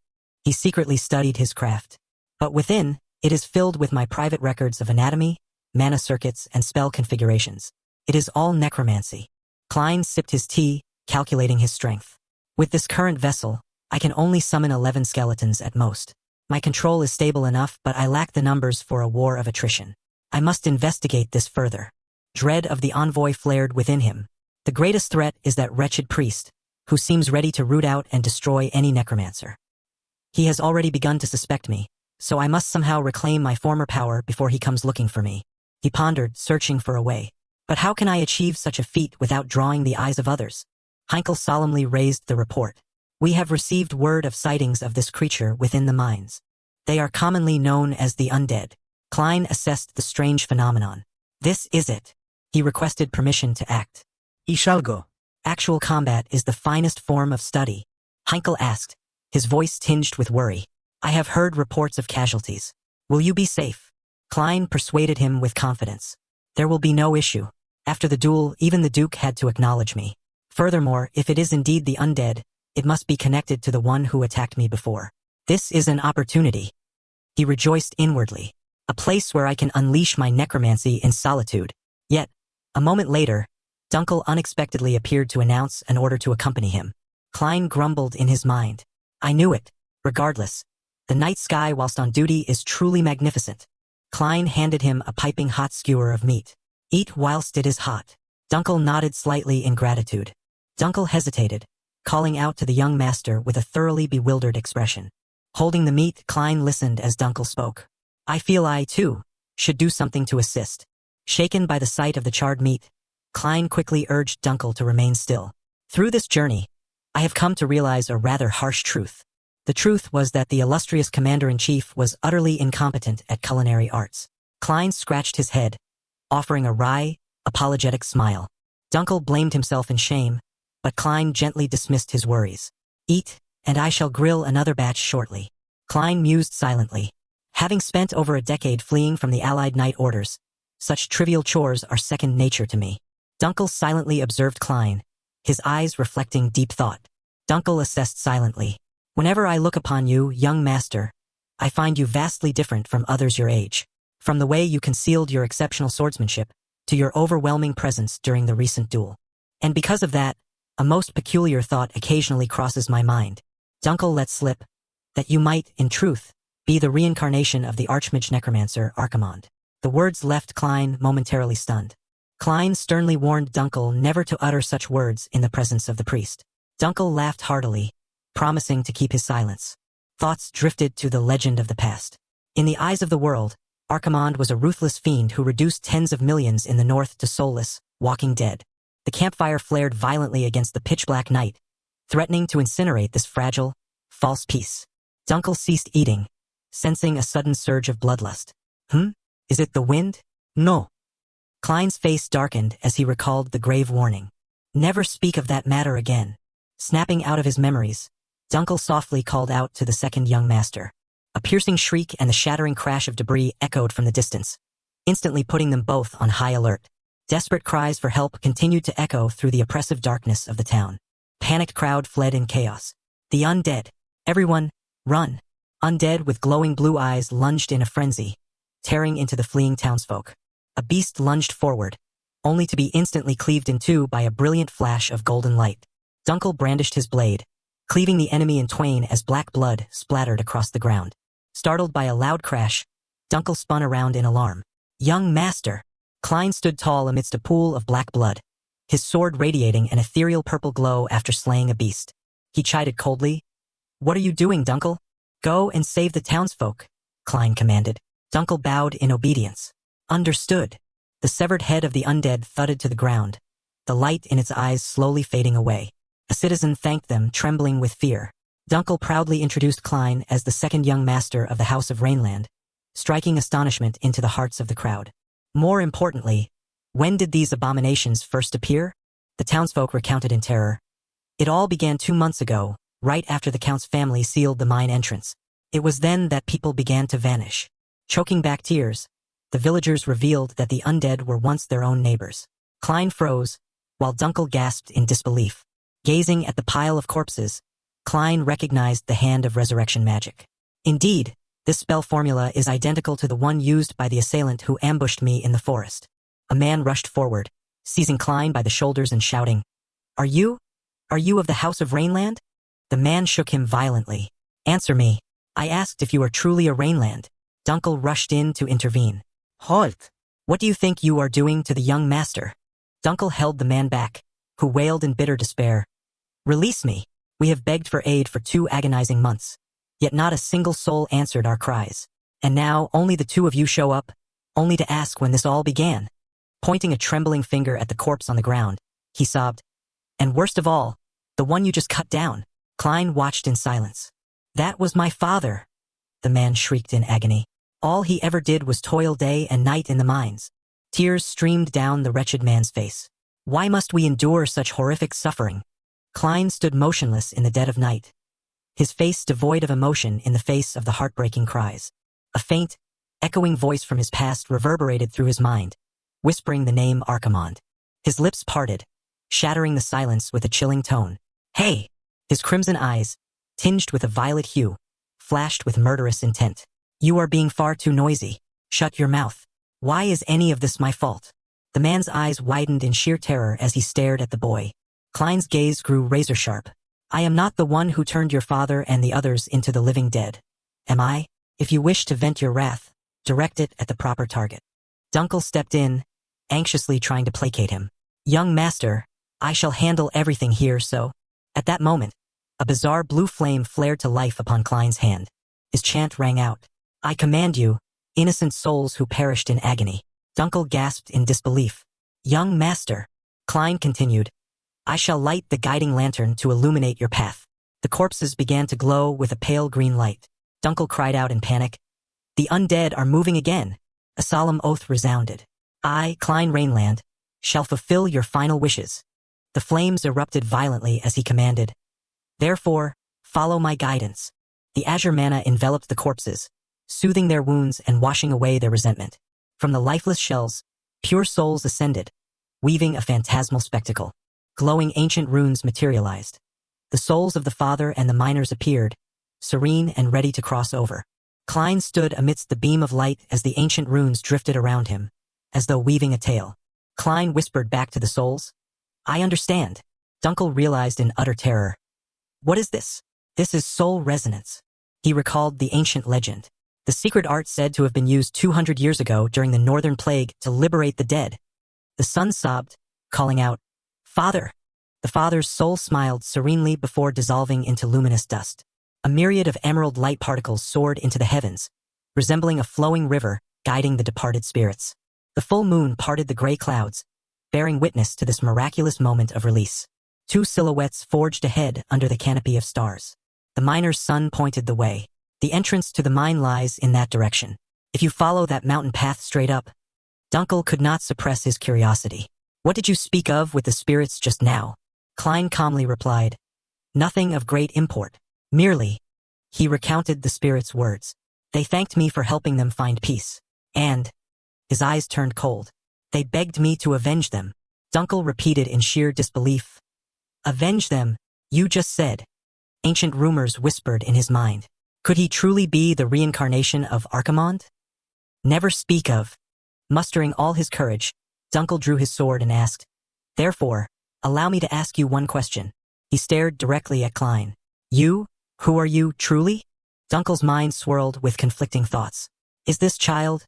[SPEAKER 1] He secretly studied his craft. But within, it is filled with my private records of anatomy, mana circuits, and spell configurations. It is all necromancy. Klein sipped his tea, calculating his strength. With this current vessel, I can only summon 11 skeletons at most. My control is stable enough, but I lack the numbers for a war of attrition. I must investigate this further. Dread of the envoy flared within him. The greatest threat is that wretched priest, who seems ready to root out and destroy any necromancer. He has already begun to suspect me, so I must somehow reclaim my former power before he comes looking for me. He pondered, searching for a way. But how can I achieve such a feat without drawing the eyes of others? Heinkel solemnly raised the report. We have received word of sightings of this creature within the mines. They are commonly known as the undead. Klein assessed the strange phenomenon. This is it. He requested permission to act.
[SPEAKER 2] I shall go.
[SPEAKER 1] Actual combat is the finest form of study. Heinkel asked, his voice tinged with worry. I have heard reports of casualties. Will you be safe? Klein persuaded him with confidence. There will be no issue. After the duel, even the Duke had to acknowledge me. Furthermore, if it is indeed the undead, it must be connected to the one who attacked me before. This is an opportunity. He rejoiced inwardly. A place where I can unleash my necromancy in solitude. Yet, a moment later, Dunkel unexpectedly appeared to announce an order to accompany him. Klein grumbled in his mind. I knew it. Regardless, the night sky whilst on duty is truly magnificent. Klein handed him a piping hot skewer of meat. Eat whilst it is hot. Dunkel nodded slightly in gratitude. Dunkel hesitated, calling out to the young master with a thoroughly bewildered expression. Holding the meat, Klein listened as Dunkel spoke. I feel I, too, should do something to assist. Shaken by the sight of the charred meat, Klein quickly urged Dunkel to remain still. Through this journey, I have come to realize a rather harsh truth. The truth was that the illustrious commander-in-chief was utterly incompetent at culinary arts. Klein scratched his head, offering a wry, apologetic smile. Dunkel blamed himself in shame, but Klein gently dismissed his worries. Eat, and I shall grill another batch shortly. Klein mused silently. Having spent over a decade fleeing from the Allied night orders, such trivial chores are second nature to me. Dunkel silently observed Klein, his eyes reflecting deep thought. Dunkel assessed silently. Whenever I look upon you, young master, I find you vastly different from others your age. From the way you concealed your exceptional swordsmanship, to your overwhelming presence during the recent duel. And because of that, a most peculiar thought occasionally crosses my mind. Dunkel let slip, that you might, in truth, be the reincarnation of the archmage necromancer Archimonde. The words left Klein momentarily stunned. Klein sternly warned Dunkel never to utter such words in the presence of the priest. Dunkel laughed heartily, promising to keep his silence. Thoughts drifted to the legend of the past. In the eyes of the world, Archimonde was a ruthless fiend who reduced tens of millions in the north to soulless, walking dead. The campfire flared violently against the pitch-black night, threatening to incinerate this fragile, false peace. Dunkel ceased eating, sensing a sudden surge of bloodlust. Is it the wind? No. Klein's face darkened as he recalled the grave warning. Never speak of that matter again. Snapping out of his memories, Dunkel softly called out to the second young master. A piercing shriek and the shattering crash of debris echoed from the distance, instantly putting them both on high alert. Desperate cries for help continued to echo through the oppressive darkness of the town. Panicked crowd fled in chaos. The undead. Everyone, run. Undead with glowing blue eyes lunged in a frenzy, tearing into the fleeing townsfolk. A beast lunged forward, only to be instantly cleaved in two by a brilliant flash of golden light. Dunkel brandished his blade, cleaving the enemy in twain as black blood splattered across the ground. Startled by a loud crash, Dunkel spun around in alarm. Young master! Klein stood tall amidst a pool of black blood, his sword radiating an ethereal purple glow after slaying a beast. He chided coldly. What are you doing, Dunkel? Go and save the townsfolk, Klein commanded. Dunkel bowed in obedience. Understood. The severed head of the undead thudded to the ground, the light in its eyes slowly fading away. A citizen thanked them, trembling with fear. Dunkel proudly introduced Klein as the second young master of the House of Rainland, striking astonishment into the hearts of the crowd. More importantly, when did these abominations first appear? The townsfolk recounted in terror. It all began 2 months ago, right after the Count's family sealed the mine entrance. It was then that people began to vanish. Choking back tears, the villagers revealed that the undead were once their own neighbors. Klein froze, while Dunkel gasped in disbelief. Gazing at the pile of corpses, Klein recognized the hand of resurrection magic. Indeed, this spell formula is identical to the one used by the assailant who ambushed me in the forest. A man rushed forward, seizing Klein by the shoulders and shouting, Are you of the House of Rainland? The man shook him violently. Answer me. I asked if you are truly a Rainland. Dunkel rushed in to intervene. Halt! What do you think you are doing to the young master? Dunkel held the man back, who wailed in bitter despair. Release me. We have begged for aid for 2 agonizing months. Yet not a single soul answered our cries. And now only the 2 of you show up, only to ask when this all began. Pointing a trembling finger at the corpse on the ground, he sobbed. And worst of all, the one you just cut down. Klein watched in silence. That was my father, the man shrieked in agony. All he ever did was toil day and night in the mines. Tears streamed down the wretched man's face. Why must we endure such horrific suffering? Klein stood motionless in the dead of night, his face devoid of emotion in the face of the heartbreaking cries. A faint, echoing voice from his past reverberated through his mind, whispering the name Archimonde. His lips parted, shattering the silence with a chilling tone. Hey! His crimson eyes, tinged with a violet hue, flashed with murderous intent. You are being far too noisy. Shut your mouth. Why is any of this my fault? The man's eyes widened in sheer terror as he stared at the boy. Klein's gaze grew razor-sharp. I am not the one who turned your father and the others into the living dead. Am I? If you wish to vent your wrath, direct it at the proper target. Dunkel stepped in, anxiously trying to placate him. Young master, I shall handle everything here, so... At that moment, a bizarre blue flame flared to life upon Klein's hand. His chant rang out. I command you, innocent souls who perished in agony. Dunkel gasped in disbelief. Young master, Klein continued, I shall light the guiding lantern to illuminate your path. The corpses began to glow with a pale green light. Dunkel cried out in panic. The undead are moving again. A solemn oath resounded. I, Klein Rainland, shall fulfill your final wishes. The flames erupted violently as he commanded. Therefore, follow my guidance. The azure mana enveloped the corpses, soothing their wounds and washing away their resentment. From the lifeless shells, pure souls ascended, weaving a phantasmal spectacle. Glowing ancient runes materialized. The souls of the father and the miners appeared, serene and ready to cross over. Klein stood amidst the beam of light as the ancient runes drifted around him, as though weaving a tale. Klein whispered back to the souls. I understand. Dunkel realized in utter terror. What is this? This is soul resonance. He recalled the ancient legend. The secret art said to have been used 200 years ago during the Northern Plague to liberate the dead. The son sobbed, calling out, "Father!" The father's soul smiled serenely before dissolving into luminous dust. A myriad of emerald light particles soared into the heavens, resembling a flowing river guiding the departed spirits. The full moon parted the gray clouds, bearing witness to this miraculous moment of release. Two silhouettes forged ahead under the canopy of stars. The miner's son pointed the way. The entrance to the mine lies in that direction. If you follow that mountain path straight up. Dunkel could not suppress his curiosity. What did you speak of with the spirits just now? Klein calmly replied, "Nothing of great import. Merely." He recounted the spirits' words. "They thanked me for helping them find peace. And," his eyes turned cold, "they begged me to avenge them." Dunkel repeated in sheer disbelief. "Avenge them, you just said." Ancient rumors whispered in his mind. Could he truly be the reincarnation of Archimonde? "Never speak of." Mustering all his courage, Dunkel drew his sword and asked, "Therefore, allow me to ask you one question." He stared directly at Klein. "You? Who are you, truly?" Dunkel's mind swirled with conflicting thoughts. Is this child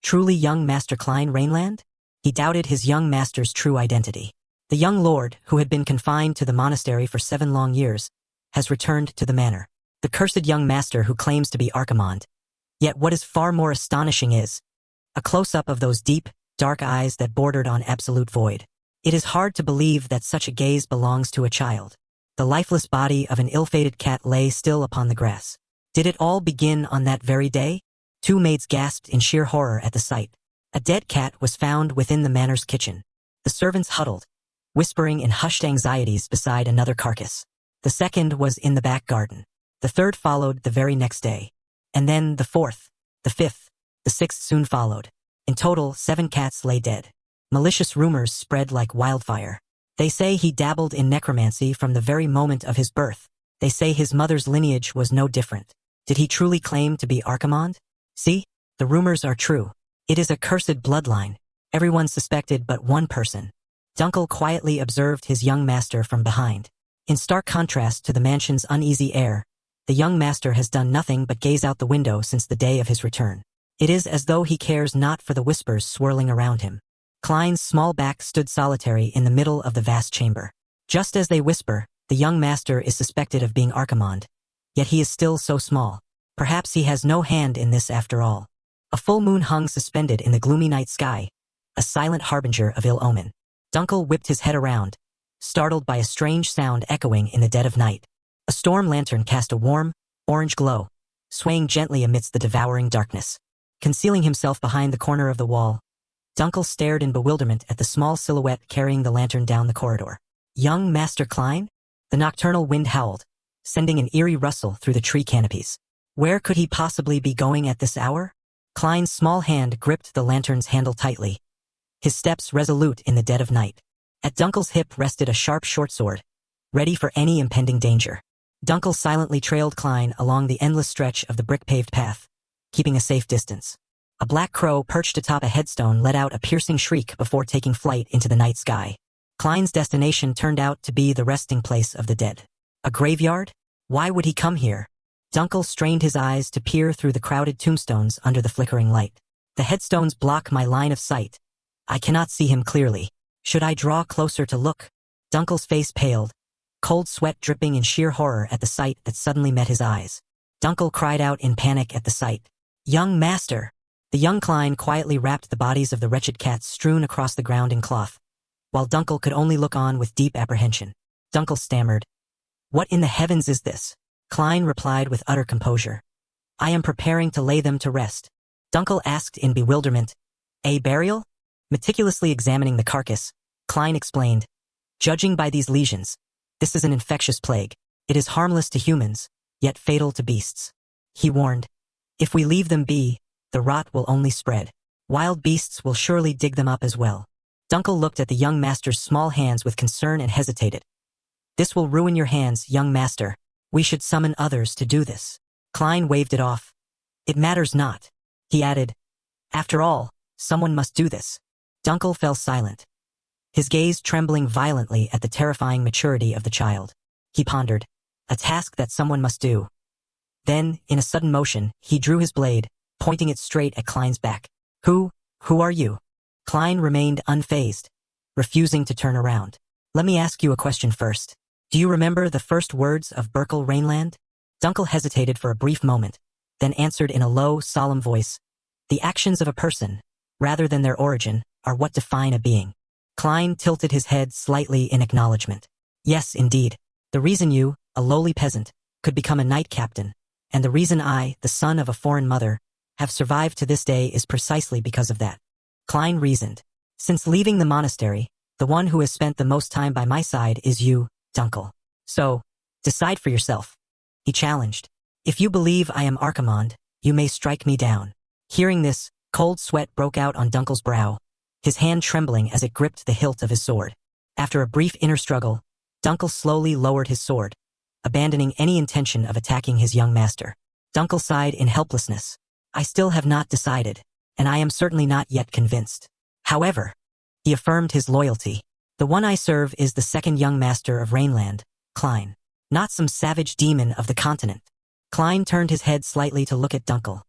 [SPEAKER 1] truly young Master Klein Rainland? He doubted his young master's true identity. The young lord, who had been confined to the monastery for 7 long years, has returned to the manor. The cursed young master who claims to be Archimonde. Yet what is far more astonishing is a close-up of those deep, dark eyes that bordered on absolute void. It is hard to believe that such a gaze belongs to a child. The lifeless body of an ill-fated cat lay still upon the grass. Did it all begin on that very day? 2 maids gasped in sheer horror at the sight. A dead cat was found within the manor's kitchen. The servants huddled, whispering in hushed anxieties beside another carcass. The second was in the back garden. The third followed the very next day. And then the fourth, the fifth, the sixth soon followed. In total, 7 cats lay dead. Malicious rumors spread like wildfire. They say he dabbled in necromancy from the very moment of his birth. They say his mother's lineage was no different. Did he truly claim to be Archimonde? See, the rumors are true. It is a cursed bloodline. Everyone suspected but one person. Dunkel quietly observed his young master from behind. In stark contrast to the mansion's uneasy air, the young master has done nothing but gaze out the window since the day of his return. It is as though he cares not for the whispers swirling around him. Klein's small back stood solitary in the middle of the vast chamber. Just as they whisper, the young master is suspected of being Archimonde. Yet he is still so small. Perhaps he has no hand in this after all. A full moon hung suspended in the gloomy night sky, a silent harbinger of ill omen. Dunkel whipped his head around, startled by a strange sound echoing in the dead of night. A storm lantern cast a warm, orange glow, swaying gently amidst the devouring darkness. Concealing himself behind the corner of the wall, Dunkel stared in bewilderment at the small silhouette carrying the lantern down the corridor. Young Master Klein? The nocturnal wind howled, sending an eerie rustle through the tree canopies. Where could he possibly be going at this hour? Klein's small hand gripped the lantern's handle tightly, his steps resolute in the dead of night. At Dunkel's hip rested a sharp short sword, ready for any impending danger. Dunkel silently trailed Klein along the endless stretch of the brick-paved path, keeping a safe distance. A black crow perched atop a headstone let out a piercing shriek before taking flight into the night sky. Klein's destination turned out to be the resting place of the dead. A graveyard? Why would he come here? Dunkel strained his eyes to peer through the crowded tombstones under the flickering light. The headstones block my line of sight. I cannot see him clearly. Should I draw closer to look? Dunkel's face paled, cold sweat dripping in sheer horror at the sight that suddenly met his eyes. Dunkel cried out in panic at the sight. Young Master! The young Klein quietly wrapped the bodies of the wretched cats strewn across the ground in cloth, while Dunkel could only look on with deep apprehension. Dunkel stammered, "What in the heavens is this?" Klein replied with utter composure. "I am preparing to lay them to rest." Dunkel asked in bewilderment, "A burial?" Meticulously examining the carcass, Klein explained, "Judging by these lesions, this is an infectious plague. It is harmless to humans, yet fatal to beasts." He warned, "If we leave them be, the rot will only spread. Wild beasts will surely dig them up as well." Dunkel looked at the young master's small hands with concern and hesitated. "This will ruin your hands, young master. We should summon others to do this." Klein waved it off. "It matters not," he added. "After all, someone must do this." Dunkel fell silent, his gaze trembling violently at the terrifying maturity of the child. He pondered, a task that someone must do. Then, in a sudden motion, he drew his blade, pointing it straight at Klein's back. Who are you? Klein remained unfazed, refusing to turn around. Let me ask you a question first. Do you remember the first words of Berkel Rainland? Dunkel hesitated for a brief moment, then answered in a low, solemn voice. The actions of a person, rather than their origin, are what define a being. Klein tilted his head slightly in acknowledgement. Yes, indeed. The reason you, a lowly peasant, could become a knight captain, and the reason I, the son of a foreign mother, have survived to this day is precisely because of that. Klein reasoned. Since leaving the monastery, the one who has spent the most time by my side is you, Dunkel. So, decide for yourself. He challenged. If you believe I am Archimonde, you may strike me down. Hearing this, cold sweat broke out on Dunkel's brow, his hand trembling as it gripped the hilt of his sword. After a brief inner struggle, Dunkel slowly lowered his sword, abandoning any intention of attacking his young master. Dunkel sighed in helplessness. I still have not decided, and I am certainly not yet convinced. However, he affirmed his loyalty. The one I serve is the second young master of Rainland, Klein, not some savage demon of the continent. Klein turned his head slightly to look at Dunkel,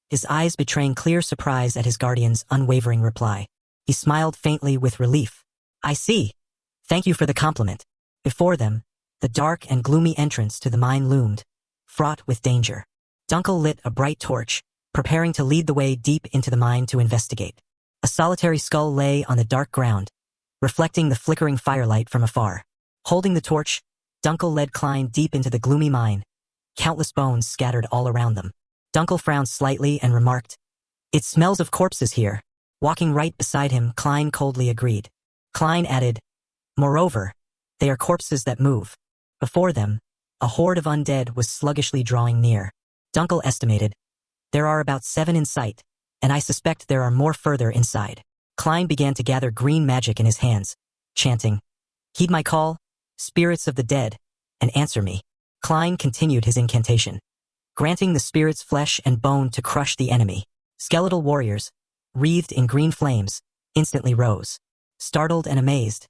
[SPEAKER 1] his eyes betraying clear surprise at his guardian's unwavering reply. He smiled faintly with relief. I see. Thank you for the compliment. Before them, the dark and gloomy entrance to the mine loomed, fraught with danger. Dunkel lit a bright torch, preparing to lead the way deep into the mine to investigate. A solitary skull lay on the dark ground, reflecting the flickering firelight from afar. Holding the torch, Dunkel led Klein deep into the gloomy mine, countless bones scattered all around them. Dunkel frowned slightly and remarked, It smells of corpses here. Walking right beside him, Klein coldly agreed. Klein added, Moreover, they are corpses that move. Before them, a horde of undead was sluggishly drawing near. Dunkel estimated, There are about 7 in sight, and I suspect there are more further inside. Klein began to gather green magic in his hands, chanting, Heed my call, spirits of the dead, and answer me. Klein continued his incantation, granting the spirits flesh and bone to crush the enemy. Skeletal warriors, wreathed in green flames, instantly rose. Startled and amazed,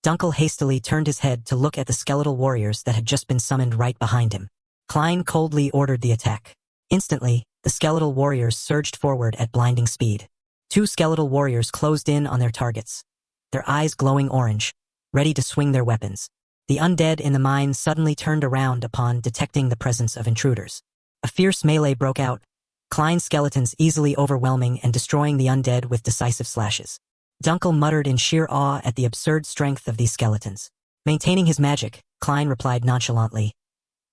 [SPEAKER 1] Dunkel hastily turned his head to look at the skeletal warriors that had just been summoned right behind him. Klein coldly ordered the attack. Instantly, the skeletal warriors surged forward at blinding speed. 2 skeletal warriors closed in on their targets, their eyes glowing orange, ready to swing their weapons. The undead in the mine suddenly turned around upon detecting the presence of intruders. A fierce melee broke out, Klein's skeletons easily overwhelming and destroying the undead with decisive slashes. Dunkel muttered in sheer awe at the absurd strength of these skeletons. Maintaining his magic, Klein replied nonchalantly.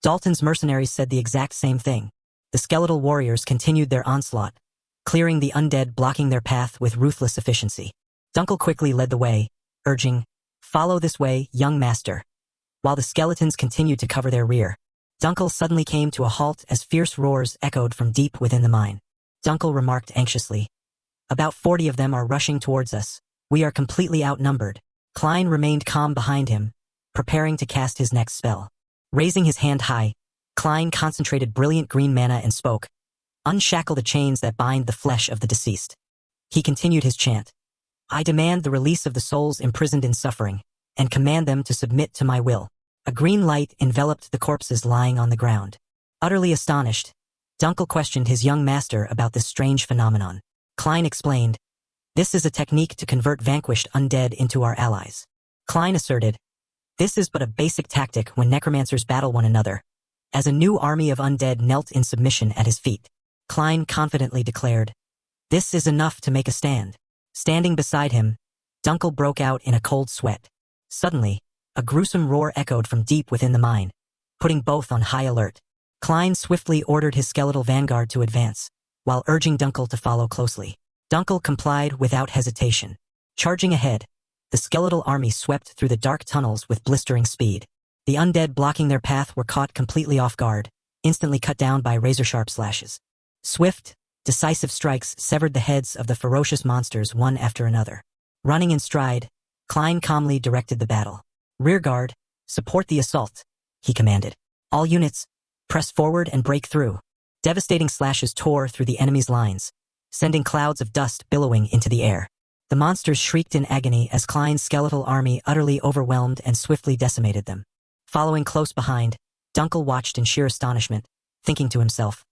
[SPEAKER 1] Dalton's mercenaries said the exact same thing. The skeletal warriors continued their onslaught, clearing the undead, blocking their path with ruthless efficiency. Dunkel quickly led the way, urging, Follow this way, young master. While the skeletons continued to cover their rear, Dunkel suddenly came to a halt as fierce roars echoed from deep within the mine. Dunkel remarked anxiously, About 40 of them are rushing towards us. We are completely outnumbered. Klein remained calm behind him, preparing to cast his next spell. Raising his hand high, Klein concentrated brilliant green mana and spoke, Unshackle the chains that bind the flesh of the deceased. He continued his chant. I demand the release of the souls imprisoned in suffering, and command them to submit to my will. A green light enveloped the corpses lying on the ground. Utterly astonished, Dunkel questioned his young master about this strange phenomenon. Klein explained, This is a technique to convert vanquished undead into our allies. Klein asserted, This is but a basic tactic when necromancers battle one another, as a new army of undead knelt in submission at his feet. Klein confidently declared, This is enough to make a stand. Standing beside him, Dunkel broke out in a cold sweat. Suddenly, a gruesome roar echoed from deep within the mine, putting both on high alert. Klein swiftly ordered his skeletal vanguard to advance, while urging Dunkel to follow closely. Dunkel complied without hesitation. Charging ahead, the skeletal army swept through the dark tunnels with blistering speed. The undead blocking their path were caught completely off guard, instantly cut down by razor-sharp slashes. Swift, decisive strikes severed the heads of the ferocious monsters one after another. Running in stride, Klein calmly directed the battle. Rearguard, support the assault, he commanded. All units, press forward and break through. Devastating slashes tore through the enemy's lines, sending clouds of dust billowing into the air. The monsters shrieked in agony as Klein's skeletal army utterly overwhelmed and swiftly decimated them. Following close behind, Dunkel watched in sheer astonishment, thinking to himself.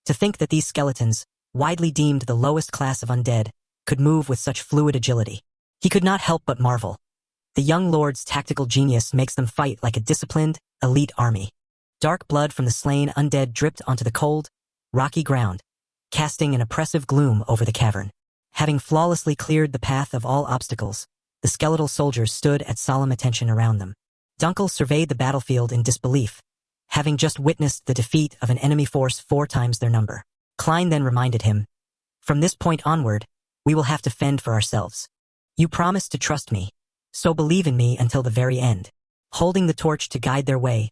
[SPEAKER 1] To think that these skeletons, widely deemed the lowest class of undead, could move with such fluid agility. He could not help but marvel. The young lord's tactical genius makes them fight like a disciplined, elite army. Dark blood from the slain undead dripped onto the cold, rocky ground, casting an oppressive gloom over the cavern. Having flawlessly cleared the path of all obstacles, the skeletal soldiers stood at solemn attention around them. Dunkel surveyed the battlefield in disbelief, having just witnessed the defeat of an enemy force 4 times their number. Klein then reminded him, "From this point onward, we will have to fend for ourselves. You promised to trust me, so believe in me until the very end." Holding the torch to guide their way,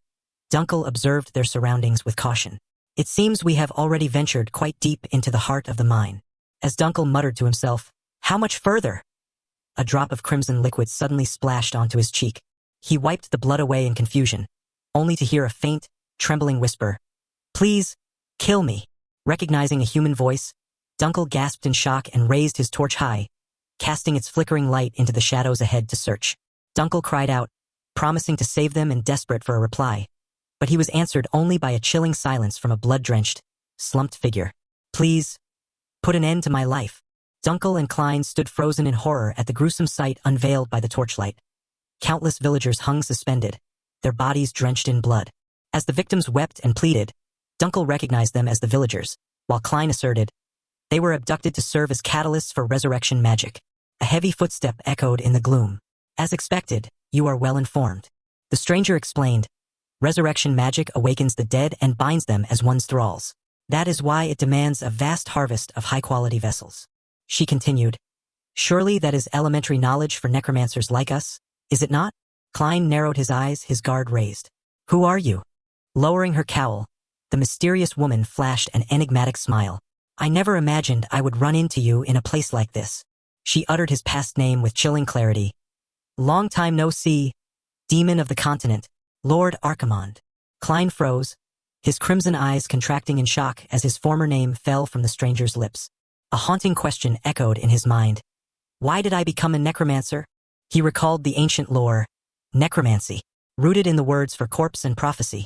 [SPEAKER 1] Dunkel observed their surroundings with caution. "It seems we have already ventured quite deep into the heart of the mine." As Dunkel muttered to himself, "How much further?" A drop of crimson liquid suddenly splashed onto his cheek. He wiped the blood away in confusion, only to hear a faint, trembling whisper, "Please, kill me." Recognizing a human voice, Dunkel gasped in shock and raised his torch high, casting its flickering light into the shadows ahead to search. Dunkel cried out, promising to save them and desperate for a reply, but he was answered only by a chilling silence from a blood-drenched, slumped figure. "Please, put an end to my life." Dunkel and Klein stood frozen in horror at the gruesome sight unveiled by the torchlight. Countless villagers hung suspended, their bodies drenched in blood. As the victims wept and pleaded, Dunkel recognized them as the villagers, while Klein asserted they were abducted to serve as catalysts for resurrection magic. A heavy footstep echoed in the gloom. "As expected, you are well informed." The stranger explained, "Resurrection magic awakens the dead and binds them as one's thralls. That is why it demands a vast harvest of high-quality vessels." She continued, "Surely that is elementary knowledge for necromancers like us, is it not?" Klein narrowed his eyes, his guard raised. "Who are you?" Lowering her cowl, the mysterious woman flashed an enigmatic smile. "I never imagined I would run into you in a place like this." She uttered his past name with chilling clarity. "Long time no see, demon of the continent, Lord Archimonde." Klein froze, his crimson eyes contracting in shock as his former name fell from the stranger's lips. A haunting question echoed in his mind. Why did I become a necromancer? He recalled the ancient lore, necromancy, rooted in the words for corpse and prophecy.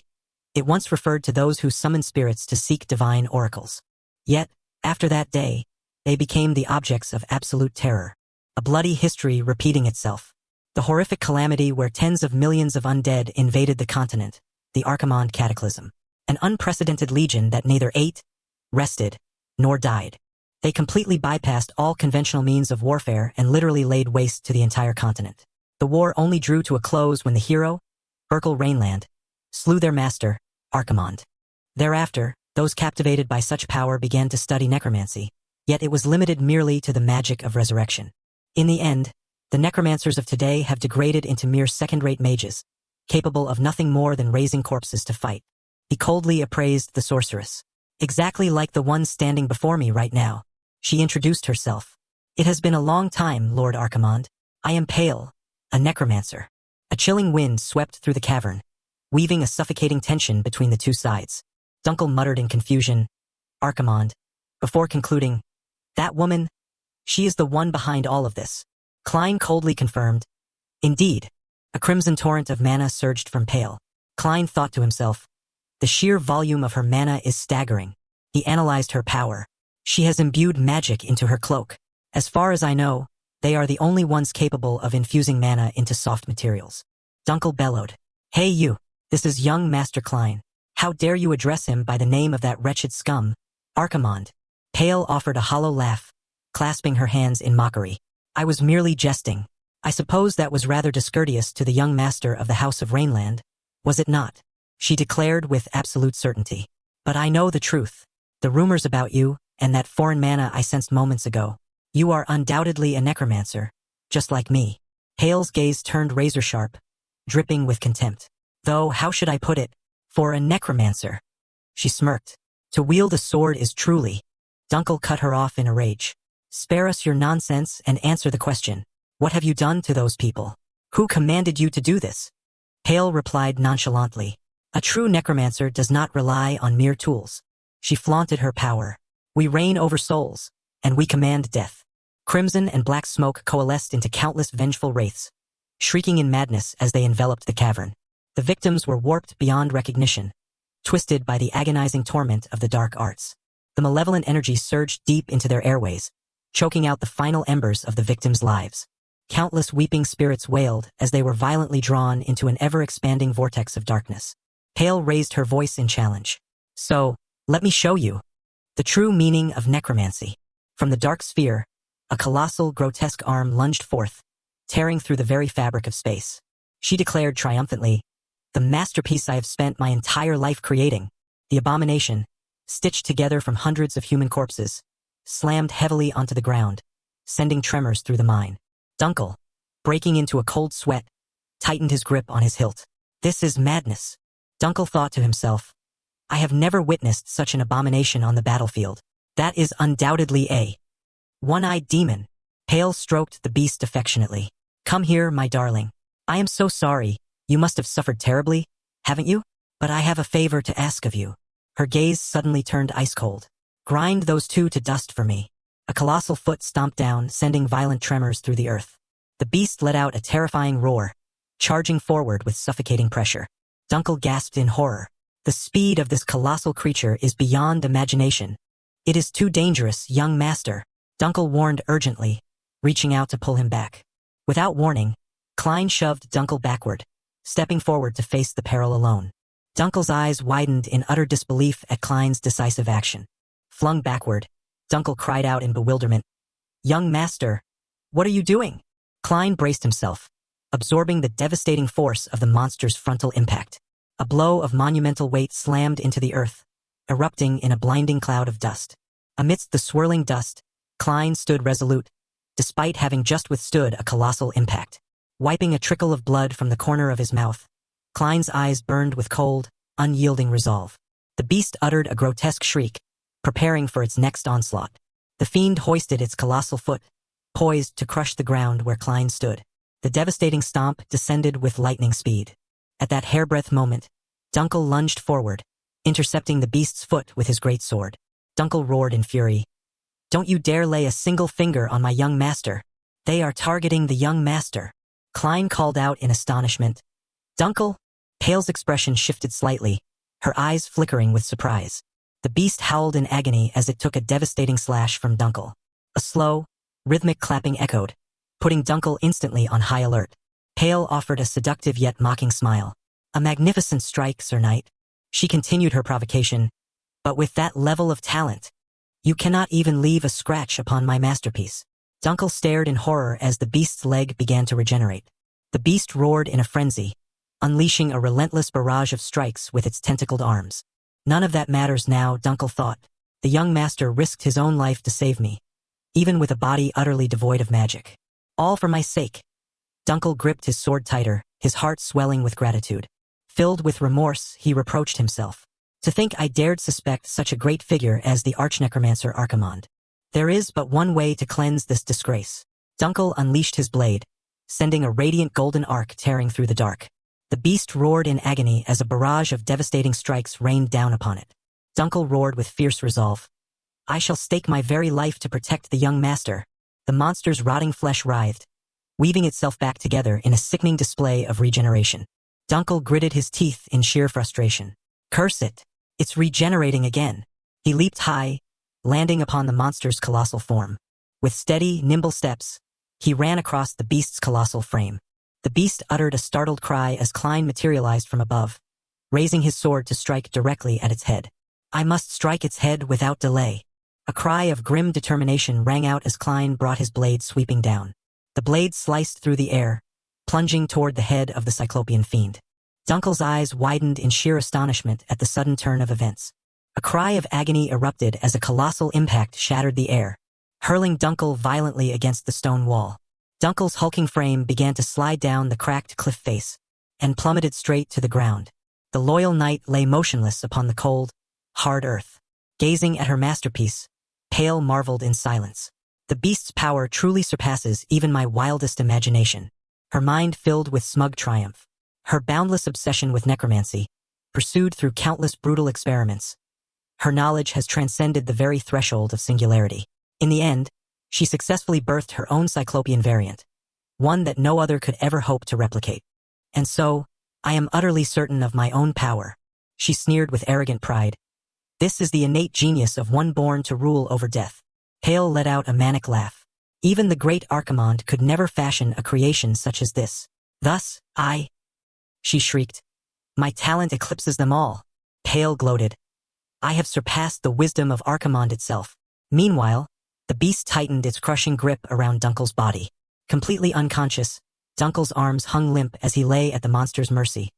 [SPEAKER 1] It once referred to those who summon spirits to seek divine oracles. Yet, after that day, they became the objects of absolute terror. A bloody history repeating itself. The horrific calamity where tens of millions of undead invaded the continent, the Archimonde Cataclysm. An unprecedented legion that neither ate, rested, nor died. They completely bypassed all conventional means of warfare and literally laid waste to the entire continent. The war only drew to a close when the hero, Urkel Rainland, slew their master, Archimonde. Thereafter, those captivated by such power began to study necromancy, yet it was limited merely to the magic of resurrection. In the end, the necromancers of today have degraded into mere second-rate mages, capable of nothing more than raising corpses to fight. He coldly appraised the sorceress. Exactly like the one standing before me right now. She introduced herself. "It has been a long time, Lord Archimonde. I am Pale, a necromancer." A chilling wind swept through the cavern, weaving a suffocating tension between the two sides. Dunkel muttered in confusion, "Archimonde," before concluding, "That woman, she is the one behind all of this." Klein coldly confirmed, "Indeed." A crimson torrent of mana surged from Pale. Klein thought to himself, "The sheer volume of her mana is staggering." He analyzed her power. She has imbued magic into her cloak. As far as I know, they are the only ones capable of infusing mana into soft materials. Dunkel bellowed, "Hey you, this is young Master Klein. How dare you address him by the name of that wretched scum, Archimonde?" Pale offered a hollow laugh, clasping her hands in mockery. "I was merely jesting. I suppose that was rather discourteous to the young master of the House of Rainland, was it not?" She declared with absolute certainty. "But I know the truth. The rumors about you, and that foreign mana I sensed moments ago. You are undoubtedly a necromancer, just like me." Pale's gaze turned razor-sharp, dripping with contempt. "Though, how should I put it? For a necromancer." She smirked. "To wield a sword is truly..." Dunkel cut her off in a rage. "Spare us your nonsense and answer the question. What have you done to those people? Who commanded you to do this?" Pale replied nonchalantly, "A true necromancer does not rely on mere tools." She flaunted her power. "We reign over souls, and we command death." Crimson and black smoke coalesced into countless vengeful wraiths, shrieking in madness as they enveloped the cavern. The victims were warped beyond recognition, twisted by the agonizing torment of the dark arts. The malevolent energy surged deep into their airways, choking out the final embers of the victims' lives. Countless weeping spirits wailed as they were violently drawn into an ever-expanding vortex of darkness. Pale raised her voice in challenge. So, let me show you the true meaning of necromancy. From the dark sphere, a colossal, grotesque arm lunged forth, tearing through the very fabric of space. She declared triumphantly, "The masterpiece I have spent my entire life creating." The abomination, stitched together from hundreds of human corpses, slammed heavily onto the ground, sending tremors through the mine. Dunkel, breaking into a cold sweat, tightened his grip on his hilt. This is madness. Dunkel thought to himself, I have never witnessed such an abomination on the battlefield. That is undoubtedly a one-eyed demon. Pale stroked the beast affectionately. Come here, my darling. I am so sorry. You must have suffered terribly, haven't you? But I have a favor to ask of you. Her gaze suddenly turned ice-cold. Grind those two to dust for me. A colossal foot stomped down, sending violent tremors through the earth. The beast let out a terrifying roar, charging forward with suffocating pressure. Dunkel gasped in horror. The speed of this colossal creature is beyond imagination. It is too dangerous, young master. Dunkel warned urgently, reaching out to pull him back. Without warning, Klein shoved Dunkel backward, stepping forward to face the peril alone. Dunkel's eyes widened in utter disbelief at Klein's decisive action. Flung backward, Dunkel cried out in bewilderment. Young master, what are you doing? Klein braced himself, absorbing the devastating force of the monster's frontal impact. A blow of monumental weight slammed into the earth, erupting in a blinding cloud of dust. Amidst the swirling dust, Klein stood resolute, despite having just withstood a colossal impact. Wiping a trickle of blood from the corner of his mouth, Klein's eyes burned with cold, unyielding resolve. The beast uttered a grotesque shriek, preparing for its next onslaught. The fiend hoisted its colossal foot, poised to crush the ground where Klein stood. The devastating stomp descended with lightning speed. At that hairbreadth moment, Dunkel lunged forward, intercepting the beast's foot with his great sword. Dunkel roared in fury. Don't you dare lay a single finger on my young master. They are targeting the young master. Klein called out in astonishment. Dunkel? Pale's expression shifted slightly, her eyes flickering with surprise. The beast howled in agony as it took a devastating slash from Dunkel. A slow, rhythmic clapping echoed, putting Dunkel instantly on high alert. Pale offered a seductive yet mocking smile. A magnificent strike, Sir Knight. She continued her provocation. But with that level of talent, you cannot even leave a scratch upon my masterpiece. Dunkel stared in horror as the beast's leg began to regenerate. The beast roared in a frenzy, unleashing a relentless barrage of strikes with its tentacled arms. None of that matters now, Dunkel thought. The young master risked his own life to save me, even with a body utterly devoid of magic. All for my sake. Dunkel gripped his sword tighter, his heart swelling with gratitude. Filled with remorse, he reproached himself. To think I dared suspect such a great figure as the archnecromancer Archimond. There is but one way to cleanse this disgrace. Dunkel unleashed his blade, sending a radiant golden arc tearing through the dark. The beast roared in agony as a barrage of devastating strikes rained down upon it. Dunkel roared with fierce resolve. I shall stake my very life to protect the young master. The monster's rotting flesh writhed, weaving itself back together in a sickening display of regeneration. Dunkel gritted his teeth in sheer frustration. Curse it! It's regenerating again. He leaped high, landing upon the monster's colossal form. With steady, nimble steps, he ran across the beast's colossal frame. The beast uttered a startled cry as Klein materialized from above, raising his sword to strike directly at its head. I must strike its head without delay. A cry of grim determination rang out as Klein brought his blade sweeping down. The blade sliced through the air, plunging toward the head of the Cyclopean fiend. Dunkel's eyes widened in sheer astonishment at the sudden turn of events. A cry of agony erupted as a colossal impact shattered the air, hurling Dunkel violently against the stone wall. Dunkel's hulking frame began to slide down the cracked cliff face and plummeted straight to the ground. The loyal knight lay motionless upon the cold, hard earth. Gazing at her masterpiece, Pale marveled in silence. The beast's power truly surpasses even my wildest imagination. Her mind filled with smug triumph. Her boundless obsession with necromancy, pursued through countless brutal experiments. Her knowledge has transcended the very threshold of singularity. In the end, she successfully birthed her own Cyclopean variant, one that no other could ever hope to replicate. And so, I am utterly certain of my own power. She sneered with arrogant pride. This is the innate genius of one born to rule over death. Pale let out a manic laugh. Even the great Archimond could never fashion a creation such as this. Thus, she shrieked. My talent eclipses them all. Pale gloated. I have surpassed the wisdom of Archimond itself. Meanwhile, the beast tightened its crushing grip around Dunkel's body. Completely unconscious, Dunkel's arms hung limp as he lay at the monster's mercy,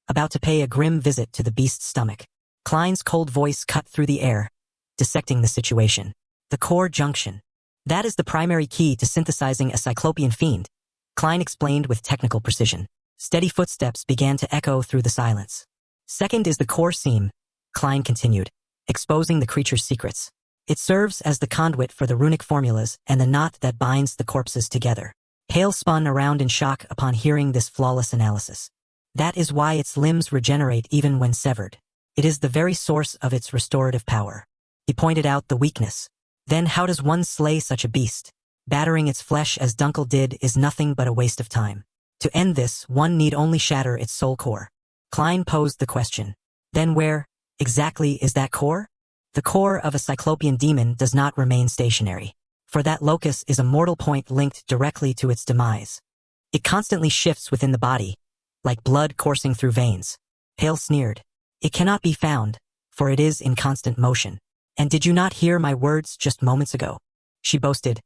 [SPEAKER 1] about to pay a grim visit to the beast's stomach. Klein's cold voice cut through the air, dissecting the situation. The core junction. That is the primary key to synthesizing a cyclopean fiend, Klein explained with technical precision. Steady footsteps began to echo through the silence. Second is the core seam, Klein continued, exposing the creature's secrets. It serves as the conduit for the runic formulas and the knot that binds the corpses together. Pale spun around in shock upon hearing this flawless analysis. That is why its limbs regenerate even when severed. It is the very source of its restorative power. He pointed out the weakness. Then how does one slay such a beast? Battering its flesh as Dunkel did is nothing but a waste of time. To end this, one need only shatter its soul core. Klein posed the question. Then where, exactly, is that core? The core of a cyclopean demon does not remain stationary. For that locus is a mortal point linked directly to its demise. It constantly shifts within the body, like blood coursing through veins. Pale sneered. It cannot be found, for it is in constant motion. And did you not hear my words just moments ago? She boasted.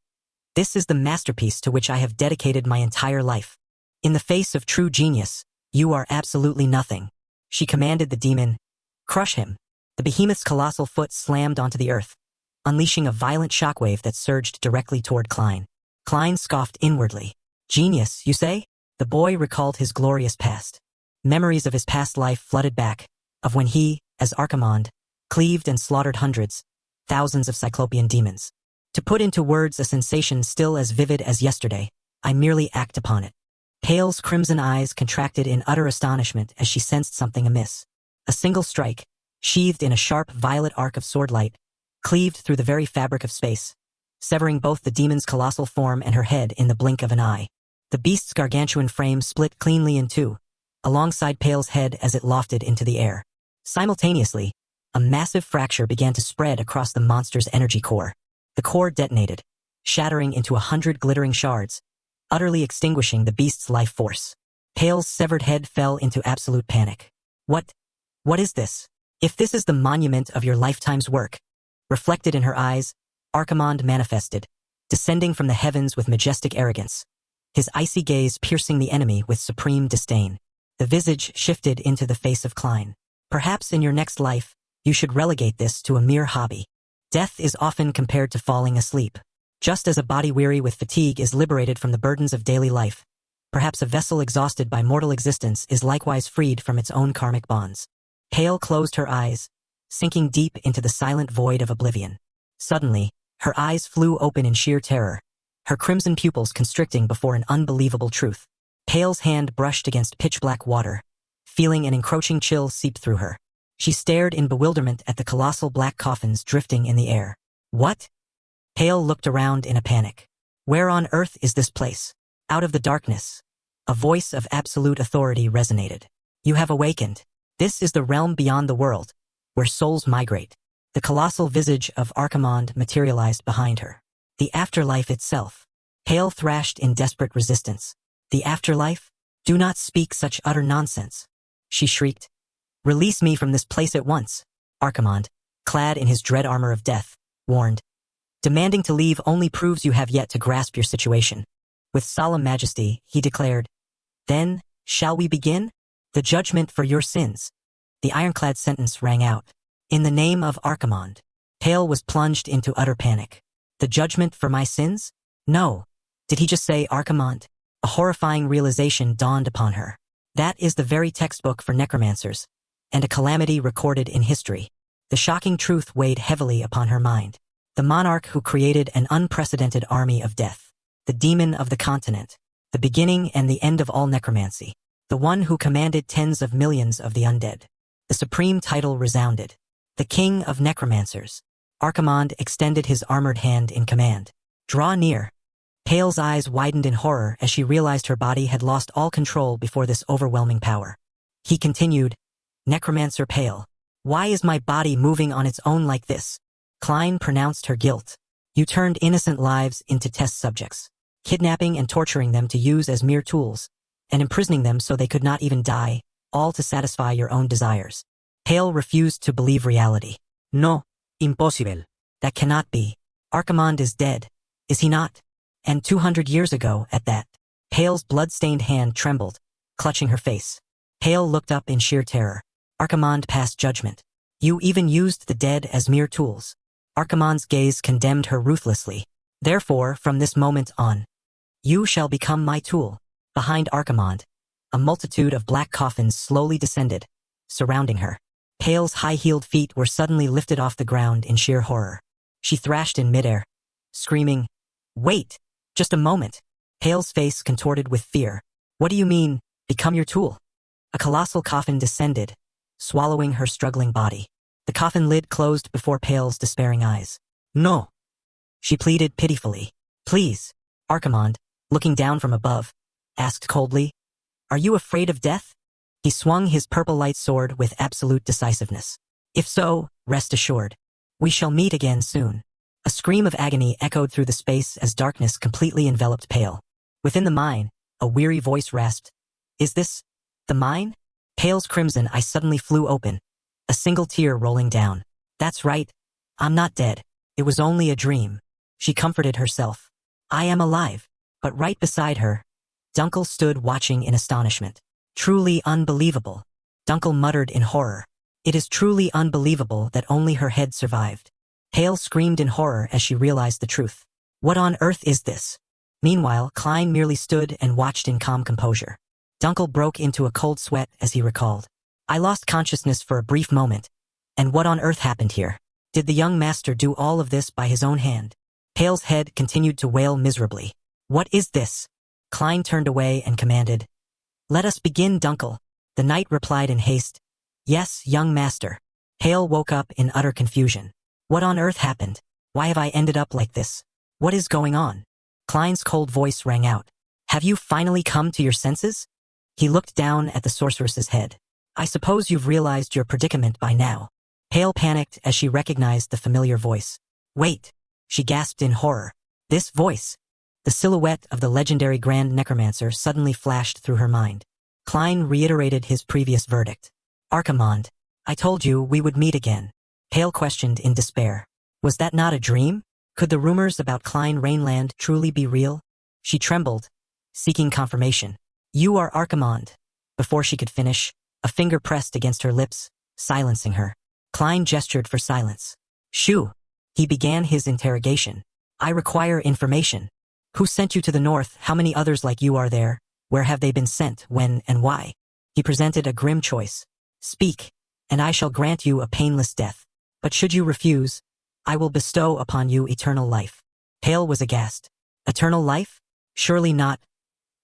[SPEAKER 1] This is the masterpiece to which I have dedicated my entire life. In the face of true genius, you are absolutely nothing. She commanded the demon. Crush him. The behemoth's colossal foot slammed onto the earth, unleashing a violent shockwave that surged directly toward Klein. Klein scoffed inwardly. Genius, you say? The boy recalled his glorious past. Memories of his past life flooded back, of when he, as Archimond, cleaved and slaughtered hundreds, thousands of cyclopean demons. To put into words a sensation still as vivid as yesterday, I merely act upon it. Pale's crimson eyes contracted in utter astonishment as she sensed something amiss. A single strike, sheathed in a sharp violet arc of swordlight, cleaved through the very fabric of space, severing both the demon's colossal form and her head in the blink of an eye. The beast's gargantuan frame split cleanly in two, alongside Pale's head as it lofted into the air. Simultaneously, a massive fracture began to spread across the monster's energy core. The core detonated, shattering into 100 glittering shards, utterly extinguishing the beast's life force. Pale's severed head fell into absolute panic. What is this? If this is the monument of your lifetime's work, reflected in her eyes, Archimond manifested, descending from the heavens with majestic arrogance, his icy gaze piercing the enemy with supreme disdain. The visage shifted into the face of Klein. Perhaps in your next life, you should relegate this to a mere hobby. Death is often compared to falling asleep. Just as a body weary with fatigue is liberated from the burdens of daily life, perhaps a vessel exhausted by mortal existence is likewise freed from its own karmic bonds. Pale closed her eyes, sinking deep into the silent void of oblivion. Suddenly, her eyes flew open in sheer terror, her crimson pupils constricting before an unbelievable truth. Pale's hand brushed against pitch-black water, feeling an encroaching chill seep through her. She stared in bewilderment at the colossal black coffins drifting in the air. What? Pale looked around in a panic. Where on earth is this place? Out of the darkness, a voice of absolute authority resonated. You have awakened. This is the realm beyond the world, where souls migrate. The colossal visage of Archimond materialized behind her. The afterlife itself. Pale thrashed in desperate resistance. The afterlife? Do not speak such utter nonsense. She shrieked. Release me from this place at once. Archimond, clad in his dread armor of death, warned. Demanding to leave only proves you have yet to grasp your situation. With solemn majesty, he declared, Then, shall we begin? The judgment for your sins. The ironclad sentence rang out. In the name of Archimond. Pale was plunged into utter panic. The judgment for my sins? No. Did he just say Archimond? A horrifying realization dawned upon her. That is the very textbook for necromancers, and a calamity recorded in history. The shocking truth weighed heavily upon her mind. The monarch who created an unprecedented army of death. The demon of the continent. The beginning and the end of all necromancy. The one who commanded tens of millions of the undead. The supreme title resounded. The king of necromancers. Archimond extended his armored hand in command. Draw near. Pale's eyes widened in horror as she realized her body had lost all control before this overwhelming power. He continued, Necromancer Pale, Why is my body moving on its own like this? Klein pronounced her guilt. You turned innocent lives into test subjects, kidnapping and torturing them to use as mere tools, and imprisoning them so they could not even die, all to satisfy your own desires. Hale refused to believe reality. No, impossible. That cannot be. Archimonde is dead, is he not? And 200 years ago, at that. Hale's blood-stained hand trembled, clutching her face. Hale looked up in sheer terror. Archimonde passed judgment. You even used the dead as mere tools. Archimonde's gaze condemned her ruthlessly. Therefore, from this moment on, you shall become my tool. Behind Archimonde, a multitude of black coffins slowly descended, surrounding her. Hale's high-heeled feet were suddenly lifted off the ground in sheer horror. She thrashed in midair, screaming, "Wait! Just a moment!" Hale's face contorted with fear. What do you mean, become your tool? A colossal coffin descended, swallowing her struggling body. The coffin lid closed before Hale's despairing eyes. No! She pleaded pitifully. Please, Archimonde, looking down from above, asked coldly, are you afraid of death? He swung his purple light sword with absolute decisiveness. If so, rest assured, we shall meet again soon. A scream of agony echoed through the space as darkness completely enveloped Hale. Within the mine, a weary voice rasped, Is this the mine? Hale's crimson eye suddenly flew open, a single tear rolling down. That's right, I'm not dead. It was only a dream. She comforted herself. I am alive. But right beside her, Dunkel stood watching in astonishment. Truly unbelievable. Dunkel muttered in horror. It is truly unbelievable that only her head survived. Hale screamed in horror as she realized the truth. What on earth is this? Meanwhile, Klein merely stood and watched in calm composure. Dunkel broke into a cold sweat as he recalled. I lost consciousness for a brief moment. And what on earth happened here? Did the young master do all of this by his own hand? Hale's head continued to wail miserably. What is this? Klein turned away and commanded. Let us begin, Dunkel. The knight replied in haste. Yes, young master. Hale woke up in utter confusion. What on earth happened? Why have I ended up like this? What is going on? Klein's cold voice rang out. Have you finally come to your senses? He looked down at the sorceress's head. I suppose you've realized your predicament by now. Hale panicked as she recognized the familiar voice. Wait, she gasped in horror. This voice. The silhouette of the legendary Grand Necromancer suddenly flashed through her mind. Klein reiterated his previous verdict. Archimonde, I told you we would meet again. Hale questioned in despair. Was that not a dream? Could the rumors about Klein Rainland truly be real? She trembled, seeking confirmation. You are Archimonde. Before she could finish, a finger pressed against her lips, silencing her. Klein gestured for silence. Shoo! He began his interrogation. I require information. Who sent you to the north? How many others like you are there? Where have they been sent? When and why? He presented a grim choice. Speak, and I shall grant you a painless death. But should you refuse, I will bestow upon you eternal life. Hale was aghast. Eternal life? Surely not.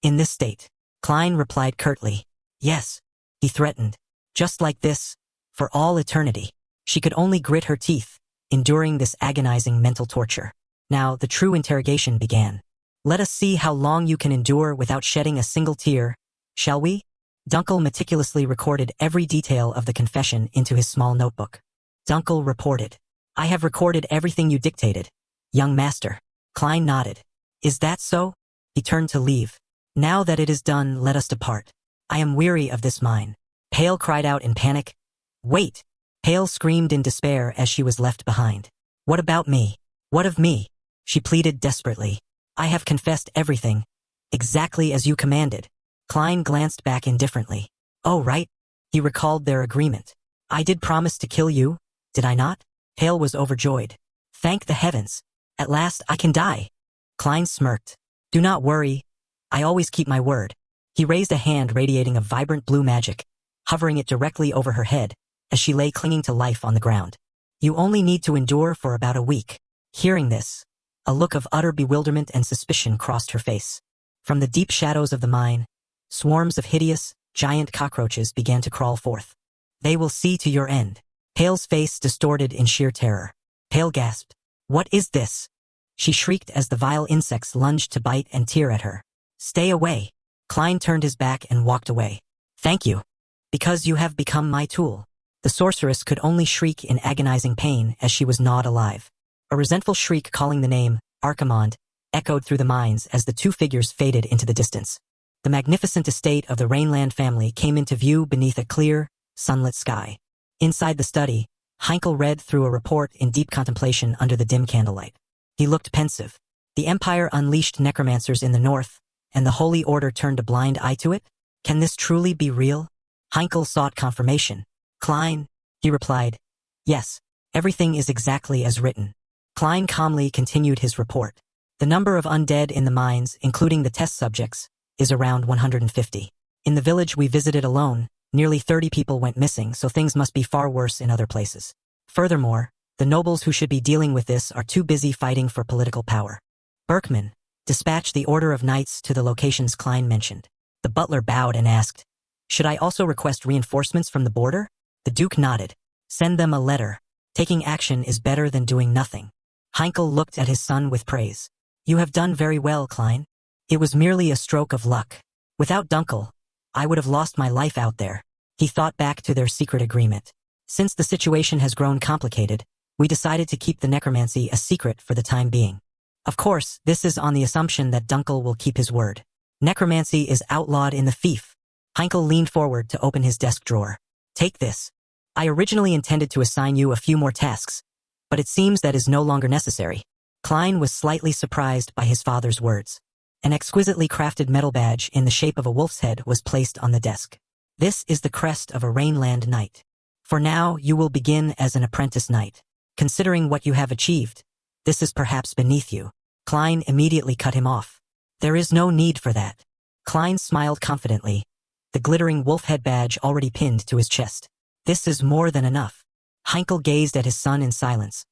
[SPEAKER 1] In this state. Klein replied curtly. Yes, he threatened. Just like this, for all eternity. She could only grit her teeth, enduring this agonizing mental torture. Now the true interrogation began. Let us see how long you can endure without shedding a single tear, shall we? Dunkel meticulously recorded every detail of the confession into his small notebook. Dunkel reported. I have recorded everything you dictated, young master. Klein nodded. Is that so? He turned to leave. Now that it is done, let us depart. I am weary of this mine. Hale cried out in panic. Wait! Hale screamed in despair as she was left behind. What about me? What of me? She pleaded desperately. I have confessed everything, exactly as you commanded. Klein glanced back indifferently. Oh, right. He recalled their agreement. I did promise to kill you, did I not? Hale was overjoyed. Thank the heavens. At last I can die. Klein smirked. Do not worry. I always keep my word. He raised a hand radiating a vibrant blue magic, hovering it directly over her head as she lay clinging to life on the ground. You only need to endure for about a week. Hearing this, a look of utter bewilderment and suspicion crossed her face. From the deep shadows of the mine, swarms of hideous, giant cockroaches began to crawl forth. They will see to your end. Hale's face distorted in sheer terror. Hale gasped. What is this? She shrieked as the vile insects lunged to bite and tear at her. Stay away. Klein turned his back and walked away. Thank you. Because you have become my tool. The sorceress could only shriek in agonizing pain as she was gnawed alive. A resentful shriek calling the name, Archimonde, echoed through the mines as the two figures faded into the distance. The magnificent estate of the Rainland family came into view beneath a clear, sunlit sky. Inside the study, Heinkel read through a report in deep contemplation under the dim candlelight. He looked pensive. The Empire unleashed necromancers in the north, and the Holy Order turned a blind eye to it? Can this truly be real? Heinkel sought confirmation. Klein, he replied. Yes, everything is exactly as written. Klein calmly continued his report. The number of undead in the mines, including the test subjects, is around 150. In the village we visited alone, nearly 30 people went missing, so things must be far worse in other places. Furthermore, the nobles who should be dealing with this are too busy fighting for political power. Berkman, dispatch the order of knights to the locations Klein mentioned. The butler bowed and asked, should I also request reinforcements from the border? The Duke nodded. Send them a letter. Taking action is better than doing nothing. Heinkel looked at his son with praise. You have done very well, Klein. It was merely a stroke of luck. Without Dunkel, I would have lost my life out there. He thought back to their secret agreement. Since the situation has grown complicated, we decided to keep the necromancy a secret for the time being. Of course, this is on the assumption that Dunkel will keep his word. Necromancy is outlawed in the fief. Heinkel leaned forward to open his desk drawer. Take this. I originally intended to assign you a few more tasks, but it seems that is no longer necessary. Klein was slightly surprised by his father's words. An exquisitely crafted metal badge in the shape of a wolf's head was placed on the desk. This is the crest of a Rainland knight. For now, you will begin as an apprentice knight. Considering what you have achieved, this is perhaps beneath you. Klein immediately cut him off. There is no need for that. Klein smiled confidently, the glittering wolf head badge already pinned to his chest. This is more than enough. Heinkel gazed at his son in silence,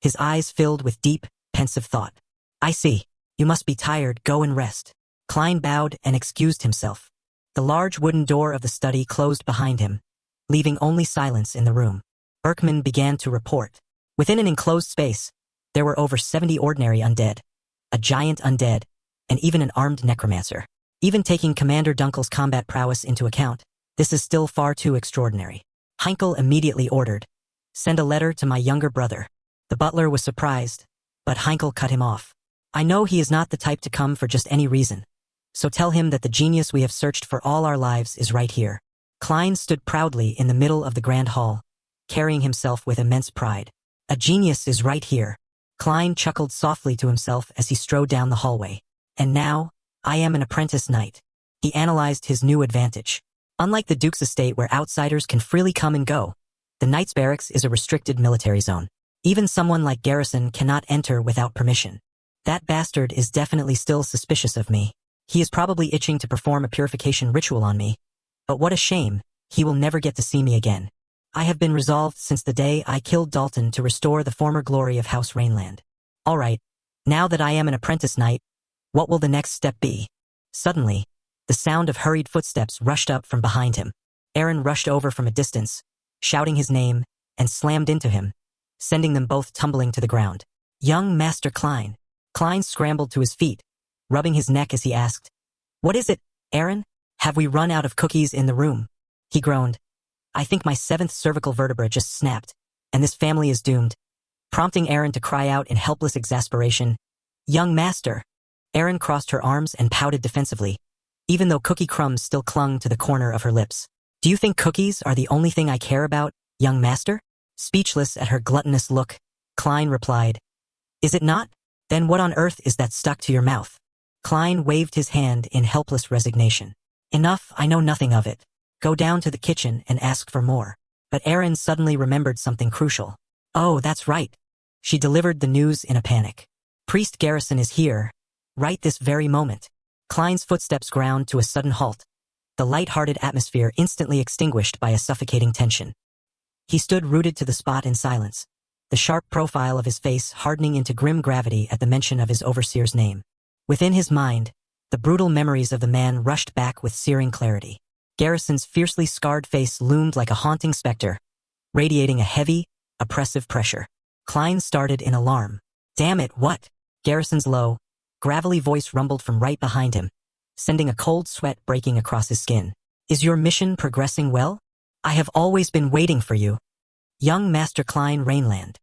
[SPEAKER 1] his eyes filled with deep, pensive thought. I see. You must be tired, go and rest. Klein bowed and excused himself. The large wooden door of the study closed behind him, leaving only silence in the room. Berkman began to report. Within an enclosed space, there were over 70 ordinary undead, a giant undead, and even an armed necromancer. Even taking Commander Dunkel's combat prowess into account, this is still far too extraordinary. Heinkel immediately ordered, send a letter to my younger brother. The butler was surprised, but Heinkel cut him off. I know he is not the type to come for just any reason, so tell him that the genius we have searched for all our lives is right here. Klein stood proudly in the middle of the grand hall, carrying himself with immense pride. A genius is right here. Klein chuckled softly to himself as he strode down the hallway. And now, I am an apprentice knight. He analyzed his new advantage. Unlike the Duke's estate where outsiders can freely come and go, the Knight's Barracks is a restricted military zone. Even someone like Garrison cannot enter without permission. That bastard is definitely still suspicious of me. He is probably itching to perform a purification ritual on me. But what a shame, he will never get to see me again. I have been resolved since the day I killed Dalton to restore the former glory of House Rainland. All right, now that I am an apprentice knight, what will the next step be? Suddenly, the sound of hurried footsteps rushed up from behind him. Aaron rushed over from a distance, shouting his name, and slammed into him, sending them both tumbling to the ground. Young Master Klein. Klein scrambled to his feet, rubbing his neck as he asked, What is it, Aaron? Have we run out of cookies in the room? He groaned. I think my 7th cervical vertebra just snapped, and this family is doomed, prompting Aaron to cry out in helpless exasperation, Young Master. Aaron crossed her arms and pouted defensively, even though cookie crumbs still clung to the corner of her lips. Do you think cookies are the only thing I care about, young master? Speechless at her gluttonous look, Klein replied, Is it not? Then what on earth is that stuck to your mouth? Klein waved his hand in helpless resignation. Enough, I know nothing of it. Go down to the kitchen and ask for more. But Aaron suddenly remembered something crucial. Oh, that's right. She delivered the news in a panic. Priest Garrison is here, right this very moment. Klein's footsteps ground to a sudden halt, the light-hearted atmosphere instantly extinguished by a suffocating tension. He stood rooted to the spot in silence, the sharp profile of his face hardening into grim gravity at the mention of his overseer's name. Within his mind, the brutal memories of the man rushed back with searing clarity. Garrison's fiercely scarred face loomed like a haunting specter, radiating a heavy, oppressive pressure. Klein started in alarm. Damn it, what? Garrison's low, gravelly voice rumbled from right behind him, sending a cold sweat breaking across his skin. Is your mission progressing well? I have always been waiting for you. Young Master Klein Rainland.